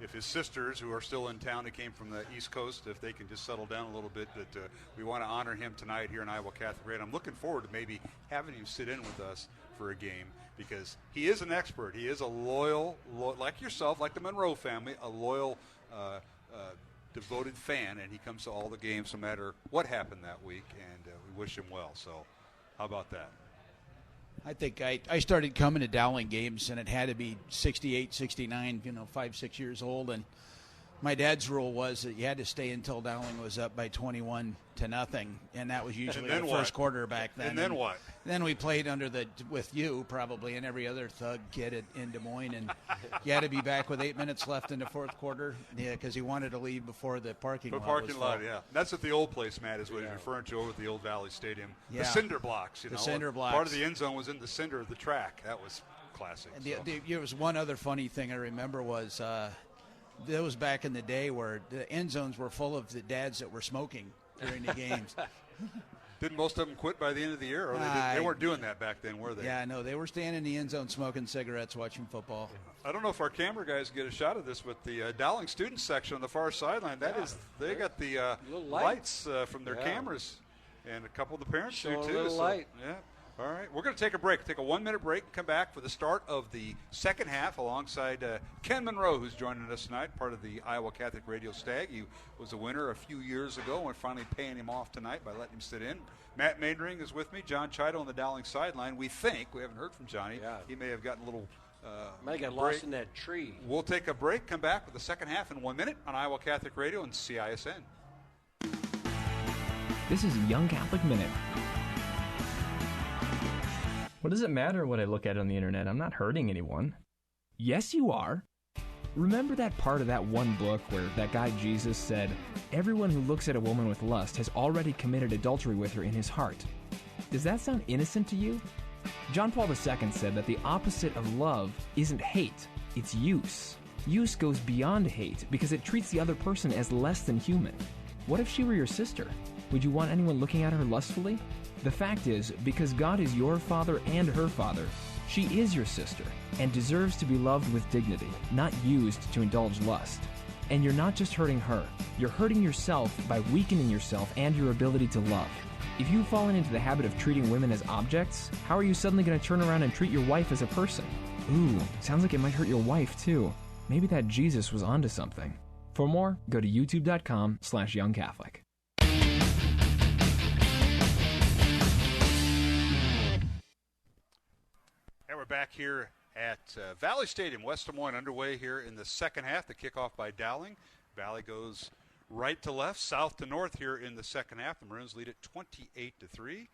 If his sisters, who are still in town, that came from the East Coast, if they can just settle down a little bit, that we want to honor him tonight here in Iowa Catholic Radio. I'm looking forward to maybe having him sit in with us for a game, because he is an expert. He is a loyal, like yourself, like the Monroe family, a loyal, devoted fan, and he comes to all the games no matter what happened that week, and we wish him well. So how about that? I think I started coming to Dowling games, and it had to be 68, 69, 5-6 years old. And my dad's rule was that you had to stay until Dowling was up by 21-0, and that was usually the first quarter back then. And then what? Then we played with you probably and every other thug kid in Des Moines, and you had to be back with 8 minutes left in the fourth quarter, because he wanted to leave before the parking lot. The parking lot, yeah. That's at the old place, Matt, is what he's referring to over at the old Valley Stadium. Yeah. The cinder blocks, The cinder blocks. Part of the end zone was in the cinder of the track. That was classic. There was one other funny thing I remember was that was back in the day where the end zones were full of the dads that were smoking during the games. Didn't most of them quit by the end of the year? Or they weren't doing that back then, were they? Yeah, no, they were standing in the end zone smoking cigarettes, watching football. I don't know if our camera guys get a shot of this, but the Dowling student section on the far sideline, they got the lights from their cameras, and a couple of the parents do too. Light. Yeah. All right, we're going to take a break. Take a 1-minute break and come back for the start of the second half alongside Ken Monroe, who's joining us tonight, part of the Iowa Catholic Radio Stag. He was a winner a few years ago, and we're finally paying him off tonight by letting him sit in. Matt Madring is with me, John Chido on the Dowling sideline. We haven't heard from Johnny. Yeah. He may have gotten a little might have got lost in that tree. We'll take a break, come back with the second half in 1 minute on Iowa Catholic Radio and CISN. This is Young Catholic Minute. What does it matter what I look at on the internet? I'm not hurting anyone. Yes, you are. Remember that part of that one book where that guy Jesus said, "Everyone who looks at a woman with lust has already committed adultery with her in his heart." Does that sound innocent to you? John Paul II said that the opposite of love isn't hate, it's use. Use goes beyond hate because it treats the other person as less than human. What if she were your sister? Would you want anyone looking at her lustfully? The fact is, because God is your father and her father, she is your sister and deserves to be loved with dignity, not used to indulge lust. And you're not just hurting her, you're hurting yourself by weakening yourself and your ability to love. If you've fallen into the habit of treating women as objects, how are you suddenly going to turn around and treat your wife as a person? Ooh, sounds like it might hurt your wife too. Maybe that Jesus was onto something. For more, go to youtube.com/youngcatholic. And we're back here at Valley Stadium, West Des Moines, underway here in the second half. The kickoff by Dowling. Valley goes right to left, south to north here in the second half. The Maroons lead it 28-3,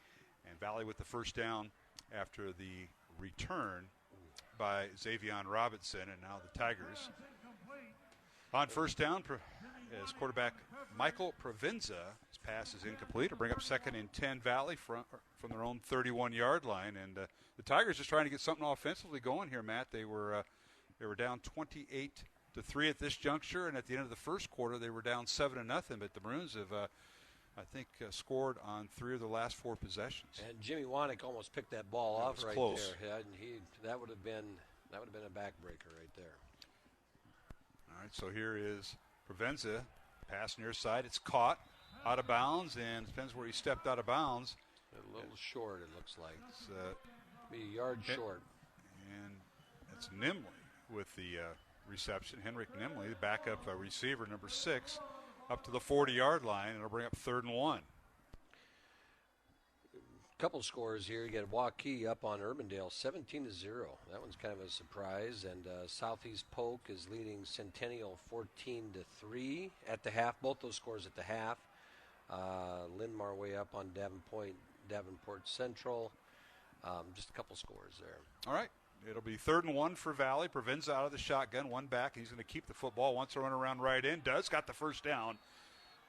and Valley with the first down after the return by Xavion Robinson, and now the Tigers on first down as quarterback Michael Provenza. His pass is incomplete. It'll bring up 2nd and 10 Valley from their own 31-yard line, and the Tigers just trying to get something offensively going here, Matt. They were down 28-3 at this juncture, and at the end of the first quarter they were down 7-0. But the Maroons have, I think, scored on 3 of the last 4 possessions. And Jimmy Wanek almost picked that ball off right close there. That would have been a backbreaker right there. All right, so here is Provenza, pass near side. It's caught out of bounds, and depends where he stepped out of bounds. A little short, it looks like. It's be a yard short. And it's Nimley with the reception. Henrik Nimley, the backup receiver, number 6, up to the 40-yard line, and it'll bring up 3rd and 1. Couple scores here. You got Waukee up on Urbandale, 17-0. That one's kind of a surprise. And Southeast Polk is leading Centennial 14-3 at the half. Both those scores at the half. Linn-Mar way up on Davenport Central. Just a couple scores there. All right. It'll be 3rd and 1 for Valley. Provenza out of the shotgun, one back. He's going to keep the football. Wants to run around right in. Got the first down.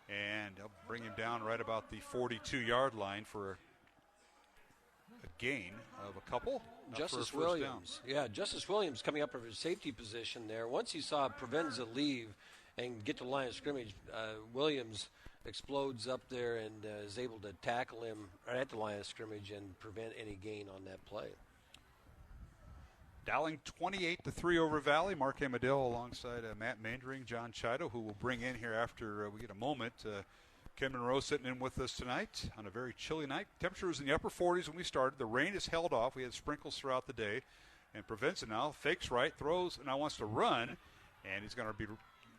And they'll bring him down right about the 42-yard line for a gain of a couple. Justice Williams. Yeah, Justice Williams coming up from his safety position there. Once he saw Provenza leave and get to the line of scrimmage, Williams explodes up there and is able to tackle him right at the line of scrimmage and prevent any gain on that play. Dowling 28-3 over Valley. Mark Amadale alongside Matt Mandering, John Chido, who will bring in here after we get a moment. Ken Monroe sitting in with us tonight on a very chilly night. Temperature was in the upper 40s when we started. The rain has held off. We had sprinkles throughout the day. And Provenza now fakes right, throws, and now wants to run. And he's going to be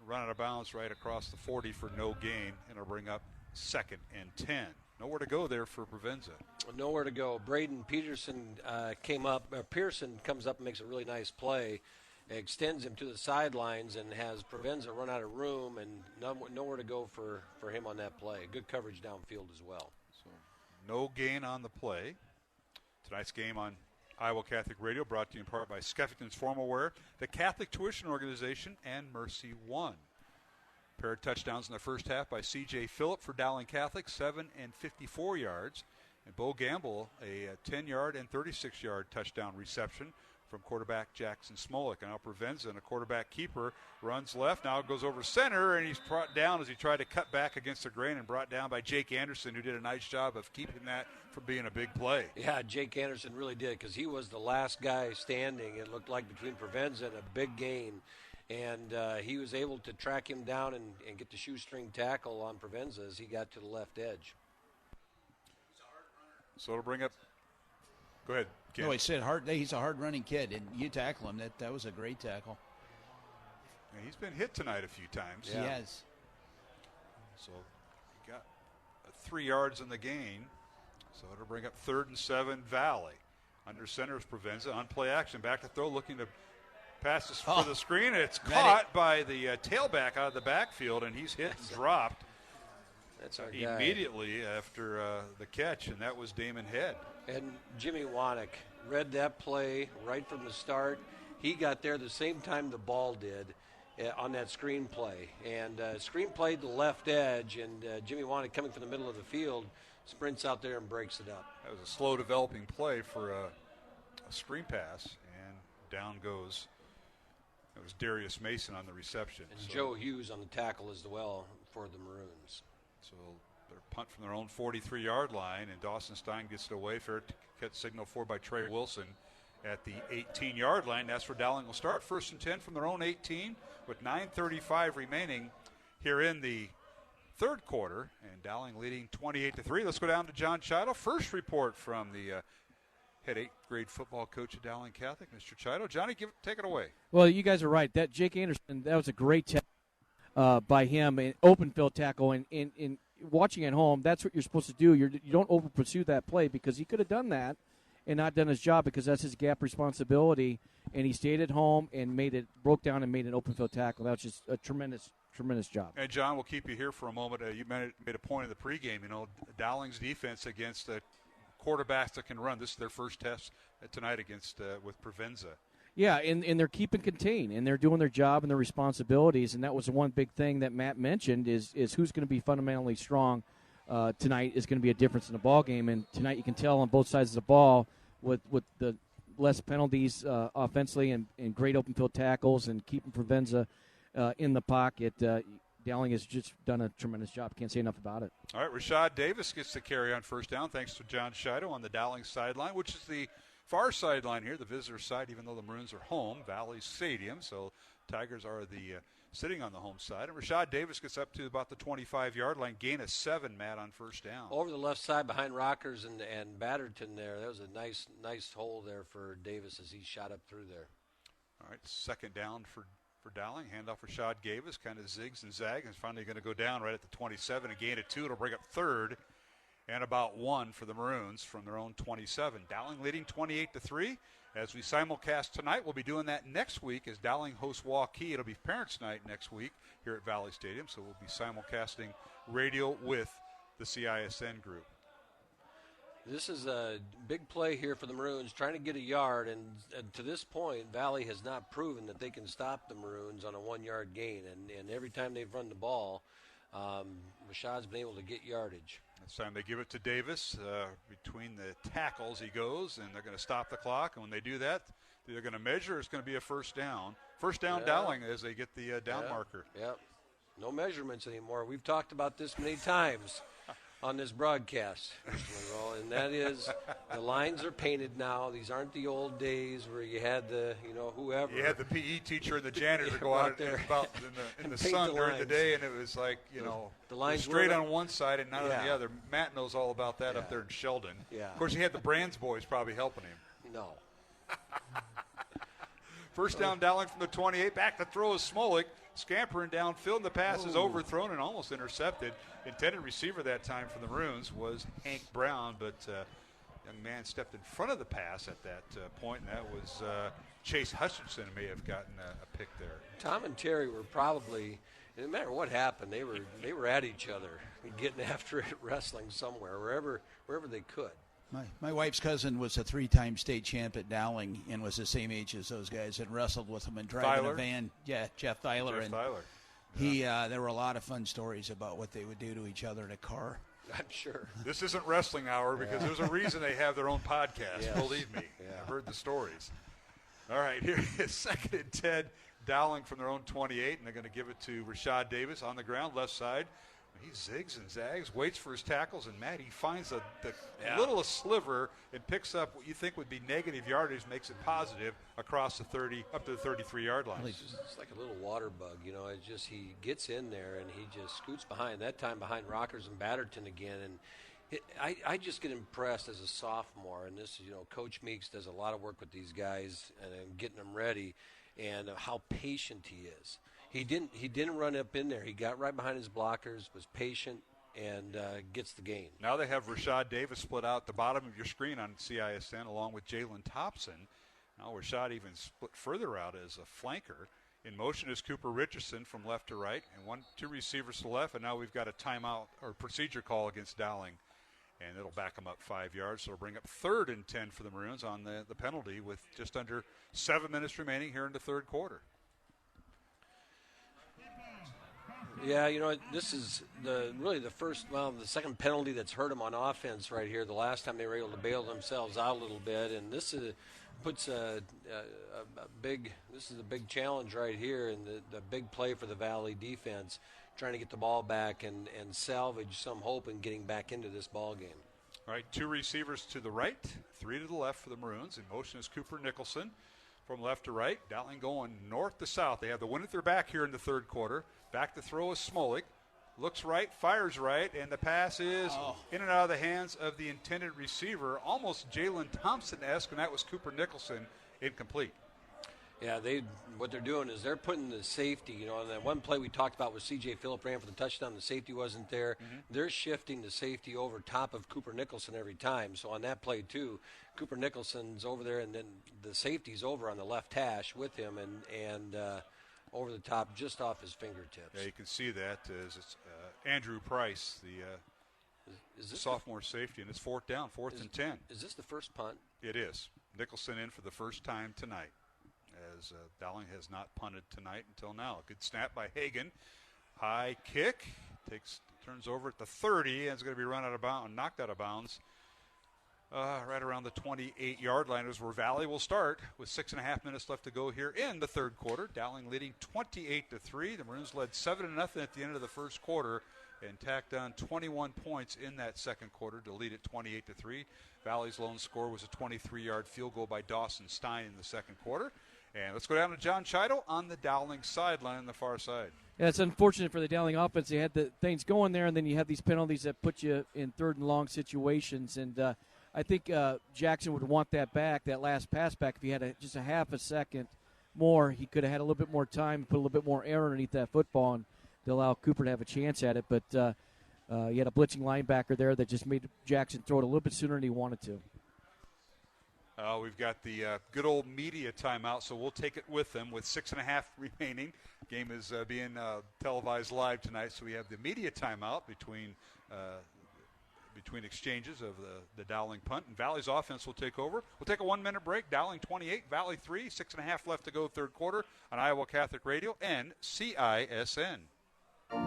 run out of bounds right across the 40 for no gain. And it'll bring up 2nd and 10. Nowhere to go there for Provenza. Nowhere to go. Braden Pearson Pearson comes up and makes a really nice play, extends him to the sidelines, and has Provenza run out of room, and nowhere to go for him on that play. Good coverage downfield as well. So no gain on the play. Tonight's game on Iowa Catholic Radio brought to you in part by Skeffington's Formal Wear, the Catholic Tuition Organization, and Mercy One. Pair of touchdowns in the first half by C.J. Phillip for Dowling Catholic, 7 and 54 yards. And Bo Gamble, a 10-yard and 36-yard touchdown reception from quarterback Jackson Smolik. And now Provenza, and a quarterback keeper, runs left. Now it goes over center, and he's brought down as he tried to cut back against the grain, and brought down by Jake Anderson, who did a nice job of keeping that from being a big play. Yeah, Jake Anderson really did, because he was the last guy standing, it looked like, between Provenza and a big gain. And he was able to track him down and get the shoestring tackle on Provenza as he got to the left edge. So it'll bring up. Go ahead, Ken. No, he said he's a hard-running kid, and you tackle him. That was a great tackle. Yeah, he's been hit tonight a few times. Yeah. He has. So he got 3 yards in the gain. So it'll bring up 3rd and 7 Valley. Under center is Provenza on play action. Back to throw, looking to pass this for the screen. It's caught by the tailback out of the backfield, and he's hit and dropped. That's our immediately after the catch, and that was Damon Head. And Jimmy Wanek read that play right from the start. He got there the same time the ball did on that screen play. And screen played the left edge, and Jimmy Wanek coming from the middle of the field sprints out there and breaks it up. That was a slow developing play for a screen pass, and down goes. It was Darius Mason on the reception. And Joe Hughes on the tackle as well for the Maroons. So they're punt from their own 43-yard line, and Dawson Stein gets it away. Fair catch signal for by Trey Wilson at the 18-yard line. That's where Dowling will start. 1st and 10 from their own 18 with 9:35 remaining here in the third quarter, and Dowling leading 28-3. Let's go down to John Chido. First report from the head 8th grade football coach at Dowling Catholic, Mr. Chido. Johnny, take it away. Well, you guys are right. That Jake Anderson, that was a great tackle by him, an open field tackle. And in watching at home, that's what you're supposed to do. You don't over pursue that play, because he could have done that and not done his job, because that's his gap responsibility. And he stayed at home and broke down and made an open field tackle. That was just a tremendous job. And John, we'll keep you here for a moment. You made a point in the pregame. Dowling's defense against quarterbacks that can run. This is their first test tonight against with Provenza. Yeah, and they're keeping contained, and they're doing their job and their responsibilities. And that was the one big thing that Matt mentioned is who's going to be fundamentally strong tonight is going to be a difference in the ball game. And tonight you can tell on both sides of the ball with the less penalties offensively and great open field tackles and keeping Provenza in the pocket. Dowling has just done a tremendous job. Can't say enough about it. All right, Rashad Davis gets the carry on first down, thanks to John Chido on the Dowling sideline, which is the far sideline here, the visitor side, even though the Maroons are home, Valley Stadium. So Tigers are sitting on the home side. And Rashad Davis gets up to about the 25-yard line, gain of 7, Matt, on first down. Over the left side behind Rockers and Batterton there. That was a nice hole there for Davis as he shot up through there. All right, second down for Dowling. Handoff for Rashad Davis, kind of zigs and zags, and finally going to go down right at the 27. A gain of 2. It'll bring up third and about 1 for the Maroons from their own 27. Dowling leading 28-3. As we simulcast tonight, we'll be doing that next week as Dowling hosts Waukee. It'll be Parents' Night next week here at Valley Stadium, so we'll be simulcasting radio with the CISN group. This is a big play here for the Maroons, trying to get a yard, and to this point, Valley has not proven that they can stop the Maroons on a 1-yard gain, and every time they've run the ball, Rashad's been able to get yardage. This time they give it to Davis. Between the tackles he goes, and they're going to stop the clock, and when they do that, they're going to measure. It's going to be a first down. First down Dowling as they get the down marker. Yep. No measurements anymore. We've talked about this many times on this broadcast, Mr. Monroe, and that is the lines are painted now. These aren't the old days where you had whoever. You had the PE teacher and the janitor go out there in the sun during the day, and it was like, the lines straight on one side and not on the other. Matt knows all about that up there in Sheldon. Yeah. Of course, he had the Brands boys probably helping him. No. First down, Dowling from the 28. Back to throw is Smolik. Scampering downfield, and the pass is overthrown and almost intercepted. Intended receiver that time for the Maroons was Hank Brown, but young man stepped in front of the pass at that point, and that was Chase Hutchinson may have gotten a pick there. Tom and Terry were probably, no matter what happened, they were at each other, getting after it, wrestling somewhere, wherever they could. My wife's cousin was a 3-time state champ at Dowling and was the same age as those guys and wrestled with them and driving a van. Yeah, Jeff Thyler. There were a lot of fun stories about what they would do to each other in a car. I'm sure. This isn't wrestling hour because there's a reason they have their own podcast. Yes. Believe me. I've heard the stories. All right, here is 2nd and 10. Dowling from their own 28, and they're going to give it to Rashad Davis on the ground, left side. He zigs and zags, waits for his tackles, and Matt, he finds the littlest sliver and picks up what you think would be negative yardage, makes it positive across the 30 up to the 33-yard line. It's like a little water bug, It's just he gets in there and he just scoots behind. That time behind Rockers and Batterton again, and I just get impressed as a sophomore. And this, Coach Meeks does a lot of work with these guys and getting them ready, and how patient he is. He didn't run up in there. He got right behind his blockers, was patient, and gets the gain. Now they have Rashad Davis split out the bottom of your screen on CISN along with Jalen Thompson. Now Rashad even split further out as a flanker. In motion is Cooper Richardson from left to right, and 2 receivers to left, and now we've got a timeout or procedure call against Dowling, and it'll back them up 5 yards, so it'll bring up 3rd and 10 for the Maroons on the penalty with just under 7 minutes remaining here in the third quarter. Yeah, this is the second penalty that's hurt them on offense right here. The last time they were able to bail themselves out a little bit, and this puts a big challenge right here, and the big play for the Valley defense, trying to get the ball back and salvage some hope in getting back into this ball game. All right, 2 receivers to the right, 3 to the left for the Maroons. In motion is Cooper Nicholson from left to right. Dowling going north to south. They have the wind at their back here in the third quarter. Back to throw is Smolik. Looks right, fires right, and the pass is in and out of the hands of the intended receiver, almost Jalen Thompson-esque, and that was Cooper Nicholson, incomplete. Yeah, what they're doing is they're putting the safety, and that one play we talked about was C.J. Phillip ran for the touchdown, the safety wasn't there. Mm-hmm. They're shifting the safety over top of Cooper Nicholson every time. So on that play, too, Cooper Nicholson's over there, and then the safety's over on the left hash with him, and over the top, just off his fingertips. Yeah, you can see that as it's Andrew Price, the sophomore safety, and it's fourth and 10. Is this the first punt? It is. Nicholson in for the first time tonight, as Dowling has not punted tonight until now. A good snap by Hagan. High kick. Turns over at the 30, and it's going to be knocked out of bounds. Right around the 28-yard line is where Valley will start with 6.5 minutes left to go here in the third quarter. Dowling leading 28-3. The Maroons led 7-0 at the end of the first quarter and tacked on 21 points in that second quarter to lead it 28-3. Valley's lone score was a 23-yard field goal by Dawson Stein in the second quarter. And let's go down to John Chido on the Dowling sideline on the far side. Yeah, it's unfortunate for the Dowling offense. They had the things going there, and then you have these penalties that put you in third and long situations. And I think Jackson would want that back, that last pass back. If he had just a half a second more, he could have had a little bit more time, put a little bit more air underneath that football, and to allow Cooper to have a chance at it. But he had a blitzing linebacker there that just made Jackson throw it a little bit sooner than he wanted to. We've got the good old media timeout, so we'll take it with them with 6.5 remaining. Game is being televised live tonight, so we have the media timeout between exchanges of the Dowling punt, and Valley's offense will take over. We'll take a 1-minute break. Dowling 28, Valley 3, 6.5 left to go third quarter on Iowa Catholic Radio and CISN.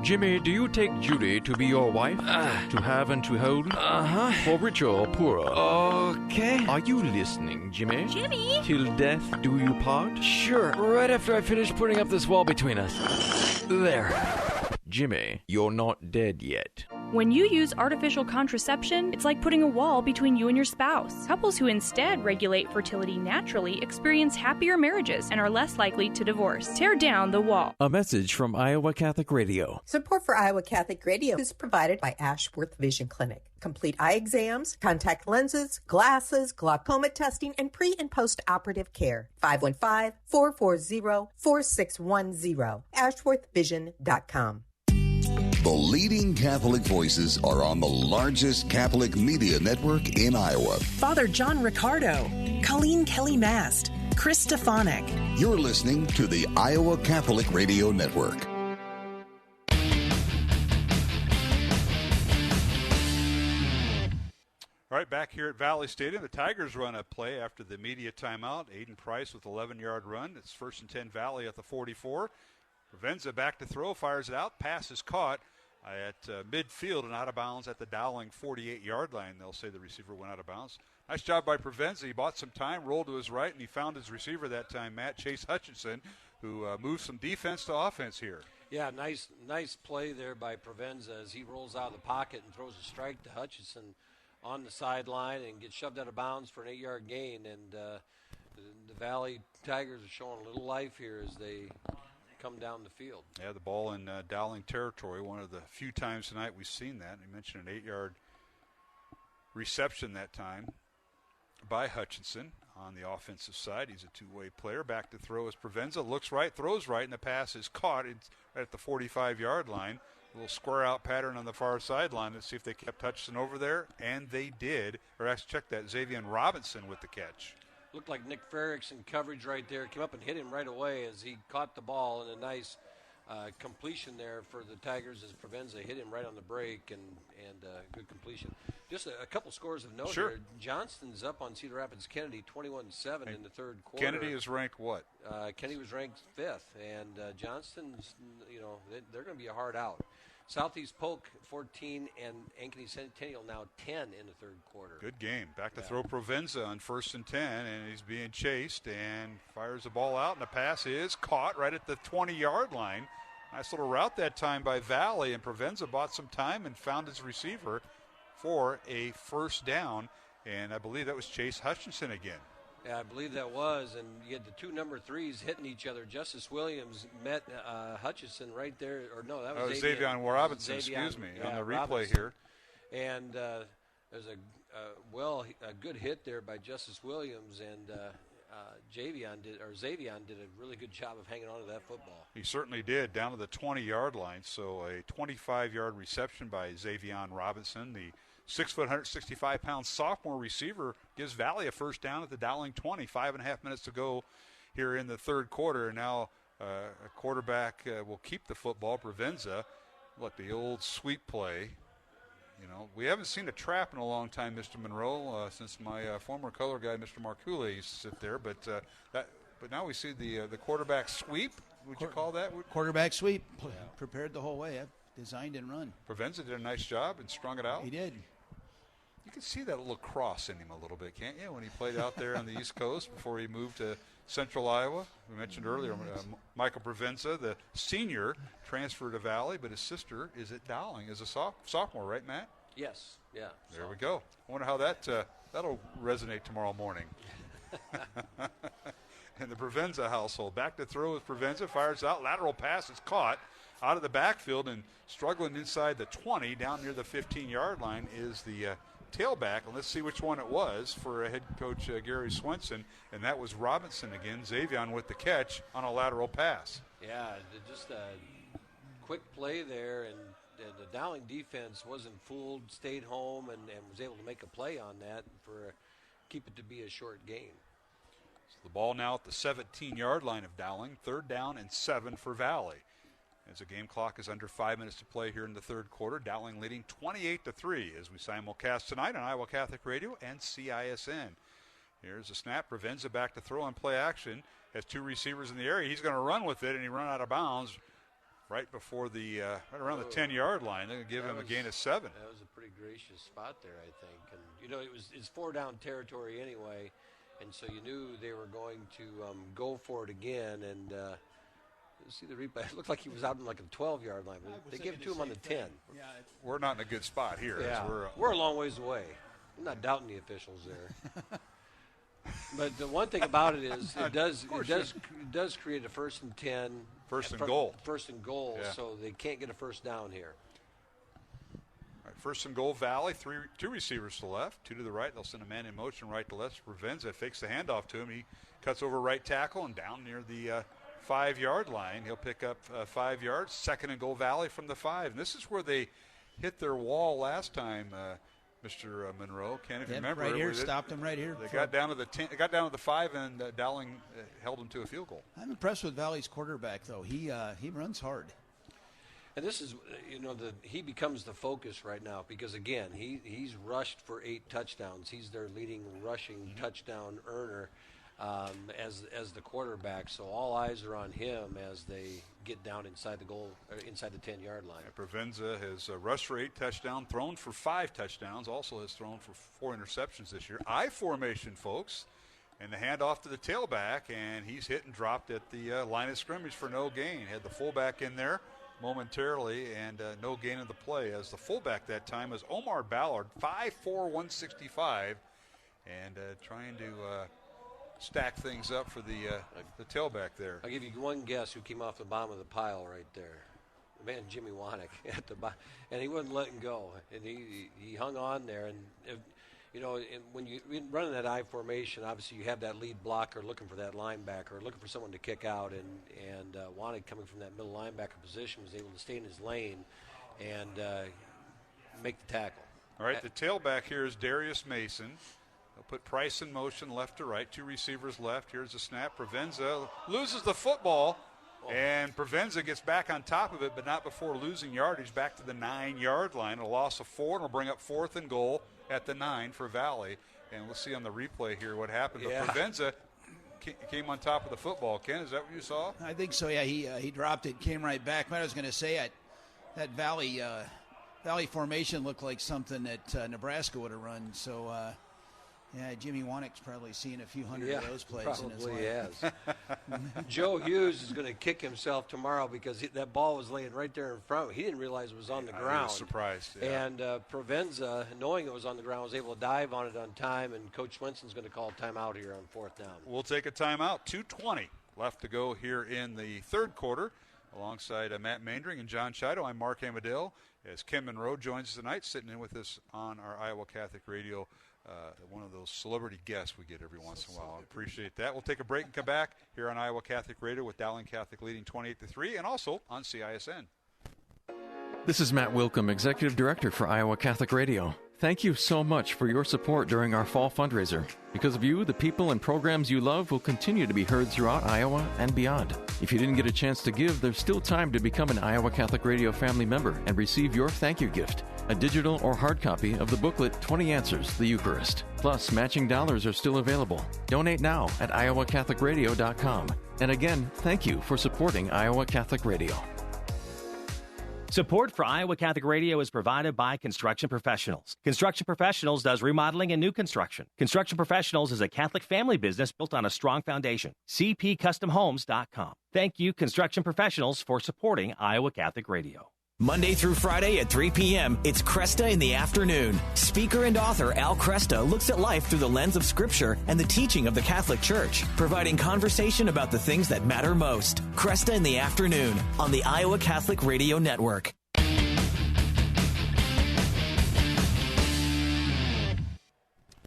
Jimmy, do you take Judy to be your wife? To have and to hold? Uh-huh. For richer or poorer? Okay. Are you listening, Jimmy? Jimmy? Till death do you part? Sure, right after I finish putting up this wall between us. There. Jimmy, you're not dead yet. When you use artificial contraception, it's like putting a wall between you and your spouse. Couples who instead regulate fertility naturally experience happier marriages and are less likely to divorce. Tear down the wall. A message from Iowa Catholic Radio. Support for Iowa Catholic Radio is provided by Ashworth Vision Clinic. Complete eye exams, contact lenses, glasses, glaucoma testing, and pre- and post-operative care. 515-440-4610. AshworthVision.com. The leading Catholic voices are on the largest Catholic media network in Iowa. Father John Riccardo, Colleen Kelly Mast, Chris Stefanik. You're listening to the Iowa Catholic Radio Network. All right, back here at Valley Stadium, the Tigers run a play after the media timeout. Aiden Price with 11-yard run. It's 1st and 10 Valley at the 44. Provenza back to throw, fires it out. Pass is caught at midfield and out of bounds at the Dowling 48-yard line. They'll say the receiver went out of bounds. Nice job by Provenza. He bought some time, rolled to his right, and he found his receiver that time, Matt Chase Hutchinson, who moved some defense to offense here. Yeah, nice play there by Provenza as he rolls out of the pocket and throws a strike to Hutchinson on the sideline and gets shoved out of bounds for an 8-yard gain. And the Valley Tigers are showing a little life here as they come down the field. Yeah, the ball in Dowling territory. One of the few times tonight we've seen that. You mentioned an 8-yard reception that time by Hutchinson on the offensive side. He's a two-way player. Back to throw as Provenza looks right, throws right, and the pass is caught right at the 45-yard line. A little square-out pattern on the far sideline. Let's see if they kept Hutchinson over there, and they did. Or actually, check that. Xavier Robinson with the catch. Looked like Nick Frericks in coverage right there. Came up and hit him right away as he caught the ball in a nice completion there for the Tigers as Provenza hit him right on the break, and good completion. Just a couple scores of note here. Johnston's up on Cedar Rapids Kennedy 21-7 in the third quarter. Kennedy is ranked what? Kennedy was ranked 5th, and Johnston's, they're going to be a hard out. Southeast Polk 14 and Ankeny Centennial now 10 in the third quarter. Good game. Back to throw Provenza on 1st and 10, and he's being chased and fires the ball out, and the pass is caught right at the 20-yard line. Nice little route that time by Valley, and Provenza bought some time and found his receiver for a first down, and I believe that was Chase Hutchinson again. Yeah, I believe that was, and you had the two number 3s hitting each other. Justice Williams met Hutchinson right there, or no, that was Xavion Robinson, on the replay here. And there's a good hit there by Justice Williams, and Xavion did a really good job of hanging on to that football. He certainly did, down to the 20-yard line. So a 25-yard reception by Xavion Robinson, the 6 foot, 165-pound sophomore receiver, gives Valley a first down at the Dowling 20. 5.5 minutes to go here in the third quarter. And now a quarterback will keep the football. Provenza, the old sweep play. We haven't seen a trap in a long time, Mr. Monroe, since my former color guy, Mr. Marcoule, used to sit there. But now we see the quarterback sweep. Would you call that? Quarterback sweep. Prepared the whole way. Designed and run. Provenza did a nice job and strung it out. He did. You can see that little cross in him a little bit, can't you, when he played out there on the East Coast before he moved to Central Iowa? We mentioned earlier Michael Provenza, the senior, transferred to Valley, but his sister is at Dowling as a sophomore, right, Matt? Yes, yeah. There we go. I wonder how that'll resonate tomorrow morning. In the Provenza household. Back to throw with Provenza, fires out, lateral pass is caught out of the backfield, and struggling inside the 20, down near the 15-yard line is the tailback, and let's see which one it was for head coach Gary Swenson, and that was Robinson again. Xavion with the catch on a lateral pass. Yeah, just a quick play there, and the Dowling defense wasn't fooled, stayed home, and was able to make a play on that for keep it to be a short game. So the ball now at the 17-yard line of Dowling, 3rd down and 7 for Valley. As the game clock is under 5 minutes to play here in the third quarter, Dowling leading 28-3 as we simulcast tonight on Iowa Catholic Radio and CISN. Here's a snap. Provenza back to throw on play action. Has 2 receivers in the area. He's going to run with it, and he run out of bounds right before right around the 10-yard line. They're going to give him a gain of 7. That was a pretty gracious spot there, I think. And it's 4-down territory anyway, and so you knew they were going to go for it again, and. See the replay. It looked like he was out in like a 12-yard line, but they gave it to him on the 10. Yeah, we're not in a good spot here. Yeah, we're a long ways away. I'm not doubting the officials there. But the one thing about it is it does create a 1st and 10. First and goal. First and goal, yeah. So they can't get a first down here. All right, 1st and goal, Valley. 2 receivers to the left, 2 to the right. They'll send a man in motion right to left. Provenza fakes the handoff to him. He cuts over right tackle and down near the 5-yard line. He'll pick up 5 yards. 2nd and goal, Valley from the 5. And this is where they hit their wall last time, Mr. Monroe. Ken, if you remember, right here, stopped them right here. They got down to the 10. They got down to the 5, and Dowling held them to a field goal. I'm impressed with Valley's quarterback, though. He runs hard. And this is, he becomes the focus right now because, again, he's rushed for 8 touchdowns. He's their leading rushing touchdown earner. As the quarterback, so all eyes are on him as they get down inside the goal, inside the 10-yard line. Provenza has rushed for 8 touchdowns, thrown for 5 touchdowns, also has thrown for 4 interceptions this year. I formation, folks, and the handoff to the tailback, and he's hit and dropped at the line of scrimmage for no gain. Had the fullback in there momentarily, and no gain in the play. As the fullback that time was Omar Ballard, 5'4", 165, and trying to stack things up for the tailback there. I'll give you one guess who came off the bottom of the pile right there. The man Jimmy Wanick at the bottom, and he wouldn't let him go, and he hung on there. And when you run in that I formation, obviously you have that lead blocker looking for that linebacker, looking for someone to kick out, and Wanick coming from that middle linebacker position was able to stay in his lane and make the tackle. All right, the tailback here is Darius Mason. They'll put Price in motion left to right. 2 receivers left. Here's a snap. Provenza loses the football And Provenza gets back on top of it, but not before losing yardage back to the 9-yard line. A loss of 4, and will bring up 4th and goal at the 9 for Valley. And we'll see on the replay here what happened. But Provenza came on top of the football. Ken, is that what you saw? I think so, yeah. He dropped it, came right back. What I was going to say, that Valley formation looked like something that Nebraska would have run. So, Jimmy Wanick's probably seen a few hundred of those plays in his life. Has. Joe Hughes is going to kick himself tomorrow because that ball was laying right there in front. He didn't realize it was on the ground. I was surprised. Yeah. And Provenza, knowing it was on the ground, was able to dive on it on time, and Coach Swenson's going to call timeout here on 4th down. We'll take a timeout. 2:20 left to go here in the third quarter. Alongside Matt Mandring and John Chido, I'm Mark Amadale. As Ken Monroe joins us tonight, sitting in with us on our Iowa Catholic Radio, one of those celebrity guests we get every once in a while. I appreciate that. We'll take a break and come back here on Iowa Catholic Radio with Dowling Catholic leading 28-3, and also on CISN. This is Matt Wilkham, Executive Director for Iowa Catholic Radio. Thank you so much for your support during our fall fundraiser. Because of you, the people and programs you love will continue to be heard throughout Iowa and beyond. If you didn't get a chance to give, there's still time to become an Iowa Catholic Radio family member and receive your thank you gift, a digital or hard copy of the booklet 20 Answers, the Eucharist. Plus, matching dollars are still available. Donate now at iowacatholicradio.com. And again, thank you for supporting Iowa Catholic Radio. Support for Iowa Catholic Radio is provided by Construction Professionals. Construction Professionals does remodeling and new construction. Construction Professionals is a Catholic family business built on a strong foundation. CPCustomHomes.com. Thank you, Construction Professionals, for supporting Iowa Catholic Radio. Monday through Friday at 3 p.m., it's Cresta in the Afternoon. Speaker and author Al Cresta looks at life through the lens of Scripture and the teaching of the Catholic Church, providing conversation about the things that matter most. Cresta in the Afternoon on the Iowa Catholic Radio Network.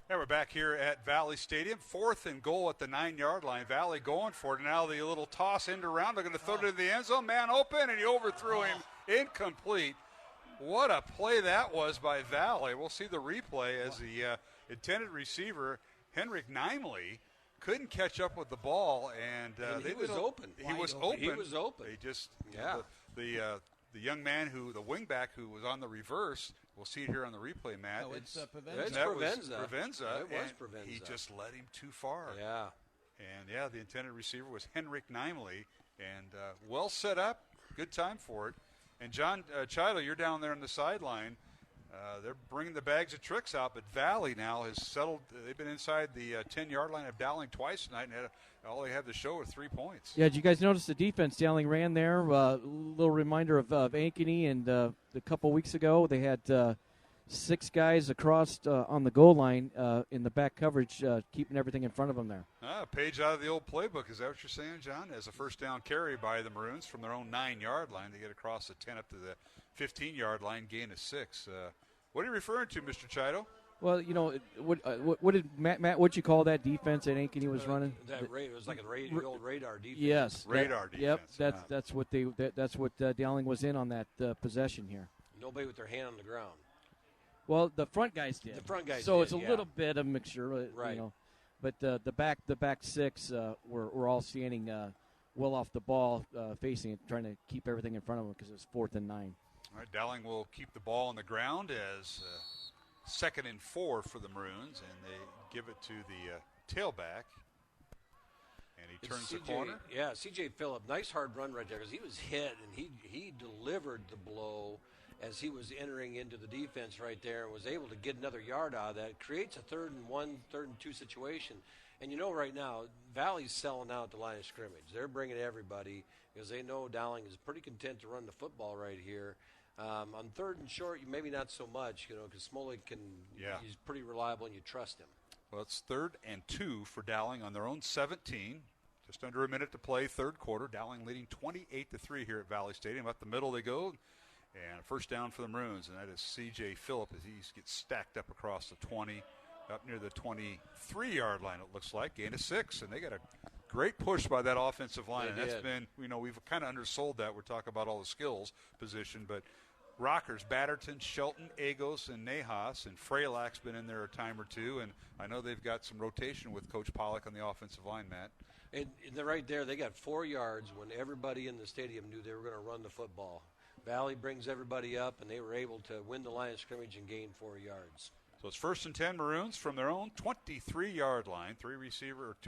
Yeah, we're back here at Valley Stadium. 4th and goal at the 9-yard line. Valley going for it. Now the little toss end around. They're going to throw it in the end zone. Man open, and he overthrew him. Incomplete. What a play that was by Valley. We'll see the replay as the intended receiver, Henrik Nimley, couldn't catch up with the ball. And he was open. He was open. He was open. They just, the young man the wingback who was on the reverse, we'll see it here on the replay, Matt. Oh, it's Provenza. It's that Provenza. was Provenza. It was Provenza. He just led him too far. Yeah. And, the intended receiver was Henrik Nimley. And well set up. Good time for it. And John Chido, you're down there on the sideline. They're bringing the bags of tricks out, but Valley now has settled. They've been inside the 10-yard line of Dowling twice tonight, and all they have to show are 3 points. Yeah, did you guys notice the defense Dowling ran there? Little reminder of Ankeny, and a couple weeks ago they had 6 guys across on the goal line in the back coverage, keeping everything in front of them there. A page out of the old playbook. Is that what you're saying, John? As a first down carry by the Maroons from their own 9-yard line, they get across the 10 up to the 15-yard line, gain of 6. What are you referring to, Mr. Chido? Well, what did Matt? What'd you call that defense that Ankeny was running? It was like the old radar defense. Yes, radar defense. Yep, that's what Dowling was in on that possession here. Nobody with their hand on the ground. Well, the front guys did. The front guys so did, it's a little bit of mixture, right? But the back 6 were all standing well off the ball, facing it, trying to keep everything in front of them because it was 4th and 9. All right, Dowling will keep the ball on the ground as 2nd and 4 for the Maroons, and they give it to the tailback. And he turns the corner. Yeah, C.J. Phillip, nice hard run right there because he was hit, and he delivered the blow as he was entering into the defense right there and was able to get another yard out of that. It creates a 3rd and 1, 3rd and 2 situation. And right now, Valley's selling out the line of scrimmage. They're bringing everybody because they know Dowling is pretty content to run the football right here. On 3rd and short, maybe not so much, because Smolik he's pretty reliable and you trust him. Well, it's 3rd and 2 for Dowling on their own 17. Just under a minute to play, third quarter. Dowling leading 28-3 here at Valley Stadium. Up the middle they go. And first down for the Maroons, and that is C.J. Phillip as he gets stacked up across the 20, up near the 23-yard line, it looks like. Gain of 6, and they got a great push by that offensive line. And that's been, we've kind of undersold that. We're talking about all the skills position, but Rockers, Batterton, Shelton, Agos, and Nahas, and Freilach's been in there a time or two, and I know they've got some rotation with Coach Pollock on the offensive line, Matt. And they're right there. They got 4 yards when everybody in the stadium knew they were going to run the football. Valley brings everybody up, and they were able to win the line of scrimmage and gain 4 yards. So it's 1st and 10 Maroons from their own 23-yard line. 2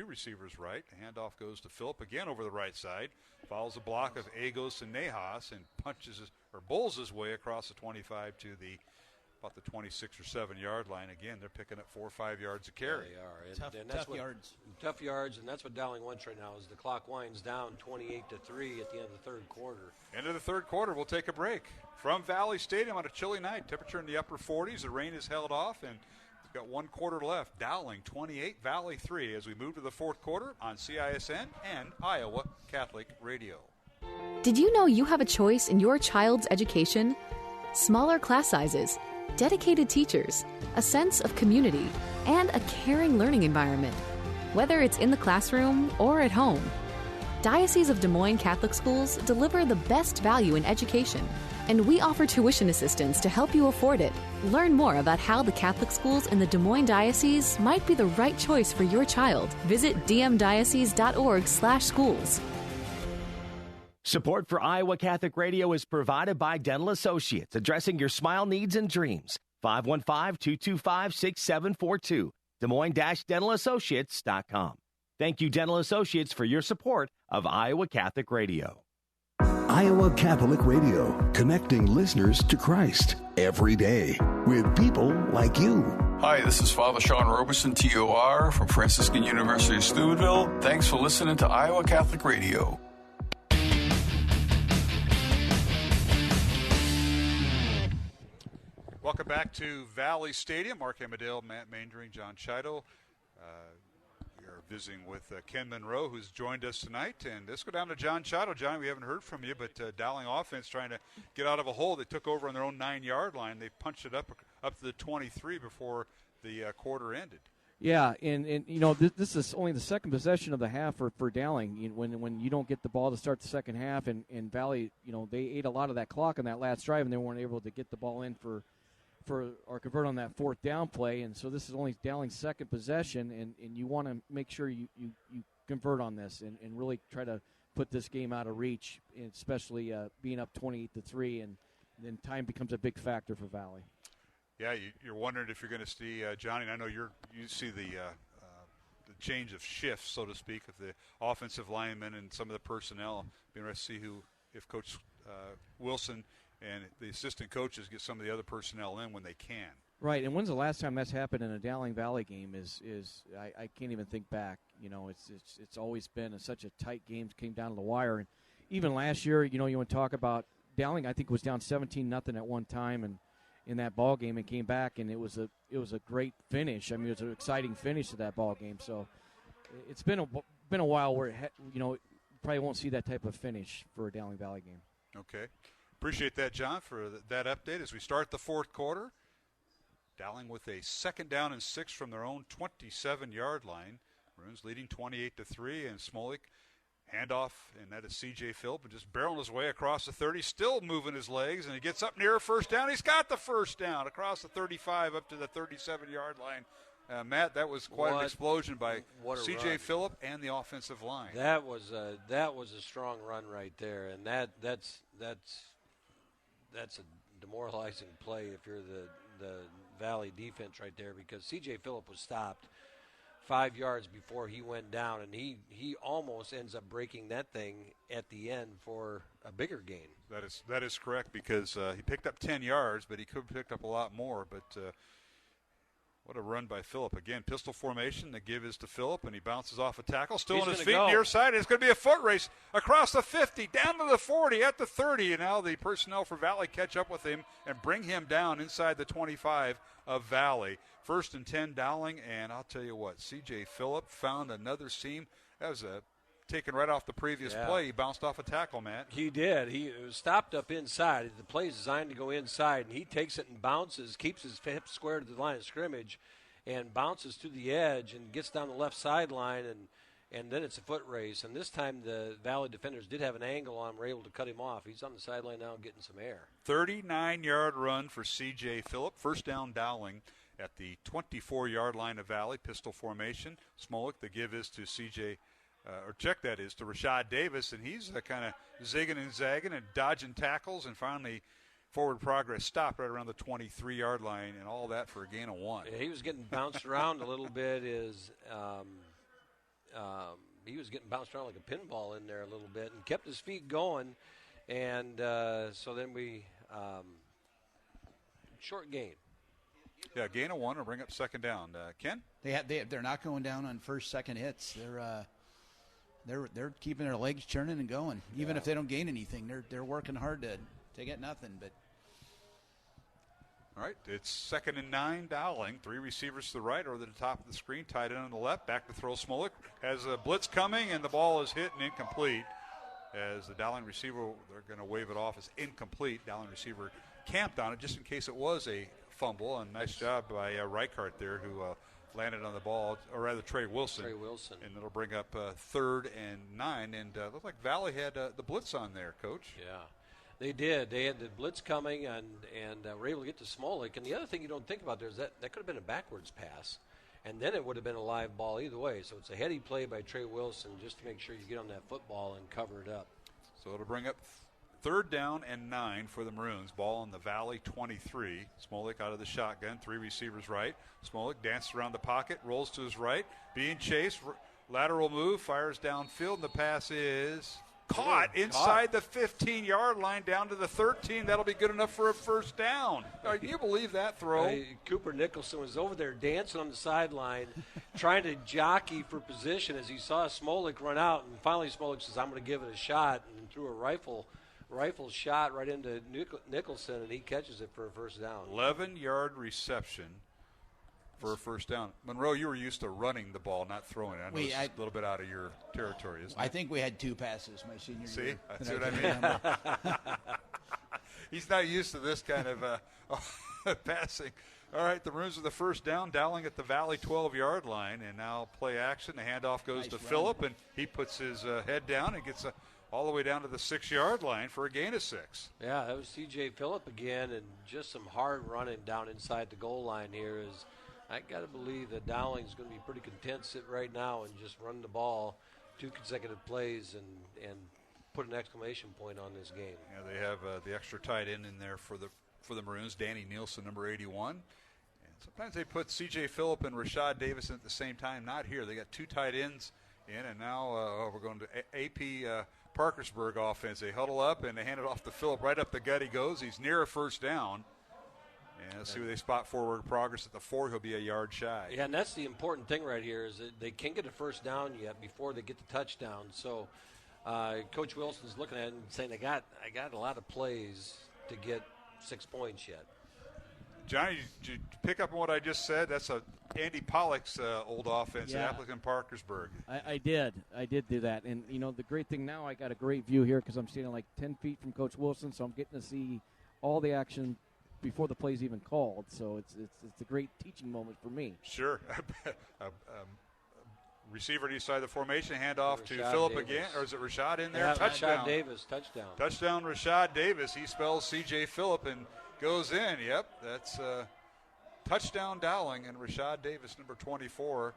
receivers right. The handoff goes to Phillip again over the right side. Follows a block of Agos and Nejas and bowls his way across the 25 to about the 26 or 7-yard line. Again, they're picking up 4 or 5 yards a carry. They are. And tough yards. Tough yards, and that's what Dowling wants right now as the clock winds down 28-3 at the end of the 3rd quarter. End of the 3rd quarter, we'll take a break. From Valley Stadium on a chilly night, temperature in the upper 40s. The rain is held off, and we've got 1 quarter left. Dowling 28, Valley 3 as we move to the 4th quarter on CISN and Iowa Catholic Radio. Did you know you have a choice in your child's education? Smaller class sizes, dedicated teachers, a sense of community, and a caring learning environment, whether it's in the classroom or at home. Diocese of Des Moines Catholic Schools deliver the best value in education, and we offer tuition assistance to help you afford it. Learn more about how the Catholic schools in the Des Moines Diocese might be the right choice for your child. Visit dmdiocese.org/schools. Support for Iowa Catholic Radio is provided by Dental Associates, addressing your smile needs and dreams. 515-225-6742. Des Moines-DentalAssociates.com. Thank you, Dental Associates, for your support of Iowa Catholic Radio. Iowa Catholic Radio, connecting listeners to Christ every day with people like you. Hi, this is Father Sean Roberson, TOR from Franciscan University of Steubenville. Thanks for listening to Iowa Catholic Radio. Welcome back to Valley Stadium. Mark Amadale, Matt Maindring, John Chido. We are visiting with Ken Monroe, who's joined us tonight. And let's go down to John Chido. John, we haven't heard from you, but Dowling offense trying to get out of a hole. They took over on their own 9-yard line. They punched it up to the 23 before the quarter ended. Yeah, and you know, this is only the second possession of the half for Dowling. When you don't get the ball to start the second half, and Valley, you know, they ate a lot of that clock on that last drive, and they weren't able to get the ball in or convert on that 4th down play. And so this is only Dowling's second possession, and you want to make sure you convert on this and really try to put this game out of reach, especially being up 28-3, and then time becomes a big factor for Valley. Yeah, you're wondering if you're going to see Johnny. And I know you see the change of shifts, so to speak, of the offensive linemen and some of the personnel. Be interested to see if Coach Wilson and the assistant coaches get some of the other personnel in when they can. Right, and when's the last time that's happened in a Dowling Valley game? I can't even think back. You know, it's always been such a tight game. Came down to the wire, and even last year, you know, you want to talk about Dowling. I think was down 17-0 at one time, and in that ball game, and came back, and it was a great finish. I mean, it was an exciting finish to that ball game. So it's been a while where probably won't see that type of finish for a Dowling Valley game. Okay. Appreciate that, John, for that update as we start the 4th quarter. Dowling with a 2nd down and 6 from their own 27-yard line. Maroons leading 28-3, and Smolik handoff, and that is C.J. Phillip, and just barreling his way across the 30, still moving his legs, and he gets up near a 1st down. He's got the 1st down across the 35 up to the 37-yard line. Matt, that was quite an explosion by C.J. Phillip and the offensive line. That was a strong run right there, and that's a demoralizing play if you're the Valley defense right there, because C.J. Phillip was stopped 5 yards before he went down, and he almost ends up breaking that thing at the end for a bigger gain. That is correct, because he picked up 10 yards, but he could have picked up a lot more. But what a run by Phillip. Again, pistol formation. The give is to Phillip, and he bounces off a tackle. Still on his feet near side. It's going to be a foot race across the 50, down to the 40, at the 30. And now the personnel for Valley catch up with him and bring him down inside the 25 of Valley. 1st and 10 Dowling, and I'll tell you what, C.J. Phillip found another seam. That was taken right off the previous play. He bounced off a tackle, Matt. He did. He was stopped up inside. The play is designed to go inside, and he takes it and bounces, keeps his hips square to the line of scrimmage, and bounces to the edge and gets down the left sideline, and then it's a foot race. And this time the Valley defenders did have an angle on him, were able to cut him off. He's on the sideline now getting some air. 39-yard run for C.J. Phillip. 1st down Dowling at the 24-yard line of Valley. Pistol formation. Smolik, the give is to C.J. or check that is, to Rashad Davis, and he's kind of zigging and zagging and dodging tackles, and finally forward progress stopped right around the 23-yard line, and all that for a gain of 1. Yeah, he was getting bounced around a little bit. He was getting bounced around like a pinball in there a little bit and kept his feet going, and so then we short gain. Yeah, gain of 1 will bring up second down. Ken? They're not going down on first, second hits. They're keeping their legs churning and going. Even if they don't gain anything, they're working hard to get nothing. But all right, it's 2nd and 9, Dowling. 3 receivers to the right or to the top of the screen, tight end on the left. Back to throw Smolik. Has a blitz coming, and the ball is hit and incomplete. As the Dowling receiver, they're going to wave it off as incomplete. Dowling receiver camped on it just in case it was a fumble, and nice job by Reichart there, who landed on the ball, or rather Trey Wilson. And it'll bring up 3rd and 9, and it looked like Valley had the blitz on there, Coach. Yeah, they did. They had the blitz coming, and were able to get to Smolik. And the other thing you don't think about there is that could have been a backwards pass, and then it would have been a live ball either way. So it's a heady play by Trey Wilson just to make sure you get on that football and cover it up. So it'll bring up 3rd down and 9 for the Maroons. Ball on the Valley 23. Smolik out of the shotgun. 3 receivers right. Smolik dances around the pocket, rolls to his right, being chased. Lateral move, fires downfield, and the pass is caught inside the 15-yard line down to the 13. That'll be good enough for a first down. Can you believe that throw? Cooper Nicholson was over there dancing on the sideline, trying to jockey for position as he saw Smolik run out, and finally Smolik says, I'm going to give it a shot, and threw a rifle shot right into Nicholson, and he catches it for a first down. 11-yard reception for a first down. Monroe, you were used to running the ball, not throwing it. I know it's a little bit out of your territory, isn't it? I think we had 2 passes my senior year. See? That's what I mean. He's not used to this kind of passing. All right, the Maroons with the first down, Dowling at the Valley 12-yard line, and now play action. The handoff goes to Phillip, and he puts his head down and gets all the way down to the 6-yard line for a gain of 6. Yeah, that was C.J. Phillip again, and just some hard running down inside the goal line here. I got to believe that Dowling's going to be pretty content sitting right now and just run the ball 2 consecutive plays and put an exclamation point on this game. Yeah, they have the extra tight end in there for the Maroons, Danny Nielsen, number 81. And sometimes they put C.J. Phillip and Rashad Davis at the same time. Not here. They got 2 tight ends in, and now we're going to AP Parkersburg offense. They huddle up, and they hand it off to Phillip. Right up the gut he goes. He's near a first down. And let's see where they spot forward progress at the 4. He'll be a yard shy. Yeah, and that's the important thing right here is that they can't get a first down yet before they get the touchdown. So Coach Wilson's looking at it and saying, I got a lot of plays to get 6 points yet. Johnny, did you pick up on what I just said? That's Andy Pollock's old offense at Appleton Parkersburg. I did do that. And, the great thing now, I got a great view here because I'm standing like 10 feet from Coach Wilson, so I'm getting to see all the action before the play's even called. So it's a great teaching moment for me. Sure. Receiver to each side of the formation, handoff to Rashad Phillip Davis. again, or is it Rashad in there? Yeah, Touchdown. Rashad Davis, touchdown. Touchdown, Rashad Davis. He spells C.J. Phillip and goes in. Yep, that's touchdown Dowling, and Rashad Davis, number 24,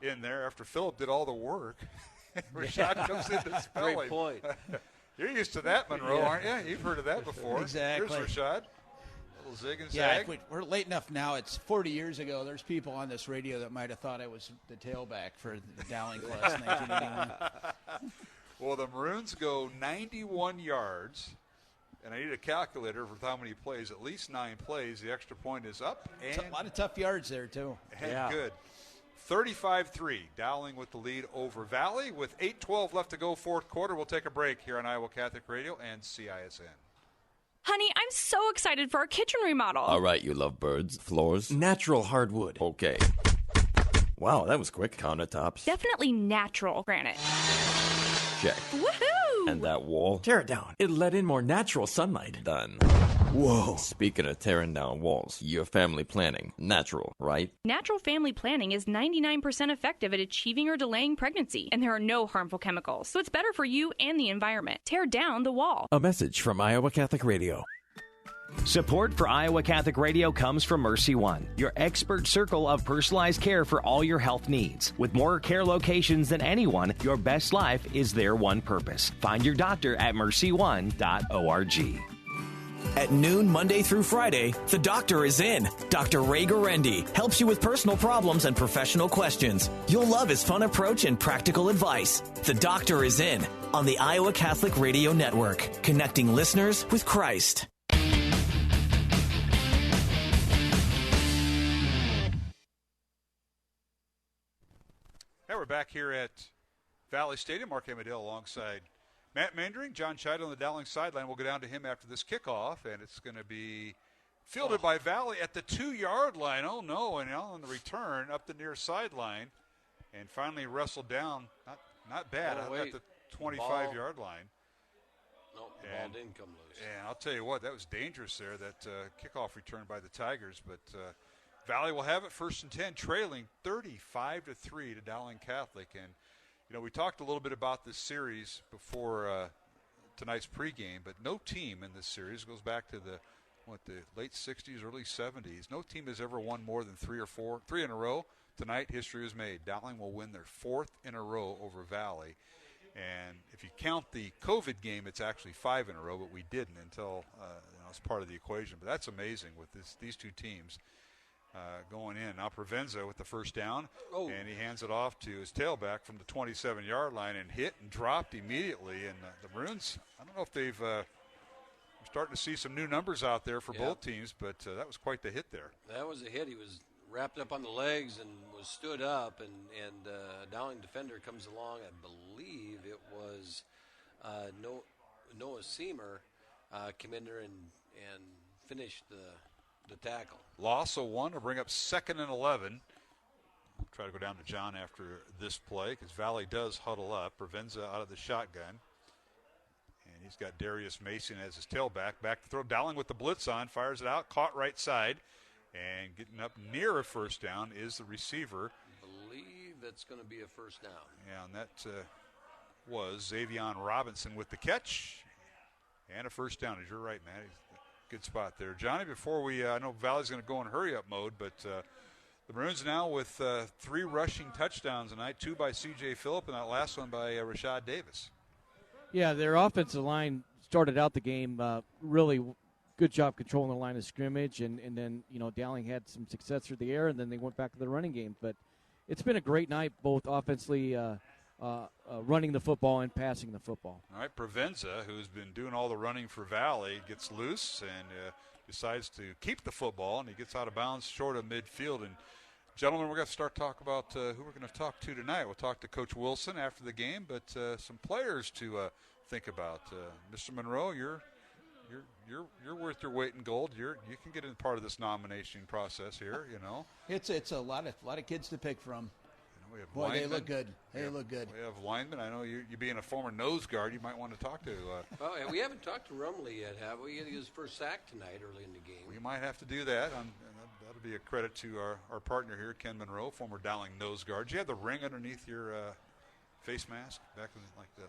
in there after Phillip did all the work. Rashad comes in to spell him. Great point. You're used to that, Monroe, aren't you? You've heard of that before. Exactly. Here's Rashad. Little zig and Yeah, zag. we're late enough now. It's 40 years ago. There's people on this radio that might have thought I was the tailback for the Dowling class in 1981. Well, the Maroons go 91 yards, and I need a calculator for how many plays. At least 9 plays. The extra point is up. And a lot of tough yards there, too. And good. 35-3. Dowling with the lead over Valley. With 8:12 left to go, fourth quarter. We'll take a break here on Iowa Catholic Radio and CISN. Honey, I'm so excited for our kitchen remodel. All right, you love birds. Floors? Natural hardwood. Okay. Wow, that was quick. Countertops? Definitely natural granite. Check. Woohoo! And that wall? Tear it down. It let in more natural sunlight. Done. Whoa. Speaking of tearing down walls, your family planning. Natural, right? Natural family planning is 99% effective at achieving or delaying pregnancy, and there are no harmful chemicals, so it's better for you and the environment. Tear down the wall. A message from Iowa Catholic Radio. Support for Iowa Catholic Radio comes from Mercy One, your expert circle of personalized care for all your health needs. With more care locations than anyone, your best life is their one purpose. Find your doctor at mercy1.org. At noon, Monday through Friday, the doctor is in. Dr. Ray Garendi helps you with personal problems and professional questions. You'll love his fun approach and practical advice. The doctor is in on the Iowa Catholic Radio Network, connecting listeners with Christ. Now we're back here at Valley Stadium. Mark Amadale alongside Matt Mandering, John Chido on the Dowling sideline. We'll go down to him after this kickoff, and it's going to be fielded by Valley at the 2-yard line. Oh, no, and now on the return up the near sideline, and finally wrestled down. Not bad, at the 25-yard line. No, the ball didn't come loose. And I'll tell you what, that was dangerous there, that kickoff return by the Tigers. But Valley will have it 1st and 10, trailing 35-3 to Dowling Catholic. And you know, we talked a little bit about this series before tonight's pregame, but no team in this series goes back to the late 60s, early 70s. No team has ever won more than 3 in a row. Tonight, history was made. Dowling will win their 4th in a row over Valley. And if you count the COVID game, it's actually 5 in a row, but we didn't until it's part of the equation. But that's amazing with these two teams. Going in. Now Provenza with the first down, and he hands it off to his tailback from the 27-yard line and hit and dropped immediately. And the Maroons, I don't know if they've we're starting to see some new numbers out there for both teams, but that was quite the hit there. That was a hit. He was wrapped up on the legs and was stood up, and a Dowling defender comes along. I believe it was Noah Seamer came in there and finished the tackle. Loss of 1 to bring up 2nd and 11. We'll try to go down to John after this play because Valley does huddle up. Provenza out of the shotgun. And he's got Darius Mason as his tailback. Back to throw. Dowling with the blitz on. Fires it out. Caught right side. And getting up near a first down is the receiver. I believe that's going to be a first down. Yeah, and that was Xavion Robinson with the catch. And a first down. As you're right, Matt. Good spot there. Johnny, before I know Valley's going to go in hurry-up mode, but the Maroons now with 3 rushing touchdowns tonight, 2 by C.J. Phillip, and that last one by Rashad Davis. Yeah, their offensive line started out the game really good job controlling the line of scrimmage, and then, Dowling had some success through the air, and then they went back to the running game. But it's been a great night, both offensively running the football and passing the football. All right, Provenza, who's been doing all the running for Valley, gets loose and decides to keep the football, and he gets out of bounds short of midfield. And, gentlemen, we're going to start talking about who we're going to talk to tonight. We'll talk to Coach Wilson after the game, but some players to think about. Mr. Monroe, you're worth your weight in gold. You can get in part of this nomination process here. It's a lot of kids to pick from. We have Boy, linemen. they look good. They look good. We have linemen. I know you being a former nose guard, you might want to talk to. Well, we haven't talked to Rumley yet, have we? He had his first sack tonight early in the game. We might have to do that. And that'll be a credit to our partner here, Ken Monroe, former Dowling nose guard. Do you have the ring underneath your face mask back when,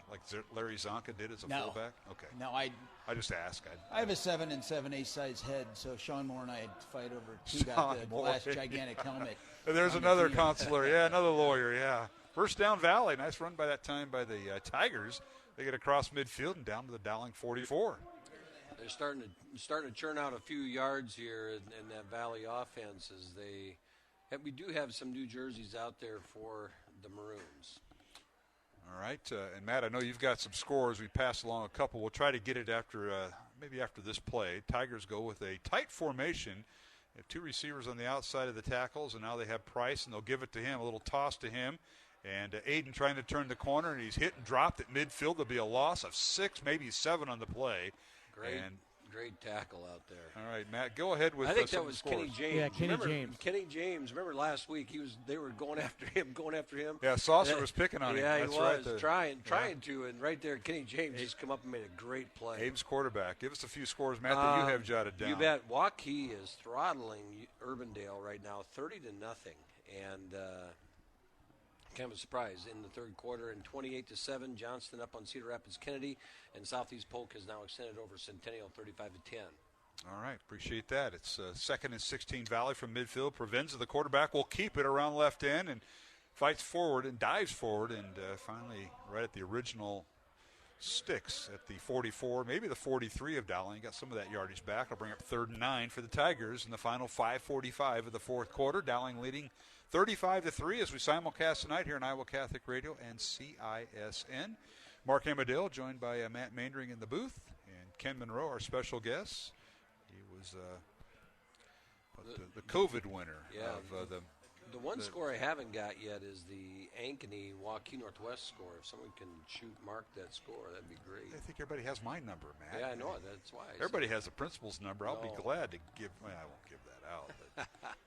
like Larry Zonka did as a fullback? Okay. No, I just ask. I have a 7 7/8 size head, so Sean Moore and I had to fight over who got the glass gigantic helmet. And there's another consular, another lawyer, First down Valley. Nice run by that time by the Tigers. They get across midfield and down to the Dowling 44. They're starting to churn out a few yards here in that Valley offense as we do have some new jerseys out there for the Maroons. All right, and Matt, I know you've got some scores. We passed along a couple. We'll try to get it maybe after this play. Tigers go with a tight formation. They have 2 receivers on the outside of the tackles, and now they have Price, and they'll give it to him, a little toss to him. And Aiden trying to turn the corner, and he's hit and dropped at midfield. There'll be a loss of 6, maybe 7 on the play. Great tackle out there. All right, Matt, go ahead with I think some that was scores. Kenny James. Yeah, James. Kenny James. Remember last week they were going after him. Yeah, Saucer was picking on him. Yeah, That's he was right, trying to, and right there, Kenny James just come up and made a great play. Ames quarterback. Give us a few scores, Matt, that you have jotted down. You bet. Waukee is throttling Urbandale right now, 30-0, and kind of a surprise in the third quarter. And 28-7, Johnston up on Cedar Rapids Kennedy, and Southeast Polk has now extended over Centennial, 35-10. All right, appreciate that. It's 2nd and 16 Valley from midfield. Provenza, the quarterback, will keep it around left end and fights forward and dives forward, and finally right at the original sticks at the 44, maybe the 43 of Dowling. Got some of that yardage back. I'll bring up 3rd and 9 for the Tigers in the final 5:45 of the fourth quarter. Dowling leading 35-3 as we simulcast tonight here on Iowa Catholic Radio and CISN. Mark Amadale joined by Matt Mandring in the booth, and Ken Monroe, our special guest. He was the COVID winner of The one score I haven't got yet is the Ankeny Waukee Northwest score. If someone can mark that score, that'd be great. I think everybody has my number, Matt. Yeah, I know. That's why. Everybody has the principal's number. I'll be glad to give. Well, I won't give that out.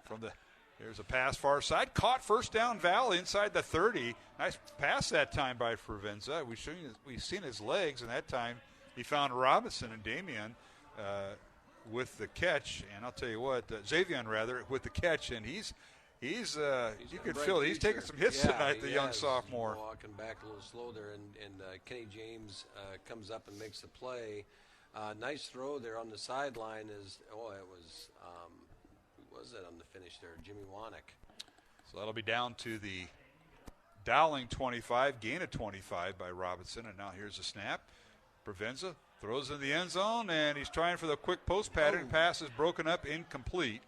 But there's a pass far side. Caught first down Valley inside the 30. Nice pass that time by Provenza. We've seen his legs, and that time he found Robinson and Damian with the catch. And I'll tell you what, Xavier rather, with the catch, and He's you could feel it. He's taking some hits tonight, the young sophomore. He's walking back a little slow there, and Kenny James comes up and makes the play. Nice throw there on the sideline. Who was that on the finish there? Jimmy Wanek. So that'll be down to the Dowling 25, gain of 25 by Robinson, and now here's a snap. Provenza throws in the end zone, and he's trying for the quick post pattern. Pass is broken up, incomplete,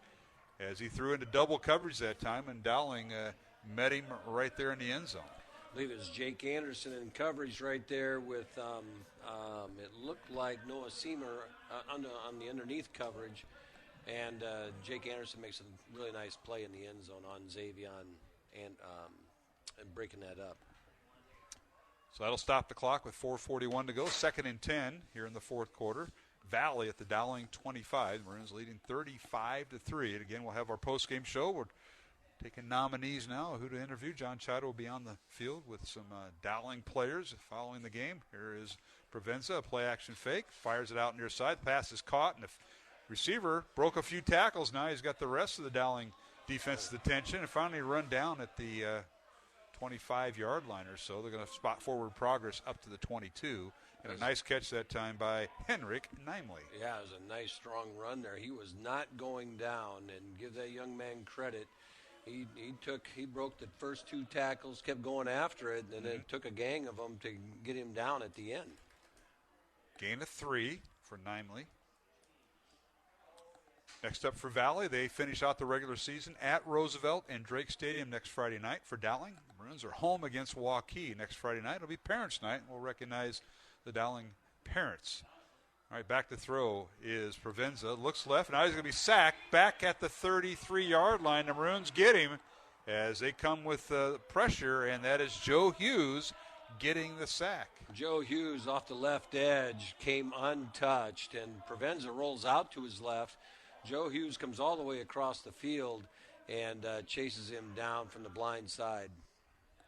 as he threw into double coverage that time, and Dowling met him right there in the end zone. I believe it was Jake Anderson in coverage right there with, it looked like Noah Seamer on the underneath coverage, and Jake Anderson makes a really nice play in the end zone on Xavier and breaking that up. So that'll stop the clock with 4:41 to go. 2nd and 10 here in the fourth quarter. Valley at the Dowling 25. Maroons leading 35-3. And again, we'll have our post-game show. We're taking nominees now. Who to interview? John Chida will be on the field with some Dowling players following the game. Here is Provenza, a play-action fake. Fires it out near side. Pass is caught, and the receiver broke a few tackles. Now he's got the rest of the Dowling defense's attention and finally run down at the 25-yard line or so. They're going to spot forward progress up to the 22. And a nice catch that time by Henrik Nimley. Yeah, it was a nice, strong run there. He was not going down, and give that young man credit. He broke the first 2 tackles, kept going after it, and it took a gang of them to get him down at the end. Gain of 3 for Nimley. Next up for Valley, they finish out the regular season at Roosevelt and Drake Stadium next Friday night. For Dowling, the Maroons are home against Waukee next Friday night. It'll be Parents' Night, and we'll recognize the Dowling parents. All right, back to throw is Provenza. Looks left, and now he's going to be sacked back at the 33-yard line. The Maroons get him as they come with pressure, and that is Joe Hughes getting the sack. Joe Hughes off the left edge came untouched, and Provenza rolls out to his left. Joe Hughes comes all the way across the field and chases him down from the blind side.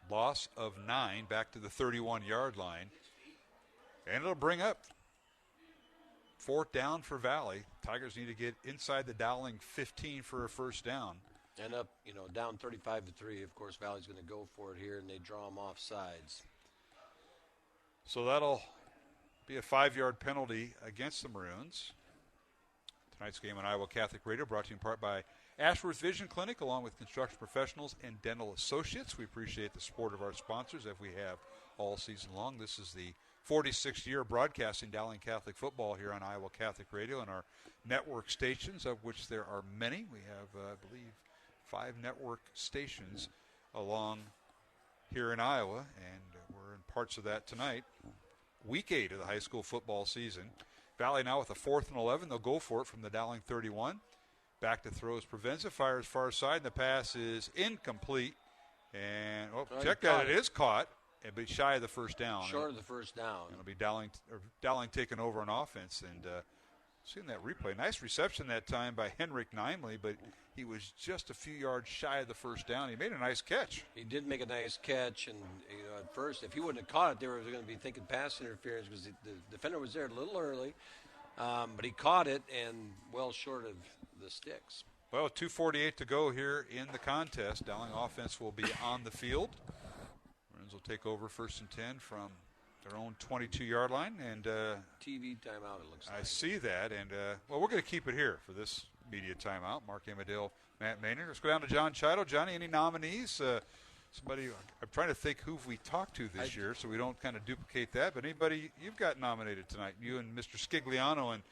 Loss of 9 back to the 31-yard line. And it'll bring up 4th down for Valley. Tigers need to get inside the Dowling 15 for a first down. And up, down 35-3. Of course, Valley's going to go for it here, and they draw them off sides. So that'll be a 5-yard penalty against the Maroons. Tonight's game on Iowa Catholic Radio brought to you in part by Ashworth Vision Clinic, along with Construction Professionals and Dental Associates. We appreciate the support of our sponsors, as we have all season long. This is the 46th year broadcasting Dowling Catholic football here on Iowa Catholic Radio and our network stations, of which there are many. We have, I believe, 5 network stations along here in Iowa, and we're in parts of that tonight. Week 8 of the high school football season. Valley now with a 4th and 11. They'll go for it from the Dowling 31. Back to throws Provenza, fires far side, and the pass is incomplete. And, check that, it is caught. But shy of the first down. Short of the first down. It'll be Dowling taking over on offense. And seeing that replay. Nice reception that time by Henrik Nimley, but he was just a few yards shy of the first down. He made a nice catch. He did make a nice catch. And at first, if he wouldn't have caught it, they were going to be thinking pass interference because the defender was there a little early. But he caught it and well short of the sticks. Well, 2:48 to go here in the contest. Dowling offense will be on the field. Will take over 1st and 10 from their own 22-yard line. And TV timeout, it looks like. I see that. And, well, we're going to keep it here for this media timeout. Mark Amadale, Matt Maynard. Let's go down to John Chido. Johnny, any nominees? Somebody, I'm trying to think who we talked to this year so we don't kind of duplicate that. But anybody you've got nominated tonight? You and Mr. Scigliano and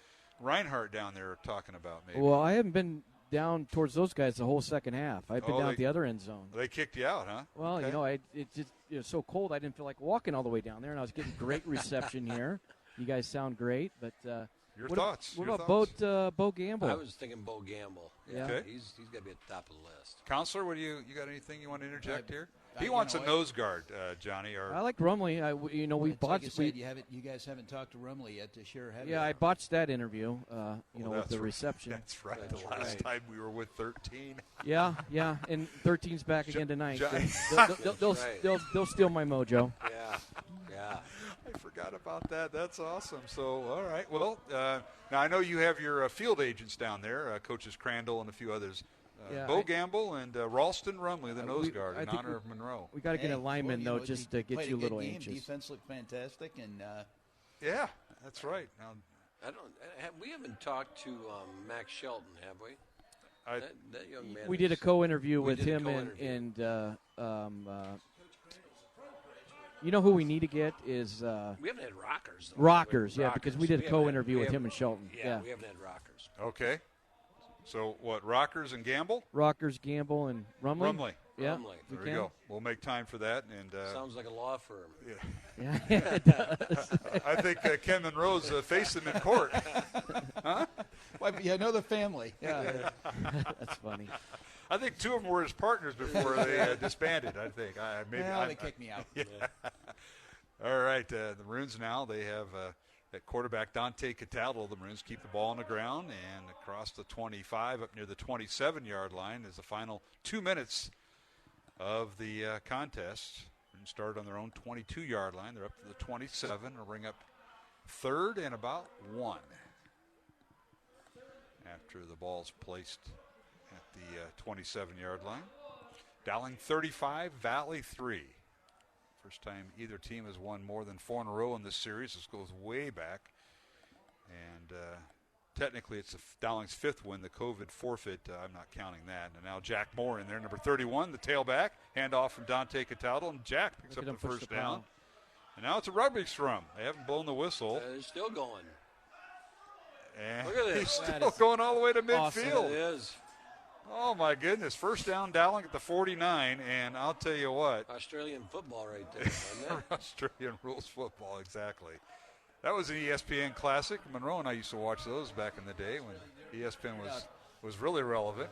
Reinhardt down there are talking about maybe. Well, I haven't been down towards those guys the whole second half. I've been down at the other end zone. They kicked you out, huh? Well, okay. It just was so cold I didn't feel like walking all the way down there, and I was getting great reception here. You guys sound great, but your thoughts? What about Bo Gamble? I was thinking Bo Gamble. Yeah, okay. He's got to be at the top of the list. Counselor, what do you got anything you want to interject here? He wants a nose guard, Johnny. Or I like Rumley. We botched. You guys haven't talked to Rumley yet to share. Yeah, I botched that interview. With the reception. That's right. That's the last time we were with 13. Yeah, and 13's back again tonight. They'll steal my mojo. Yeah. I forgot about that. That's awesome. So, all right. Well, now I know you have your field agents down there, Coaches Crandall and a few others. Bo Gamble and Ralston Rumley, the nose guard, in honor of Monroe. We got to get a lineman, though, just to get you a little anxious. Defense looked fantastic. And yeah, that's right. Now, we haven't talked to Max Shelton, have we? That young man. We did a co-interview with him and you know who we need to get is we haven't had Rockers. Rockers, because we did a co-interview with him and Shelton. Yeah, we haven't had Rockers. Okay. So what? Rockers and Gamble? Rockers, Gamble, and Rumley. Yeah, Rumley. There we go. We'll make time for that. And sounds like a law firm. Yeah, it does. I think Ken Monroe's faced him in court. Huh? Well, I know the family. Yeah, that's funny. I think two of them were his partners before they disbanded. I think. They kicked me out. Yeah. All right. The Maroons now they have. At quarterback Dante Cataldo, the Maroons keep the ball on the ground and across the 25 up near the 27-yard line is the final 2 minutes of the contest. Maroons started on their own 22-yard line. They're up to the 27. They'll bring up third and about 1 after the ball's placed at the 27-yard line. Dowling 35, Valley 3. First time either team has won more than 4 in a row in this series. This goes way back. And technically it's Dowling's 5th win. The COVID forfeit, I'm not counting that. And now Jack Moore in there, number 31, the tailback. Handoff from Dante Cataldo, and Jack picks up the first down. And now it's a rugby scrum. They haven't blown the whistle. They're still going. And look at this. He's still going all the way to midfield. Awesome. It is. Oh, my goodness. First down, Dowling at the 49, and I'll tell you what. Australian football right there, isn't it? Australian rules football, exactly. That was an ESPN classic. Monroe and I used to watch those back in the day when ESPN was really relevant.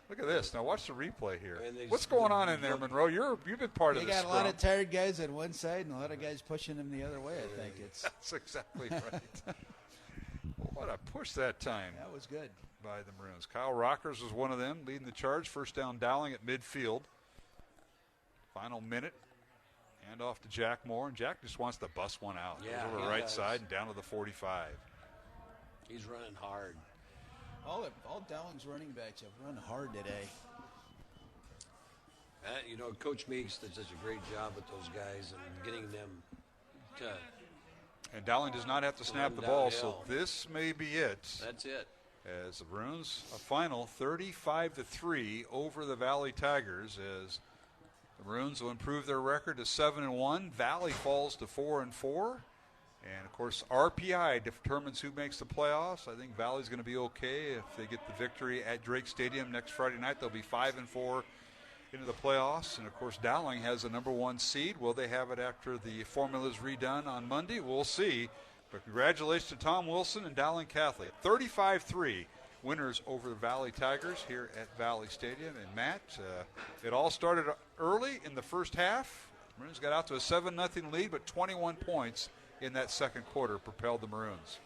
Look at this. Now watch the replay here. What's going on in there, Monroe? You've been part of this. They got a lot of tired guys on one side and a lot of guys pushing them the other way, I think. That's exactly right. What a push that time. That was good. By the Maroons. Kyle Rockers was one of them, leading the charge. First down, Dowling at midfield. Final minute. Hand off to Jack Moore, and Jack just wants to bust one out. Yeah, over the right side and down to the 45. He's running hard. All Dowling's running backs have run hard today. Coach Meeks did such a great job with those guys and getting them to. And Dowling does not have to snap the ball, so this may be it. That's it. As the Maroons, a final 35-3 over the Valley Tigers, as the Maroons will improve their record to 7-1. Valley falls to 4-4, and of course RPI determines who makes the playoffs. I think Valley's going to be okay if they get the victory at Drake Stadium next Friday night. They'll be 5-4 into the playoffs, and of course Dowling has the number 1 seed. Will they have it after the formula is redone on Monday? We'll see. But congratulations to Tom Wilson and Dowling Catholic. 35-3 winners over the Valley Tigers here at Valley Stadium. And Matt, it all started early in the first half. Maroons got out to a 7-0 lead, but 21 points in that second quarter propelled the Maroons.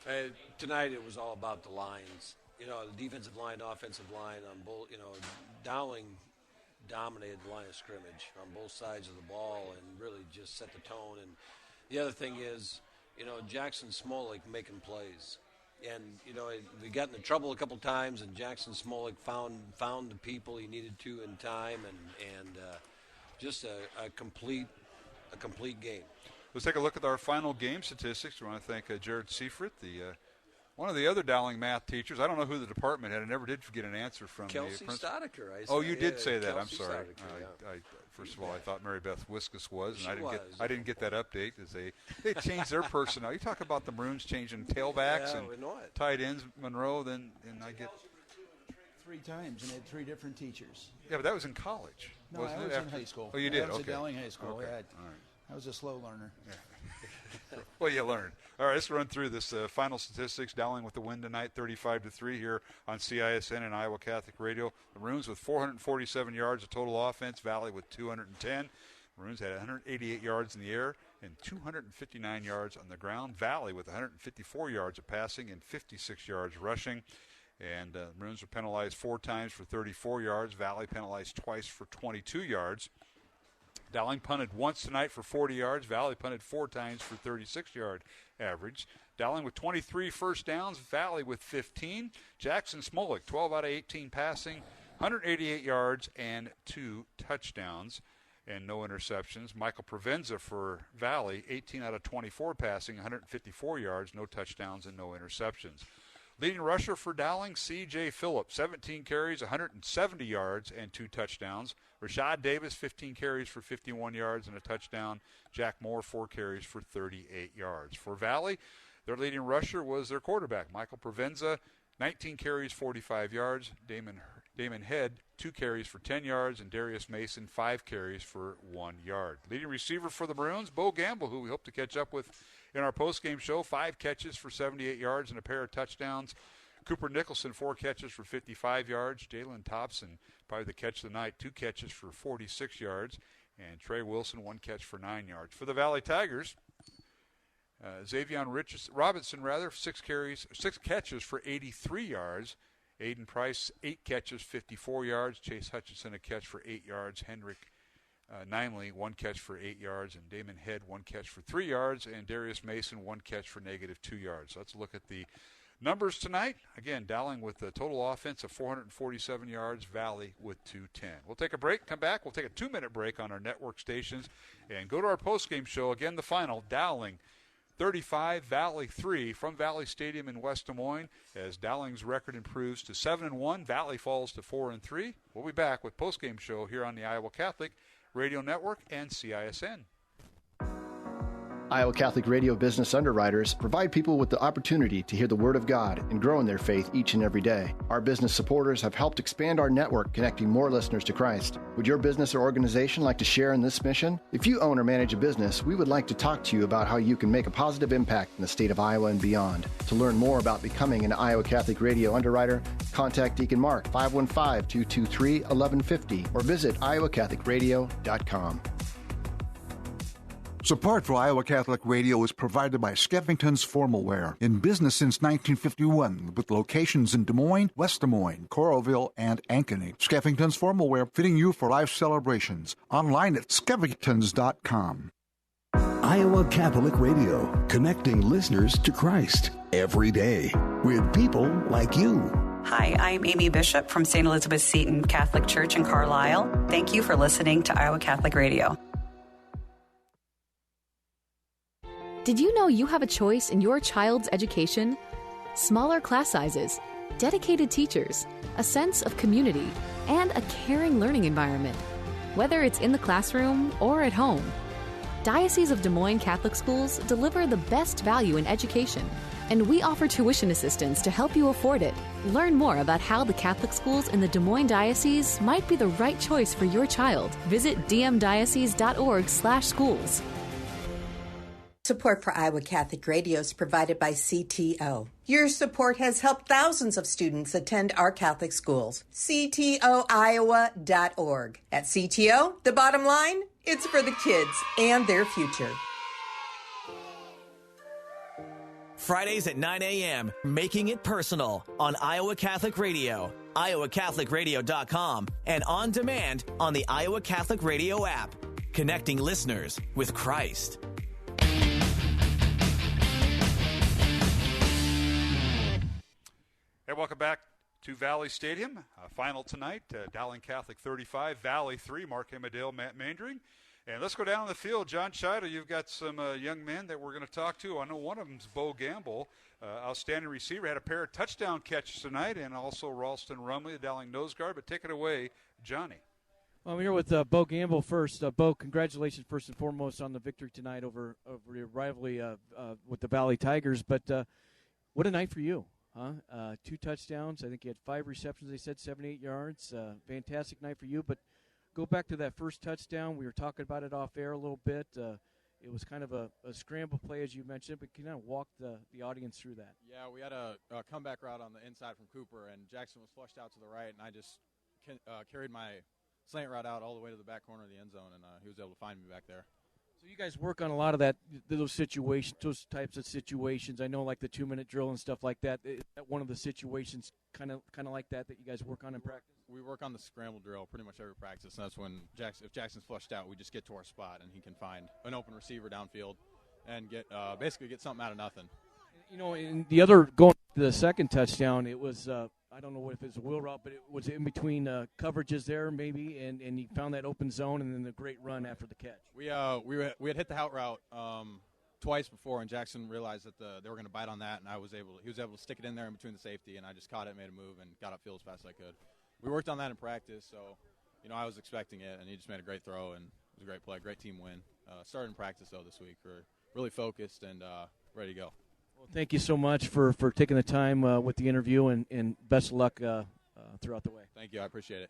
Tonight it was all about the lines. The defensive line, offensive line on both. Dowling dominated the line of scrimmage on both sides of the ball and really just set the tone. And the other thing is, Jackson Smolik making plays. And, we got into trouble a couple times, and Jackson Smolik found the people he needed to in time, and just a complete game. Let's take a look at our final game statistics. We want to thank Jared Seifert, one of the other Dowling math teachers. I don't know who the department had. I never did get an answer from Kelsey Stodeker. Oh, you did say that. I'm Kelsey sorry. Stodeker, First of all, I thought Mary Beth Wiskus was, and She I didn't get that update as they changed their personnel. You talk about the Maroons changing tailbacks and tight ends, Monroe. Then I get 3 times and had 3 different teachers. Yeah, but that was in college. No, wasn't I it? was in high school. Oh, you did. I was okay. at Dowling High School. Okay. Yeah, all right. I was a slow learner. Yeah. Well, you learned. All right, let's run through this final statistics. Dowling with the win tonight, 35-3 here on CISN and Iowa Catholic Radio. The Maroons with 447 yards of total offense. Valley with 210. Maroons had 188 yards in the air and 259 yards on the ground. Valley with 154 yards of passing and 56 yards rushing. And Maroons were penalized 4 times for 34 yards. Valley penalized twice for 22 yards. Dowling punted once tonight for 40 yards. Valley punted 4 times for 36-yard average. Dowling with 23 first downs. Valley with 15. Jackson Smolik, 12 out of 18 passing, 188 yards and 2 touchdowns and no interceptions. Michael Provenza for Valley, 18 out of 24 passing, 154 yards, no touchdowns and no interceptions. Leading rusher for Dowling, C.J. Phillips, 17 carries, 170 yards, and 2 touchdowns. Rashad Davis, 15 carries for 51 yards and a touchdown. Jack Moore, 4 carries for 38 yards. For Valley, their leading rusher was their quarterback, Michael Provenza, 19 carries, 45 yards. Damon Head, 2 carries for 10 yards, and Darius Mason, 5 carries for 1 yard. Leading receiver for the Maroons, Bo Gamble, who we hope to catch up with in our postgame show, 5 catches for 78 yards and a pair of touchdowns. Cooper Nicholson, 4 catches for 55 yards. Jalen Thompson, probably the catch of the night, 2 catches for 46 yards. And Trey Wilson, 1 catch for 9 yards. For the Valley Tigers, Xavion Robinson, 6 catches for 83 yards. Aiden Price, 8 catches, 54 yards. Chase Hutchinson, a catch for 8 yards. Hendrick Nimely, 1 catch for 8 yards. And Damon Head, 1 catch for 3 yards. And Darius Mason, 1 catch for -2 yards. So let's look at the numbers tonight. Again, Dowling with a total offense of 447 yards. Valley with 210. We'll take a break, come back. We'll take a 2-minute break on our network stations and go to our postgame show. Again, the final, Dowling 35, Valley 3 from Valley Stadium in West Des Moines as Dowling's record improves to 7-1. Valley falls to 4-3. We'll be back with postgame show here on the Iowa Catholic Radio Network and CISN. Iowa Catholic Radio business underwriters provide people with the opportunity to hear the Word of God and grow in their faith each and every day. Our business supporters have helped expand our network, connecting more listeners to Christ. Would your business or organization like to share in this mission? If you own or manage a business, we would like to talk to you about how you can make a positive impact in the state of Iowa and beyond. To learn more about becoming an Iowa Catholic Radio underwriter, contact Deacon Mark 515-223-1150 or visit iowacatholicradio.com. Support for Iowa Catholic Radio is provided by Skeffington's Formal Wear, in business since 1951, with locations in Des Moines, West Des Moines, Coralville, and Ankeny. Skeffington's Formal Wear, fitting you for life celebrations. Online at skeffingtons.com. Iowa Catholic Radio, connecting listeners to Christ every day with people like you. Hi, I'm Amy Bishop from St. Elizabeth Seton Catholic Church in Carlisle. Thank you for listening to Iowa Catholic Radio. Did you know you have a choice in your child's education? Smaller class sizes, dedicated teachers, a sense of community, and a caring learning environment. Whether it's in the classroom or at home, Diocese of Des Moines Catholic Schools deliver the best value in education, and we offer tuition assistance to help you afford it. Learn more about how the Catholic schools in the Des Moines Diocese might be the right choice for your child. Visit dmdiocese.org/schools. Support for Iowa Catholic Radio is provided by CTO. Your support has helped thousands of students attend our Catholic schools. CTOiowa.org. At CTO, the bottom line, it's for the kids and their future. Fridays at 9 a.m., Making It Personal on Iowa Catholic Radio, iowacatholicradio.com, and on demand on the Iowa Catholic Radio app. Connecting listeners with Christ. Hey, welcome back to Valley Stadium. Final tonight, Dowling Catholic 35, Valley 3, Mark Hemedale, Matt Mandring. And let's go down the field. John Chido, you've got some young men that we're going to talk to. I know one of them's Bo Gamble, outstanding receiver. Had a pair of touchdown catches tonight, and also Ralston Rumley, the Dowling nose guard. But take it away, Johnny. Well, I'm here with Bo Gamble first. Bo, congratulations first and foremost on the victory tonight over your rivalry with the Valley Tigers. But what a night for you, huh? 2 touchdowns. I think you had 5 receptions. They said 78 yards. Fantastic night for you. But go back to that first touchdown. We were talking about it off air a little bit. It was kind of a scramble play, as you mentioned, but can you kind of walk the audience through that? Yeah, we had a comeback route on the inside from Cooper, and Jackson was flushed out to the right, and I just carried my slant route out all the way to the back corner of the end zone, and he was able to find me back there. So you guys work on a lot of those situations, those types of situations. I know, like the 2-minute drill and stuff like that. Is that one of the situations kind of like that you guys work on in practice? We work on the scramble drill pretty much every practice, and that's when if Jackson's flushed out, we just get to our spot, and he can find an open receiver downfield and basically get something out of nothing. You know, in the other going to the second touchdown, it was I don't know if it's a wheel route, but it was in between coverages there maybe, and he found that open zone, and then the great run after the catch. We had hit the out route twice before, and Jackson realized that they were going to bite on that, and he was able to stick it in there in between the safety, and I just caught it, made a move, and got upfield as fast as I could. We worked on that in practice, so I was expecting it, and he just made a great throw, and it was a great play, great team win. Started in practice though this week. We're really focused and ready to go. Well, thank you so much for taking the time with the interview, and best of luck throughout the way. Thank you. I appreciate it.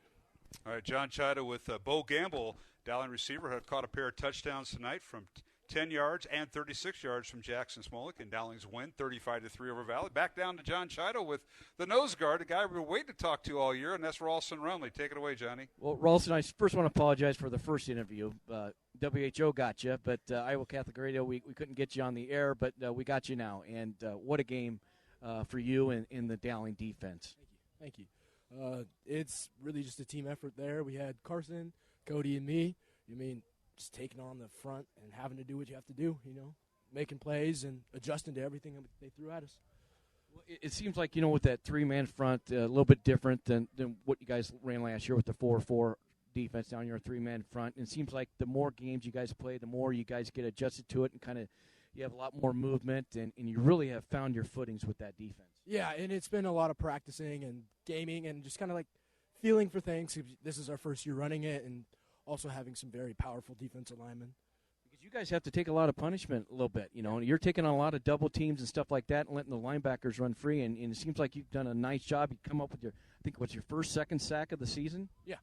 All right, John Chido with Bo Gamble, Dowling receiver, had caught a pair of touchdowns tonight from 10 yards and 36 yards from Jackson Smolik, and Dowling's win 35-3 over Valley. Back down to John Chido with the nose guard, a guy we were waiting to talk to all year, and that's Ralston Rumley. Take it away, Johnny. Well, Ralston, I first want to apologize for the first interview. WHO got you, but Iowa Catholic Radio, we couldn't get you on the air, but we got you now. And what a game for you and in the Dowling defense. Thank you. It's really just a team effort there. We had Carson, Cody, and me. Just taking on the front and having to do what you have to do, making plays and adjusting to everything that they threw at us. Well, it seems like, with that 3-man front, a little bit different than what you guys ran last year with the 4-4 defense down your 3-man front. And it seems like the more games you guys play, the more you guys get adjusted to it, and kind of you have a lot more movement, and you really have found your footings with that defense. Yeah, and it's been a lot of practicing and gaming and just kind of like feeling for things. This is our first year running it, and also having some very powerful defensive linemen. Because you guys have to take a lot of punishment a little bit, You're taking on a lot of double teams and stuff like that and letting the linebackers run free, and it seems like you've done a nice job. You come up with your second sack of the season? Yeah,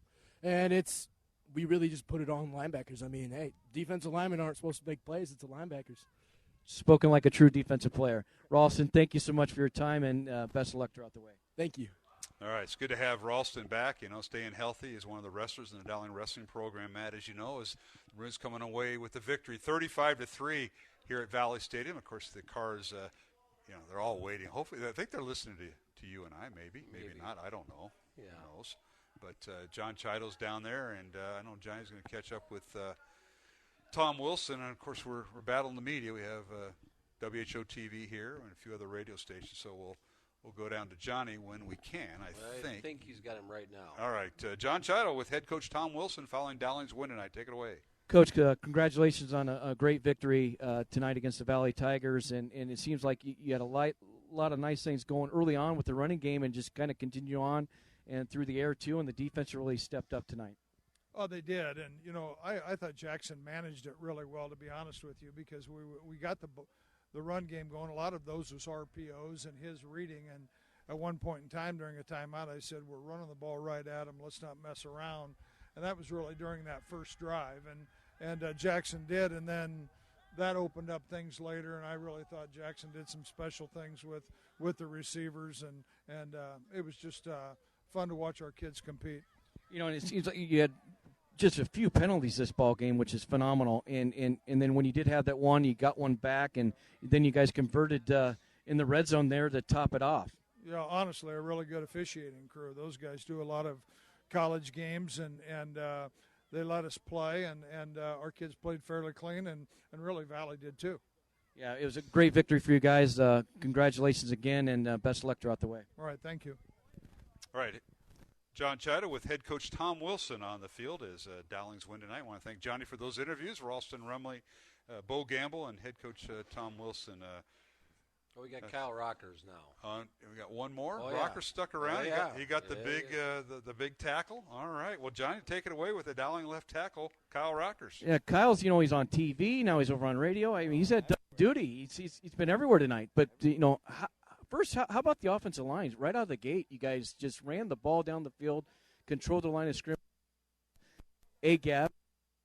and we really just put it on linebackers. Hey, defensive linemen aren't supposed to make plays. It's the linebackers. Spoken like a true defensive player. Ralston, thank you so much for your time, and best of luck throughout the way. Thank you. All right, it's good to have Ralston back. Staying healthy is one of the wrestlers in the Dowling Wrestling Program. Matt, as you know, is the Maroons coming away with the victory, 35-3 here at Valley Stadium. Of course, the Cars, they're all waiting. Hopefully, I think they're listening to you and I. Maybe not. I don't know. Yeah. Who knows? But John Chido's down there, and I know Johnny's going to catch up with Tom Wilson. And of course, we're battling the media. We have WHO TV here and a few other radio stations, so We'll go down to Johnny when we can, I think he's got him right now. All right. John Chido with head coach Tom Wilson following Dowling's win tonight. Take it away. Coach, congratulations on a great victory tonight against the Valley Tigers. And it seems like you had a lot of nice things going early on with the running game and just kind of continue on and through the air, too. And the defense really stepped up tonight. Oh, they did. And, I thought Jackson managed it really well, to be honest with you, because we got the run game going. A lot of those was RPOs and his reading. And at one point in time during a timeout, I said, we're running the ball right at him. Let's not mess around. And that was really during that first drive. And Jackson did. And then that opened up things later. And I really thought Jackson did some special things with the receivers. And it was just fun to watch our kids compete. And it seems like you had just a few penalties this ball game, which is phenomenal. And then when you did have that one, you got one back, and then you guys converted in the red zone there to top it off. Yeah, honestly, a really good officiating crew. Those guys do a lot of college games, and they let us play, and our kids played fairly clean, and really Valley did too. Yeah, it was a great victory for you guys. Congratulations again, and best of luck throughout the way. All right, thank you. All right. John Chida with head coach Tom Wilson on the field as Dowlings win tonight. I want to thank Johnny for those interviews. Ralston Rumley, Bo Gamble, and head coach Tom Wilson. We got Kyle Rockers now. We got one more. Oh, Rocker stuck around. Oh, He got the big the big tackle. All right. Well, Johnny, take it away with the Dowling left tackle, Kyle Rockers. Yeah, Kyle's, he's on TV. Now he's over on radio. I mean, he's at duty. He's been everywhere tonight. But, first, how about the offensive lines? Right out of the gate, you guys just ran the ball down the field, controlled the line of scrimmage. A gap,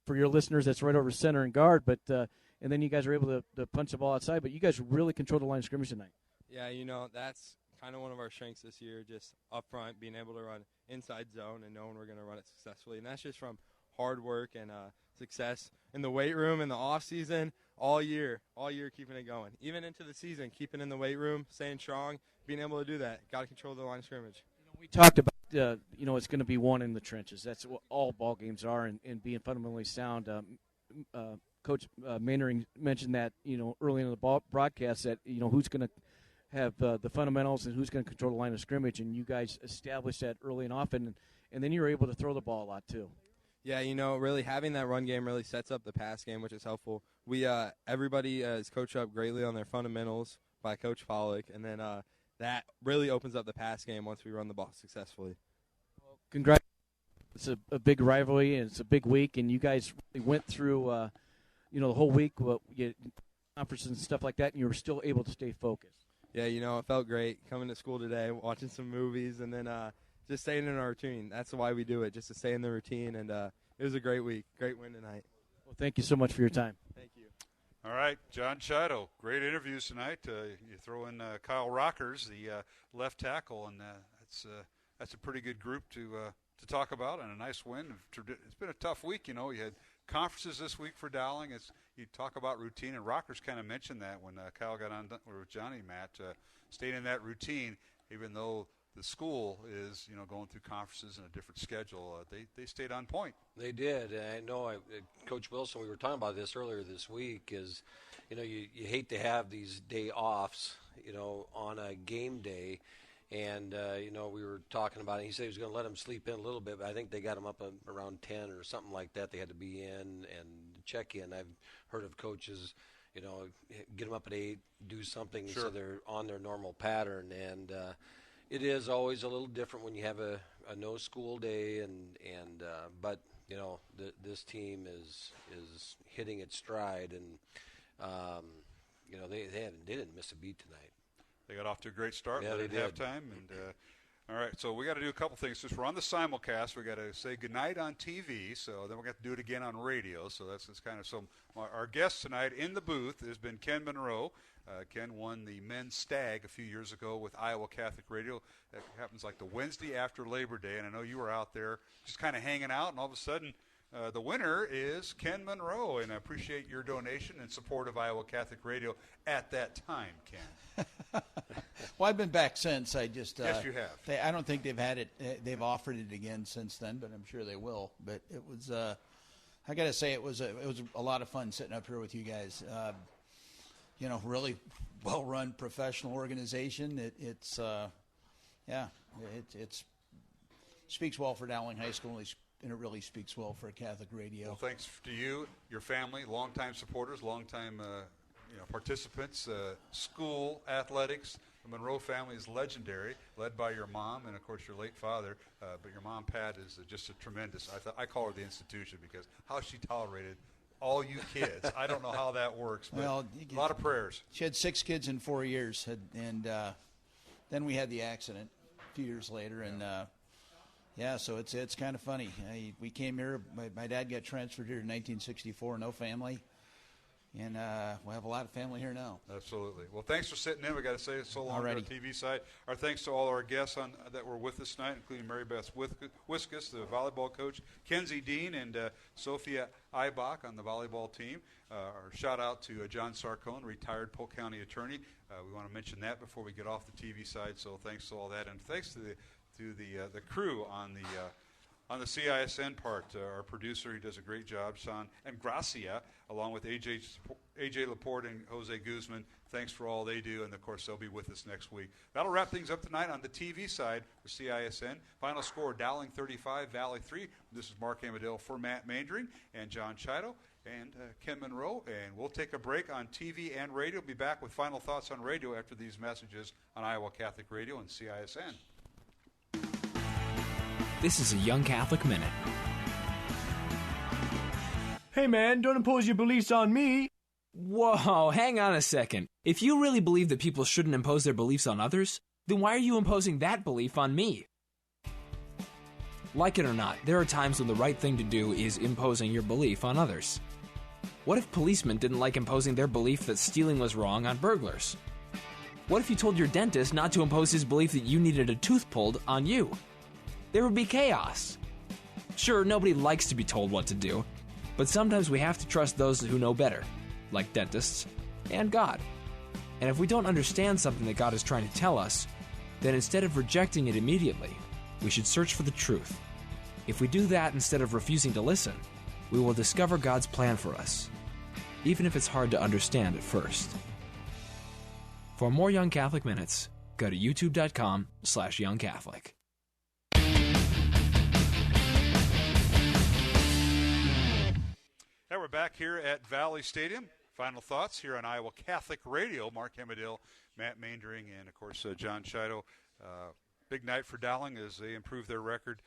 for your listeners, that's right over center and guard. But and then you guys are able to punch the ball outside. But you guys really controlled the line of scrimmage tonight. Yeah, that's kind of one of our strengths this year, just up front, being able to run inside zone and knowing we're going to run it successfully. And that's just from hard work and success in the weight room in the off season all year keeping it going. Even into the season, keeping in the weight room, staying strong, being able to do that. Got to control the line of scrimmage. We talked about, it's going to be won in the trenches. That's what all ball games are, and being fundamentally sound. Coach Mainering mentioned that, early in the broadcast that, who's going to have the fundamentals and who's going to control the line of scrimmage, and you guys established that early and often, and then you're able to throw the ball a lot too. Yeah, really having that run game really sets up the pass game, which is helpful. We everybody is coached up greatly on their fundamentals by Coach Pollock, and then that really opens up the pass game once we run the ball successfully. Well, congrats. It's a big rivalry, and it's a big week, and you guys really went through, the whole week, conferences and stuff like that, and you were still able to stay focused. Yeah, it felt great coming to school today, watching some movies, and then just staying in our routine. That's why we do it, just to stay in the routine, and it was a great week. Great win tonight. Well, thank you so much for your time. Thank you. All right, John Chido, great interviews tonight. You throw in Kyle Rockers, the left tackle, and that's a pretty good group to talk about, and a nice win. It's been a tough week, You had conferences this week for Dowling. You talk about routine, and Rockers kind of mentioned that when Kyle got on with Johnny, Matt, staying in that routine, even though the school is, going through conferences and a different schedule. They stayed on point. They did. I know, Coach Wilson, we were talking about this earlier this week, is, you hate to have these day offs, on a game day. And, we were talking about it. He said he was going to let them sleep in a little bit, but I think they got them up around 10 or something like that. They had to be in and check in. I've heard of coaches, get them up at 8, do something so they're on their normal pattern. And it is always a little different when you have a no school day, but this team is hitting its stride, and they didn't miss a beat tonight. They got off to a great start at did. halftime, and all right. So we got to do a couple things. Since we're on the simulcast, we got to say goodnight on TV. So then we got to do it again on radio. So that's kind of so. Our guest tonight in the booth has been Ken Monroe. Ken won the men's stag a few years ago with Iowa Catholic Radio. That happens like the Wednesday after Labor Day, and I know you were out there just kind of hanging out, and all of a sudden the winner is Ken Monroe, and I appreciate your donation and support of Iowa Catholic Radio at that time, Ken. Well, I've been back since. I just yes, you have. I don't think they've had it. They've offered it again since then, but I'm sure they will. But it was. I got to say, it was a lot of fun sitting up here with you guys. Really well-run professional organization. It speaks well for Dowling High School, and it really speaks well for Catholic Radio. Well, thanks to you, your family, longtime supporters, longtime participants, school athletics. The Monroe family is legendary, led by your mom and, of course, your late father. But your mom, Pat, is just a tremendous. I call her the institution because how she tolerated all you kids. I don't know how that works, but a lot of prayers. She had 6 kids in 4 years, and then we had the accident a few years later, and so it's kind of funny. We came here. My dad got transferred here in 1964. No family. And we have a lot of family here now. Absolutely. Well, thanks for sitting in. We got to say so long on the TV side. Our thanks to all our guests that were with us tonight, including Mary Beth Wiskus, the volleyball coach, Kenzie Dean, and Sophia Eibach on the volleyball team. Our shout out to John Sarcone, retired Polk County attorney. We want to mention that before we get off the TV side. So thanks to all that, and thanks to the crew on On the CISN part, our producer, he does a great job, Sean, and Gracia, along with AJ Laporte and Jose Guzman. Thanks for all they do, and of course they'll be with us next week. That'll wrap things up tonight on the TV side for CISN. Final score, Dowling 35, Valley 3. This is Mark Amadale for Matt Mandring and John Chido and Ken Monroe, and we'll take a break on TV and radio. We'll be back with final thoughts on radio after these messages on Iowa Catholic Radio and CISN. This is a Young Catholic Minute. Hey man, don't impose your beliefs on me. Whoa, hang on a second. If you really believe that people shouldn't impose their beliefs on others, then why are you imposing that belief on me? Like it or not, there are times when the right thing to do is imposing your belief on others. What if policemen didn't like imposing their belief that stealing was wrong on burglars? What if you told your dentist not to impose his belief that you needed a tooth pulled on you? There would be chaos. Sure, nobody likes to be told what to do, but sometimes we have to trust those who know better, like dentists and God. And if we don't understand something that God is trying to tell us, then instead of rejecting it immediately, we should search for the truth. If we do that instead of refusing to listen, we will discover God's plan for us, even if it's hard to understand at first. For more Young Catholic Minutes, go to youtube.com/youngcatholic. We're back here at Valley Stadium. Final thoughts here on Iowa Catholic Radio. Mark Amadale, Matt Mandring, and, of course, John Chido. Big night for Dowling as they improve their record,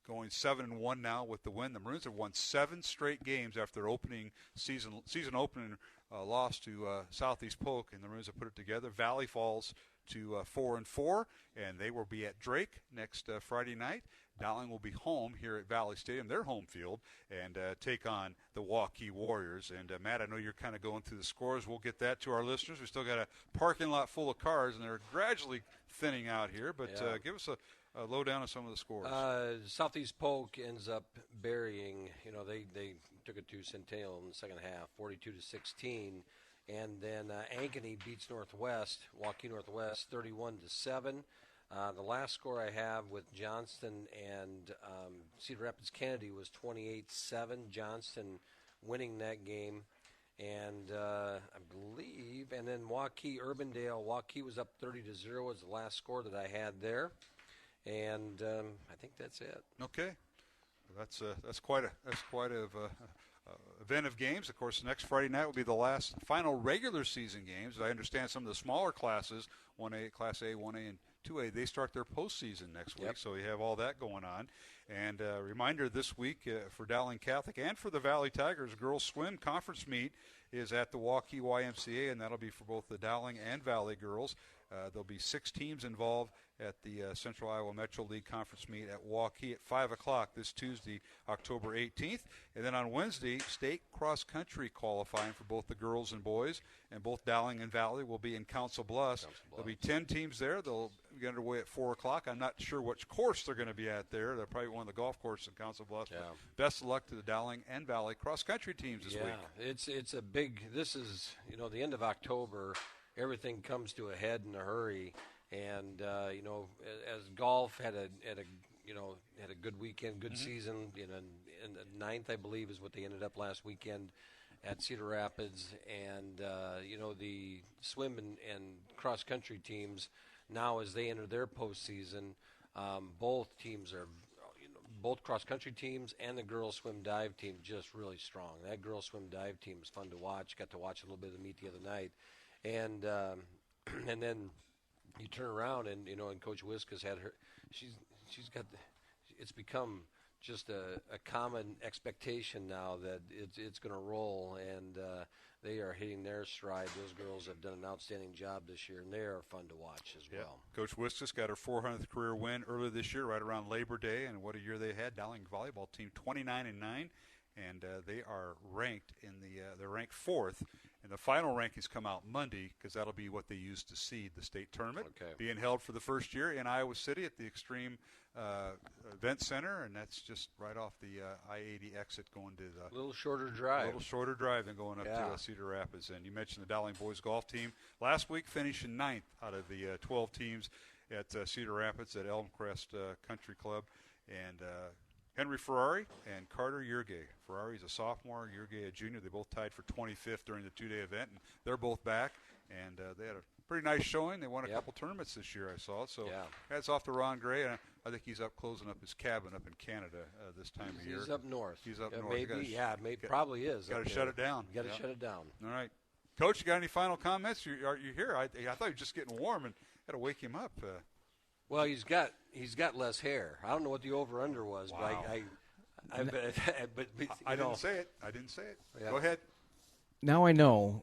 going 7-1 now with the win. The Maroons have won 7 straight games after their opening season opening loss to Southeast Polk, and the Maroons have put it together. Valley falls to 4-4, and they will be at Drake next Friday night. Dowling will be home here at Valley Stadium, their home field, and take on the Waukee Warriors. And, Matt, I know you're kind of going through the scores. We'll get that to our listeners. We still got a parking lot full of cars, and they're gradually thinning out here. But give us a lowdown on some of the scores. Southeast Polk ends up burying, they took it to Centennial in the second half, 42-16. And then Ankeny beats Waukee Northwest, 31-7. The last score I have with Johnston and Cedar Rapids Kennedy was 28-7. Johnston winning that game, and I believe, and then Waukee Urbandale. Waukee was up 30-0 was the last score that I had there, and I think that's it. Okay, that's quite a event of games. Of course, next Friday night will be the last final regular season games. I understand some of the smaller classes, 1A, Class A, 1A, and 2A, they start their postseason next week, so you have all that going on. And reminder this week for Dowling Catholic and for the Valley Tigers, girls swim conference meet is at the Waukee YMCA, and that'll be for both the Dowling and Valley girls. There'll be 6 teams involved at the Central Iowa Metro League Conference meet at Waukee at 5 o'clock this Tuesday, October 18th. And then on Wednesday, state cross-country qualifying for both the girls and boys, and both Dowling and Valley will be in Council Bluffs. There'll be 10 teams there. They'll get underway at 4 o'clock. I'm not sure which course they're going to be at there. They're probably one of the golf courses in Council Bluffs. Yeah. Best of luck to the Dowling and Valley cross-country teams this week. It's a big – this is, the end of October. Everything comes to a head in a hurry, and as golf had a good weekend, good season. In the 9th, I believe, is what they ended up last weekend at Cedar Rapids, and the swim and cross country teams now as they enter their postseason, both teams are. Both cross-country teams and the girls swim dive team just really strong. That girls swim dive team is fun to watch. Got to watch a little bit of the meet the other night. And then you turn around and Coach Wiska's had her. She's got. It's become just a common expectation now that it's going to roll, and they are hitting their stride. Those girls have done an outstanding job this year, and they are fun to watch as well. Coach Wiska's got her 400th career win earlier this year, right around Labor Day, and what a year they had. Dowling volleyball team 29-9. And they are ranked they're ranked 4th, and the final rankings come out Monday because that'll be what they use to seed the state tournament. Being held for the first year in Iowa City at the Extreme Event Center, and that's just right off the I-80 exit going to the little shorter drive than going up to Cedar Rapids. And you mentioned the Dowling boys golf team last week, finishing 9th out of the 12 teams at Cedar Rapids at Elmcrest Country Club. And Henry Ferrari and Carter Yerge. Ferrari's a sophomore, Yerge a junior. They both tied for 25th during the two-day event, and they're both back. And they had a pretty nice showing. They won a couple tournaments this year, I saw. So hats off to Ron Gray. And I think he's up closing up his cabin up in Canada this time of year. He's up north. He's up north. Maybe, probably is. Got to shut it down. Got to shut it down. All right. Coach, you got any final comments? Are you here? I thought you were just getting warm and had to wake him up. Well, he's got less hair. I don't know what the over-under was, wow. but I didn't say it. I didn't say it. Yeah. Go ahead. Now I know,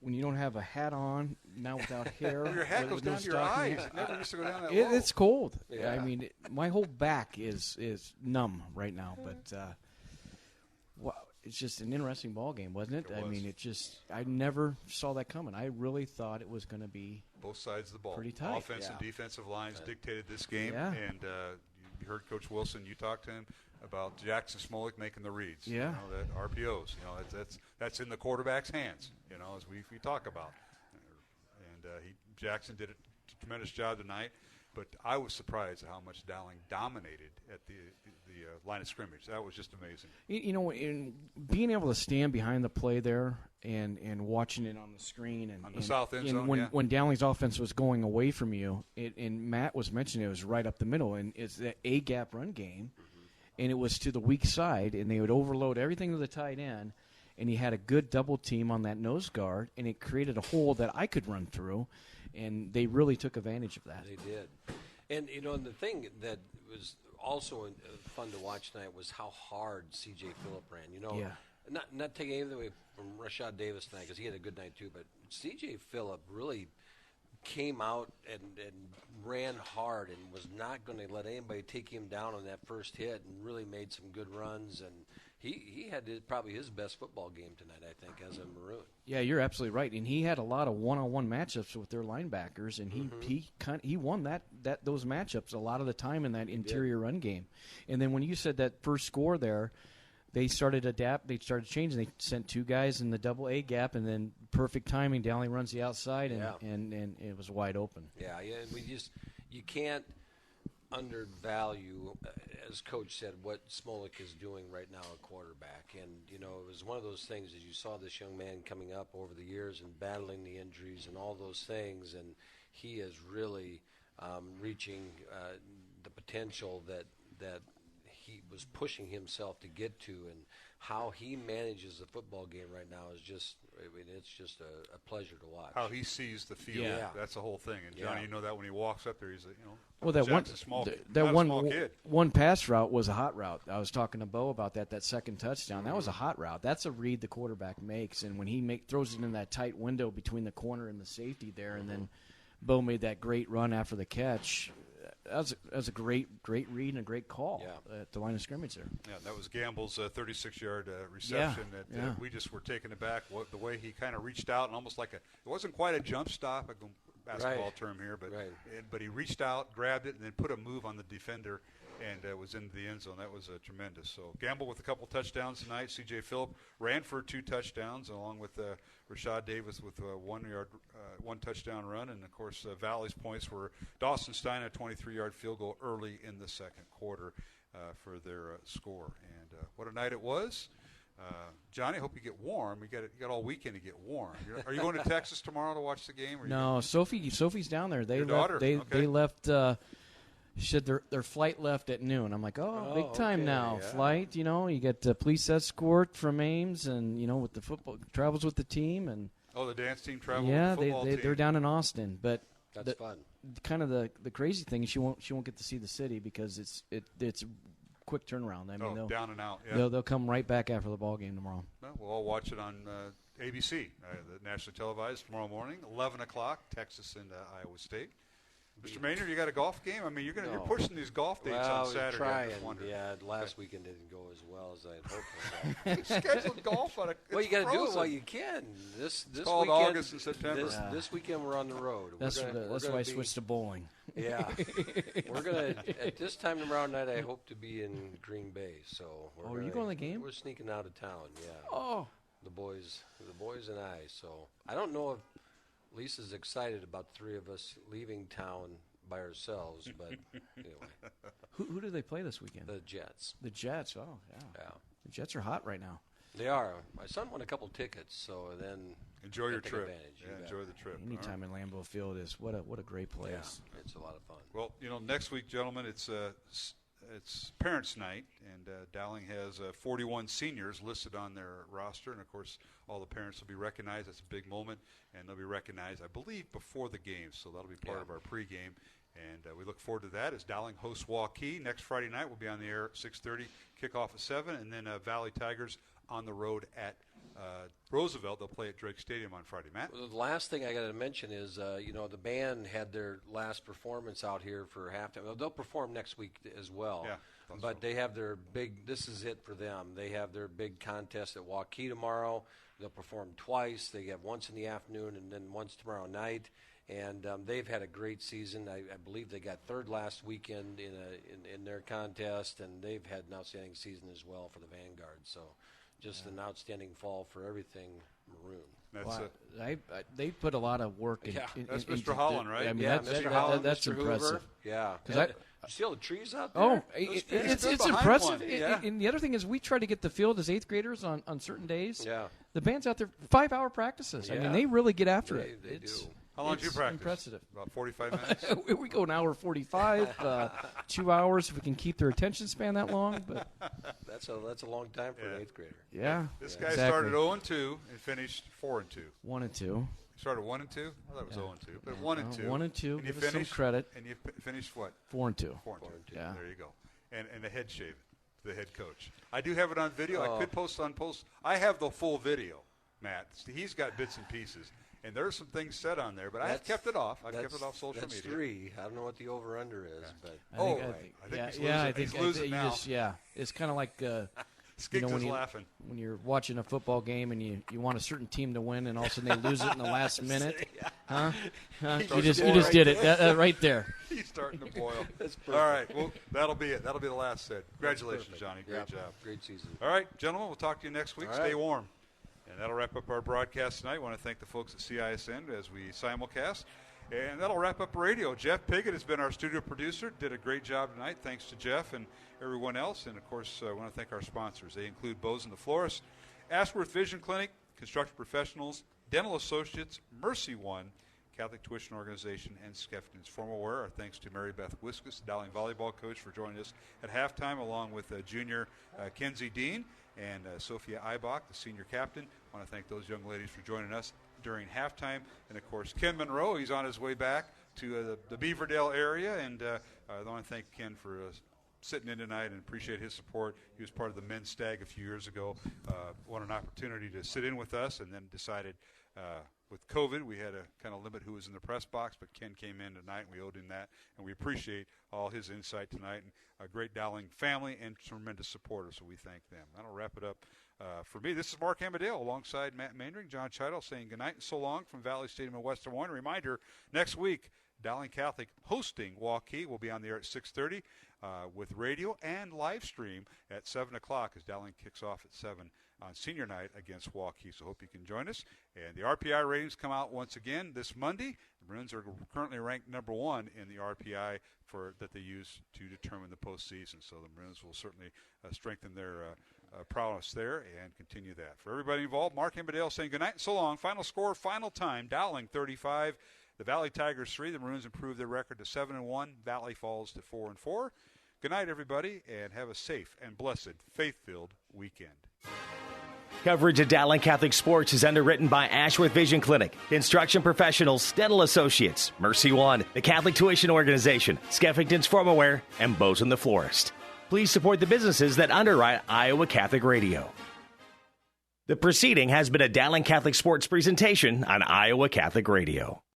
when you don't have a hat on, now without hair. Your hat goes down to your eyes. It never used to go down that low. It's cold. Yeah. I mean, my whole back is numb right now. But it's just an interesting ball game, wasn't it? It was. I mean, I never saw that coming. I really thought it was going to be both sides of the ball. Pretty tight. Offense and defensive lines dictated this game. Yeah. And you heard Coach Wilson. You talked to him about Jackson Smolik making the reads. Yeah. That RPOs. That's in the quarterback's hands. As we talk about. And Jackson did a tremendous job tonight. But I was surprised at how much Dowling dominated at the line of scrimmage. That was just amazing. In being able to stand behind the play there and watching it on the screen and on the south end zone, when Dowling's offense was going away from you, and Matt was mentioning it was right up the middle, and it's that A-gap run game, and it was to the weak side, and they would overload everything to the tight end, and he had a good double team on that nose guard, and it created a hole that I could run through, and they really took advantage of that. They did. And, and the thing that was also fun to watch tonight was how hard C.J. Phillip ran. Not taking anything away from Rashad Davis tonight because he had a good night too, but C.J. Phillip really came out and ran hard and was not going to let anybody take him down on that first hit and really made some good runs. And he had probably his best football game tonight, I think, as a Maroon. Yeah, you're absolutely right. And he had a lot of one-on-one matchups with their linebackers, and he won those matchups a lot of the time in that interior run game. And then when you said that first score there, they started changing. They sent two guys in the double A gap, and then perfect timing. Dowling runs the outside, and it was wide open. Yeah. You can't undervalue, as Coach said, what Smolik is doing right now at quarterback. And, it was one of those things as you saw this young man coming up over the years and battling the injuries and all those things, and he is really reaching the potential that he was pushing himself to get to, and how he manages the football game right now is just, it's just a pleasure to watch. How he sees the field, that's the whole thing. And Johnny, you know that when he walks up there, he's one pass route was a hot route. I was talking to Bo about that second touchdown. That was a hot route. That's a read the quarterback makes, and when he throws it in that tight window between the corner and the safety there, and then Bo made that great run after the catch. That was a great read and a great call at the line of scrimmage there. Yeah, that was Gamble's 36-yard reception. We just were taken aback the way he kind of reached out and almost like it wasn't quite a jump stop, a basketball term here, but he reached out, grabbed it, and then put a move on the defender and was into the end zone. That was tremendous. So Gamble with a couple touchdowns tonight. C.J. Phillip ran for 2 touchdowns along with Rashad Davis with a 1 touchdown run. And, of course, Valley's points were Dawson Stein a 23-yard field goal early in the second quarter for their score. And what a night it was. Johnny, I hope you get warm. You got all weekend to get warm. Are you going to Texas tomorrow to watch the game? No, Sophie's down there. They left. She said their flight left at noon. I'm like, big time now. Yeah. Flight, you get police escort from Ames, and with the football travels with the team, and the dance team travels. Yeah, with the football team. They're down in Austin, but that's fun. Kind of the crazy thing is she won't get to see the city because it's a quick turnaround. I mean, they'll down and out. Yeah. They'll come right back after the ball game tomorrow. Well, we'll all watch it on ABC, the nationally televised tomorrow morning, 11 o'clock, Texas and Iowa State. Mr. Maynard, you got a golf game? I mean, you're pushing these golf dates on Saturday. Trying. Yeah, last weekend didn't go as well as I had hoped. Scheduled golf on well, you got to do it while you can. This called weekend, August and September. This weekend we're on the road. That's why I switched to bowling. Yeah, we're gonna at this time tomorrow night. I hope to be in Green Bay. So are you going to the game? We're sneaking out of town. Yeah. Oh, the boys and I. So I don't know if Lisa's excited about 3 of us leaving town by ourselves. But anyway. Who do they play this weekend? The Jets. The Jets, oh, yeah. The Jets are hot right now. They are. My son won a couple tickets, so then enjoy your trip. Yeah, enjoy the trip. Anytime in Lambeau Field is what a great place. Yeah, it's a lot of fun. Well, next week, gentlemen, it's Parents' Night, and Dowling has 41 seniors listed on their roster, and of course, all the parents will be recognized. That's a big moment, and they'll be recognized, I believe, before the game. So that'll be part of our pregame. And we look forward to that as Dowling hosts Waukee. Next Friday night, we'll be on the air at 6:30, kickoff at 7, and then Valley Tigers on the road at Roosevelt. They'll play at Drake Stadium on Friday. Matt? Well, the last thing I got to mention is, the band had their last performance out here for halftime. They'll perform next week as well. Yeah, but they have their big, this is it for them. They have their big contest at Waukee tomorrow. They'll perform twice. They have once in the afternoon and then once tomorrow night. And they've had a great season. I believe they got third last weekend in their contest, and they've had an outstanding season as well for the Vanguard. So just an outstanding fall for everything Maroon. They put a lot of work in. That's Mr. Holland, right? I mean, Mr. Holland, that's Mr. impressive. Hoover. Yeah. You see all the trees out there? Oh, it's impressive. Yeah. And the other thing is we try to get the field as 8th graders on certain days. Yeah. The band's out there 5-hour practices. Yeah. I mean, they really get after it. They do. How long did you practice? Impressive. About 45 minutes? We go an hour 45, 2 hours if we can keep their attention span that long. But that's a long time for an 8th grader. Yeah. This guy started 0-2 and finished 4-2. 1-2. You started 1-2? I thought it was 0-2, but 1-2. 1-2. And you Give us finished some credit. And you finished what? 4-2. 4-2. Yeah. There you go. And a head shave, the head coach. I do have it on video. I could post on post. I have the full video, Matt. He's got bits and pieces. And there's some things said on there, but I've kept it off. I've kept it off social media. That's 3. I don't know what the over-under is, but I think he's losing now. It's kind of like Skiggs is laughing when you're watching a football game and you want a certain team to win, and all of a sudden they lose it in the last minute. Huh? You just did it right there. He's starting to boil. All right, well, that'll be it. That'll be the last set. Congratulations, Johnny. Great job. Great season. All right, gentlemen, we'll talk to you next week. All Stay right. warm. And that'll wrap up our broadcast tonight. I want to thank the folks at CISN as we simulcast. And that'll wrap up radio. Jeff Piggott has been our studio producer. Did a great job tonight. Thanks to Jeff and everyone else. And, of course, I want to thank our sponsors. They include Bozen the Florist, Ashworth Vision Clinic, Construction Professionals, Dental Associates, Mercy One, Catholic Tuition Organization, and Skeffington's Formal Wear. Our thanks to Mary Beth Wiskus, the Dowling volleyball coach, for joining us at halftime, along with junior Kenzie Dean and Sophia Eibach, the senior captain. I want to thank those young ladies for joining us during halftime. And, of course, Ken Monroe, he's on his way back to the Beaverdale area. And I want to thank Ken for sitting in tonight and appreciate his support. He was part of the men's stag a few years ago. Won an opportunity to sit in with us, and then decided with COVID we had to kind of limit who was in the press box, but Ken came in tonight, and we owed him that. And we appreciate all his insight tonight, and a great Dowling family and tremendous supporters, so we thank them. That'll wrap it up for me. This is Mark Amadale alongside Matt Mandring, John Chiddle, saying goodnight and so long from Valley Stadium in West Des Moines. Reminder, next week, Dowling Catholic hosting Waukee. Will be on the air at 6:30 with radio and live stream at 7 o'clock as Dowling kicks off at 7 on senior night against Waukee. So hope you can join us. And the RPI ratings come out once again this Monday. The Maroons are currently ranked number 1 in the RPI that they use to determine the postseason. So the Maroons will certainly strengthen their prowess there and continue that. For everybody involved, Mark Amadale saying goodnight and so long. Final score, final time, Dowling 35. The Valley Tigers 3. The Maroons improve their record to 7-1. Valley falls to 4-4. Good night, everybody, and have a safe and blessed, faith-filled weekend. Coverage of Dowling Catholic Sports is underwritten by Ashworth Vision Clinic, Construction Professionals, Dental Associates, Mercy One, the Catholic Tuition Organization, Skeffington's Formal Wear, and Bozen the Florist. Please support the businesses that underwrite Iowa Catholic Radio. The proceeding has been a Dowling Catholic Sports presentation on Iowa Catholic Radio.